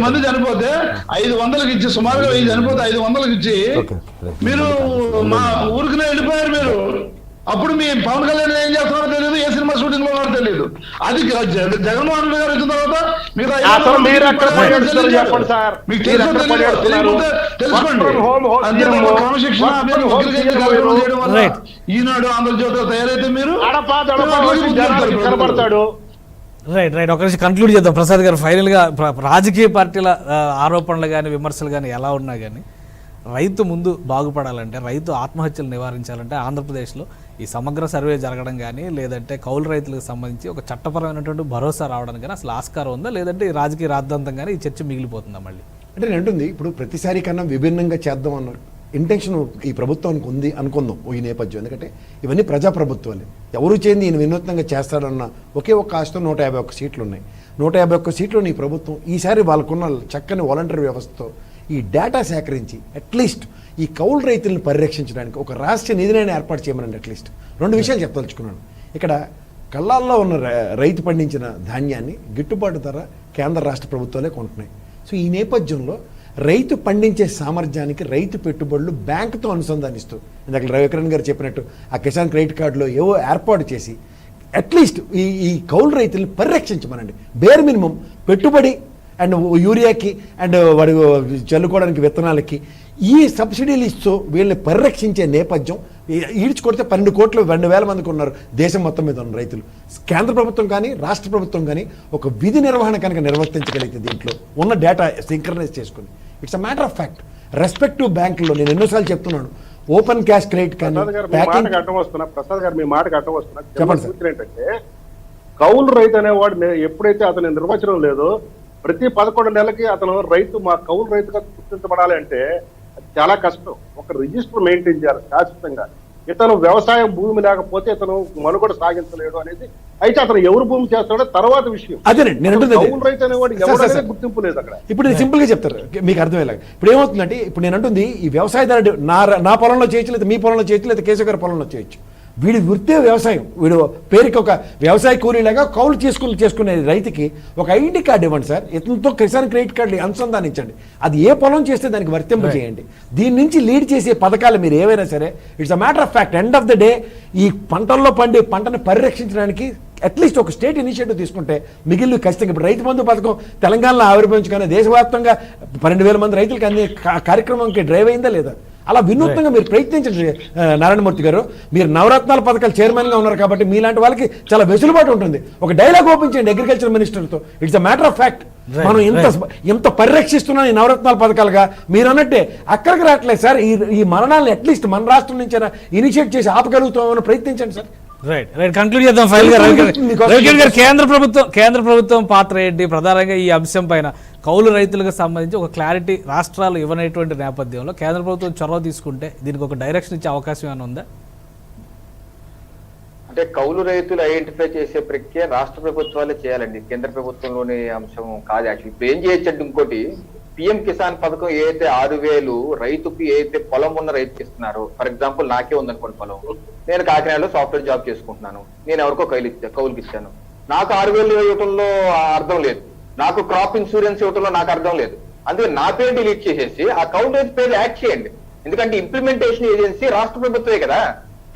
మంది చనిపోతే 500కి ఇచ్చి, సుమారుగా 1000 చనిపోతే 500కి ఇచ్చి మీరు మా ఊరికినే వెళ్ళిపోయారు. మీరు అప్పుడు మీ పవన్ కళ్యాణ్ ఏం చేస్తున్నారో తెలియదు, ఏ సినిమా షూటింగ్ లో ఉన్నారో తెలియదు. అది జగన్మోహన్ రెడ్డి గారు వచ్చిన తర్వాత తెలుసుకోండి. ఈనాడు ఆంధ్రజ్యోతి తయారైతే మీరు కనబడతాడు. రైట్ ఒకరి కన్క్లూడ్ చేద్దాం ప్రసాద్ గారు. ఫైనల్ గా రాజకీయ పార్టీల ఆరోపణలు కానీ విమర్శలు కానీ ఎలా ఉన్నా కానీ రైతు ముందు బాగుపడాలంటే, రైతు ఆత్మహత్యలు నివారించాలంటే ఆంధ్రప్రదేశ్లో ఈ సమగ్ర సర్వే జరగడం కానీ, లేదంటే కౌలు రైతులకు సంబంధించి ఒక చట్టపరమైనటువంటి భరోసా రావడానికి కానీ అసలు ఆస్కారం ఉందా, లేదంటే ఈ రాజకీయ రాద్ధాంతం కానీ ఈ చర్చ మిగిలిపోతుందా మళ్ళీ? అంటే నేను అంటుంది ఇప్పుడు ప్రతిసారి కన్నా విభిన్నంగా చేద్దాం అన్న ఇంటెన్షన్ ఈ ప్రభుత్వానికి ఉంది అనుకుందాం ఈ నేపథ్యం. ఎందుకంటే ఇవన్నీ ప్రజాప్రభుత్వాలే, ఎవరు చేయండి ఈయన వినూత్నంగా చేస్తారన్న ఒకే ఒక్క ఆశతో 151 సీట్లు ఉన్నాయి. 151 సీట్లు ఈ ప్రభుత్వం ఈసారి వాళ్ళకున్న చక్కని వాలంటరీ వ్యవస్థతో ఈ డేటా సేకరించి అట్లీస్ట్ ఈ కౌలు రైతులను పరిరక్షించడానికి ఒక రాష్ట్ర నిధినైనా ఏర్పాటు చేయమనండి. అట్లీస్ట్ 2 విషయాలు చెప్పదలుచుకున్నాను. ఇక్కడ కళ్ళాల్లో ఉన్న రైతు పండించిన ధాన్యాన్ని గిట్టుబాటు ధర కేంద్ర రాష్ట్ర ప్రభుత్వాలే కొంటున్నాయి. సో ఈ నేపథ్యంలో రైతు పండించే సామర్థ్యానికి రైతు పెట్టుబడులు బ్యాంకుతో అనుసంధానిస్తూ, ఇందాక రవికిరణ్ గారు చెప్పినట్టు ఆ కిసాన్ క్రెడిట్ కార్డులో ఏవో ఏర్పాటు చేసి అట్లీస్ట్ ఈ కౌలు రైతుల్ని పరిరక్షించమనండి. బేర్ మినిమం పెట్టుబడి అండ్ యూరియాకి అండ్ వాడి చల్లుకోవడానికి విత్తనాలకి ఈ సబ్సిడీలు ఇస్తూ వీళ్ళని పరిరక్షించే నేపథ్యం ఈడ్చుకొడితే 12 కోట్లు 2,000 మందికి ఉన్నారు దేశం మొత్తం మీద ఉన్న రైతులు. కేంద్ర ప్రభుత్వం కానీ రాష్ట్ర ప్రభుత్వం కానీ ఒక విధి నిర్వహణ కనుక నిర్వర్తించగలిగితే దీంట్లో ఉన్న డేటా సింక్రనైజ్ చేసుకుని, it's a matter of fact. Respective బ్యాంకుల్లో నేను ఎన్నోసార్లు చెప్తున్నాను, ఓపెన్ క్యాష్ క్రెడిట్ కానీ ప్రసాద్ గారు మీ మాటకు అడ్డం వస్తున్నా చెప్పండి. ఏంటంటే కౌలు రైతు అనేవాడు ఎప్పుడైతే అతని నిర్వచనం లేదో ప్రతి 11 నెలలకి అతను మా కౌలు రైతుగా గుర్తించబడాలి అంటే చాలా కష్టం. ఒక రిజిస్టర్ మెయింటైన్ చేయాలి శాశ్వతంగా. ఇతను వ్యవసాయం భూమి లేకపోతే ఇతను మనుగడ సాగించలేడు అనేది. అయితే అతను ఎవరు భూమి చేస్తాడో తర్వాత విషయం. అదేనండి నేను అంటుంది అదే. కౌలు రైతు అనేవాడు సార్, ఎవరైనా సార్. గుర్తింపు లేదు అక్కడ. ఇప్పుడు నేను సింపుల్గా చెప్తారు మీకు అర్థమయ్యేలాగా. ఇప్పుడు ఏమవుతుందంటే ఇప్పుడు నేను అంటుంది ఈ వ్యవసాయదారుడు నా పొలంలో చేయొచ్చు, లేదా మీ పొలంలో చేయొచ్చు, లేదా కేశవ్ గారి పొలంలో చేయొచ్చు. వీడి వృత్తే వ్యవసాయం. వీడు పేరుకి ఒక వ్యవసాయ కూలీలాగా కౌలు చేసుకునే రైతుకి ఒక ఐడి కార్డు ఇవ్వండి సార్. ఇతనితో కిసాన్ క్రెడిట్ కార్డు అనుసంధానించండి. అది ఏ పొలం చేస్తే దానికి వర్తింప చేయండి. దీని నుంచి లీడ్ చేసే పథకాలు మీరు ఏవైనా సరే it's a matter of fact. End of the day ఈ పంటల్లో పండి పంటను పరిరక్షించడానికి అట్లీస్ట్ ఒక స్టేట్ ఇనిషియేటివ్ తీసుకుంటే మిగిలిన ఖచ్చితంగా ఇప్పుడు రైతు బంధు పథకం తెలంగాణలో ఆవిర్భవించుకునే దేశవ్యాప్తంగా 12,000 మంది రైతులకు అందే కార్యక్రమంకి డ్రైవ్ అయిందా లేదా? అలా వినూత్నంగా మీరు ప్రయత్నించండి నారాయణమూర్తి గారు. మీరు నవరత్నాల పథకాలు చైర్మన్గా ఉన్నారు కాబట్టి మీలాంటి వాళ్ళకి చాలా వెసులుబాటు ఉంటుంది. ఒక డైలాగ్ ఓపెన్ చేయండి అగ్రికల్చర్ మినిస్టర్తో. It's a matter of fact. మనం ఎంత పరిరక్షిస్తున్నాం ఈ నవరత్నాల పథకాలుగా. మీరు అన్నట్టే అక్కడికి రావట్లేదు సార్. ఈ మరణాలను అట్లీస్ట్ మన రాష్ట్రం నుంచి ఇనిషియేట్ చేసి ఆపగలుగుతామని ప్రయత్నించండి సార్. రైట్ కంక్లూడ్ చేద్దాం ఫైల్ గా. రవికిరణ్ గారు, కేంద్ర ప్రభుత్వం పాత్ర ఏంటి ప్రధానంగా ఈ అంశం పైన? కౌలు రైతులకు సంబంధించి ఒక క్లారిటీ రాష్ట్రాలు ఇవ్వనటువంటి నేపథ్యంలో కేంద్ర ప్రభుత్వం చొరవ తీసుకుంటే దీనికి ఒక డైరెక్షన్ ఇచ్చే అవకాశం ఏమైనా ఉందా? అంటే కౌలు రైతులు ఐడెంటిఫై చేసే ప్రక్రియ రాష్ట్ర ప్రభుత్వాలే చేయాలండి, కేంద్ర ప్రభుత్వంలోని అంశం కాదు. యాక్చువల్లీ ఇప్పుడు ఏం చేయొచ్చండి, ఇంకోటి పిఎం కిసాన్ పథకం ఏదైతే 6,000 రైతుకి ఏదైతే పొలం ఉన్న రైతుకి ఇస్తున్నారో, ఫర్ ఎగ్జాంపుల్ నాకే ఉందనుకోండి పొలం, నేను కాకినాడలో సాఫ్ట్వేర్ జాబ్ చేసుకుంటున్నాను, నేను ఎవరికో కౌలుకి ఇచ్చాను, నాకు 6,000 ఇవ్వటంలో అర్థం లేదు, నాకు క్రాప్ ఇన్సూరెన్స్ ఇవ్వటంలో నాకు అర్థం లేదు. అందుకే నా పేరు డిలీట్ చేసేసి ఆ కౌలు రైతు పేరు యాడ్ చేయండి. ఎందుకంటే ఇంప్లిమెంటేషన్ ఏజెన్సీ రాష్ట్ర ప్రభుత్వమే కదా.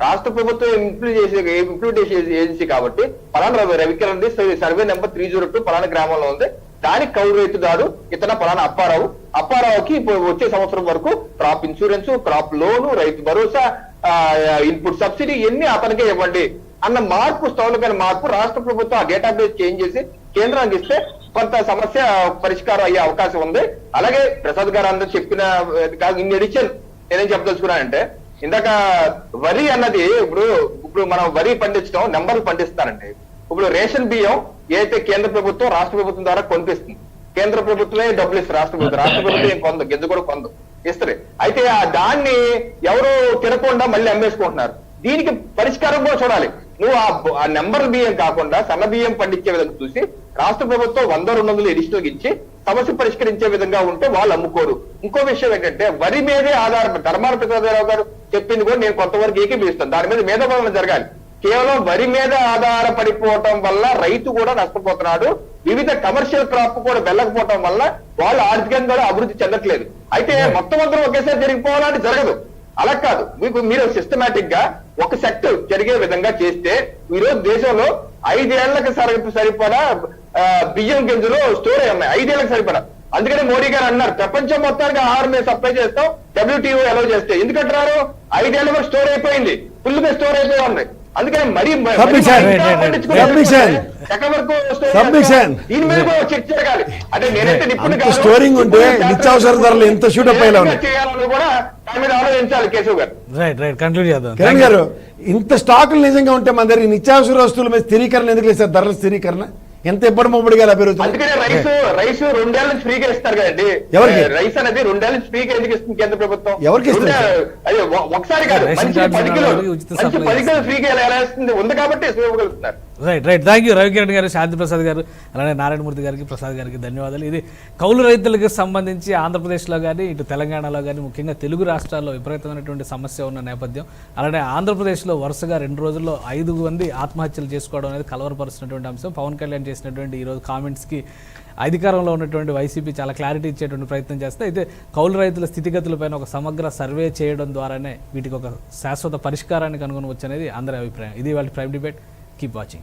రాష్ట్ర ప్రభుత్వం ఇంప్లిమెంటేషన్ ఏజెన్సీ కాబట్టి పలానా రవికిరణ్ సర్వే నెంబర్ 302 పలానా గ్రామంలో ఉంది, దానికి కౌలు రైతు కాదు ఇతర పలానా అప్పారావుకి వచ్చే సంవత్సరం వరకు crop insurance, crop loan, Rythu Bharosa, input subsidy ఇవన్నీ అతనికే ఇవ్వండి అన్న మార్పు, స్థౌలమైన మార్పు రాష్ట్ర ప్రభుత్వం ఆ డేటాబేస్ చేంజ్ చేసి కేంద్రానికి ఇస్తే కొంత సమస్య పరిష్కారం అయ్యే అవకాశం ఉంది. అలాగే ప్రసాద్ గారు అందరూ చెప్పిన ఇన్ ఎడిషన్ నేనేం చెప్పదలుచుకున్నానంటే, ఇందాక వరి అన్నది ఇప్పుడు మనం వరి పండించడం నెంబర్లు పండిస్తారండి. ఇప్పుడు రేషన్ బియ్యం ఏదైతే కేంద్ర ప్రభుత్వం రాష్ట్ర ప్రభుత్వం ద్వారా కొనిపిస్తుంది, కేంద్ర ప్రభుత్వమే డబ్బులు ఇస్తారు, రాష్ట్ర ప్రభుత్వం ఏం కొందు, గింజ కూడా కొందు ఇస్తారు. అయితే దాన్ని ఎవరు తినకుండా మళ్ళీ అమ్మేసుకుంటున్నారు. దీనికి పరిష్కారం కూడా చూడాలి. నువ్వు ఆ నెంబర్ బియ్యం కాకుండా సన్న బియ్యం పండించే విధంగా చూసి రాష్ట్ర ప్రభుత్వం 100-200 ఎడిషనల్ ఇచ్చి సమస్య పరిష్కరించే విధంగా ఉంటే వాళ్ళు అమ్ముకోరు. ఇంకో విషయం ఏంటంటే వరి మీదే ఆధారపడి ధర్మాన ప్రసాదరావు గారు చెప్పింది కూడా నేను కొంతవరకు ఏకీభవిస్తాను. దాని మీద మేధోపదన జరగాలి. కేవలం వరి మీద ఆధారపడిపోవటం వల్ల రైతు కూడా నష్టపోతున్నాడు. వివిధ కమర్షియల్ క్రాప్ కూడా వెళ్ళకపోవటం వల్ల వాళ్ళు ఆర్థికంగా కూడా అభివృద్ధి చెందట్లేదు. అయితే మొత్తం అందరూ ఒకేసారి జరిగిపోవాలంటే జరగదు. అలా కాదు, మీరు సిస్టమేటిక్ గా ఒక సెక్టర్ జరిగే విధంగా చేస్తే ఈ రోజు దేశంలో 5 ఏళ్లకు సరిపడా బియ్యం గింజలు స్టోర్ అయి ఉన్నాయి, 5 ఏళ్లకు సరిపడా. అందుకని మోడీ గారు అన్నారు ప్రపంచం మొత్తానికి ఆహారం మేము సప్లై చేస్తాం, WTO అలౌ చేస్తే. ఎందుకంటారు 5 ఏళ్ళ వరకు స్టోర్ అయిపోయింది, ఫుల్ గా స్టోర్ అయిపోయి ఉంది. అందుకని మరి దీని మీద కూడా చర్చ జరగాలి. అంటే నేనైతే నిపుణుడు స్టోరింగ్ ఉంటే నిత్యావసర ధరలు ఎంత షూటప్ అయ్యేలా చేయాలని కూడా దాని మీద ఆలోచించాలి కేశవ్ గారు. రైట్ కంక్లూడ్ చేద్దాం. కిరణ్ గారు, ఇంత స్టాకులు నిజంగా ఉంటే మన దగ్గర నిత్యావసర వస్తువుల మీద స్థిరీకరణ ఎందుకు లేదు సార్? ధరల స్థిరీకరణ ఎంత ఇబ్బడి ముబ్బడిగా పెరుగుతుంది. అందుకనే రైస్ 2 ఏళ్ళ నుంచి ఫ్రీగా ఇస్తారు కదండి. ఎవరికి రైస్ అనేది 2 ఏళ్ళ నుంచి ఫ్రీగా ఎందుకు ఇస్తుంది కేంద్ర ప్రభుత్వం? ఎవరికి ఇస్తారు? అదే ఒకసారి కాదు, మంచి 10 కిలోలు ఫ్రీగా ఎలా ఇస్తుంది, ఉంది కాబట్టి ఇవ్వగలుగుతున్నారు. రైట్ థ్యాంక్ యూ రవికిరణ్ గారు, శాంతి ప్రసాద్ గారు, అలానే నారాయణమూర్తి గారికి, ప్రసాద్ గారికి ధన్యవాదాలు. ఇది కౌలు రైతులకు సంబంధించి ఆంధ్రప్రదేశ్లో కానీ ఇటు తెలంగాణలో కానీ ముఖ్యంగా తెలుగు రాష్ట్రాల్లో విపరీతమైనటువంటి సమస్య ఉన్న నేపథ్యం. అలానే ఆంధ్రప్రదేశ్లో వరుసగా 2 రోజుల్లో 5 మంది ఆత్మహత్యలు చేసుకోవడం అనేది కలవరపరుస్తున్నటువంటి అంశం. పవన్ కళ్యాణ్ చేసినటువంటి ఈరోజు కామెంట్స్కి అధికారంలో ఉన్నటువంటి వైసీపీ చాలా క్లారిటీ ఇచ్చేటువంటి ప్రయత్నం చేస్తే, అయితే కౌలు రైతుల స్థితిగతులపైన ఒక సమగ్ర సర్వే చేయడం ద్వారానే వీటికి ఒక శాశ్వత పరిష్కారాన్ని కనుగొనవచ్చు అనేది అందరి అభిప్రాయం. ఇది వాళ్ళ ప్రైమ్ డిబేట్. Keep watching.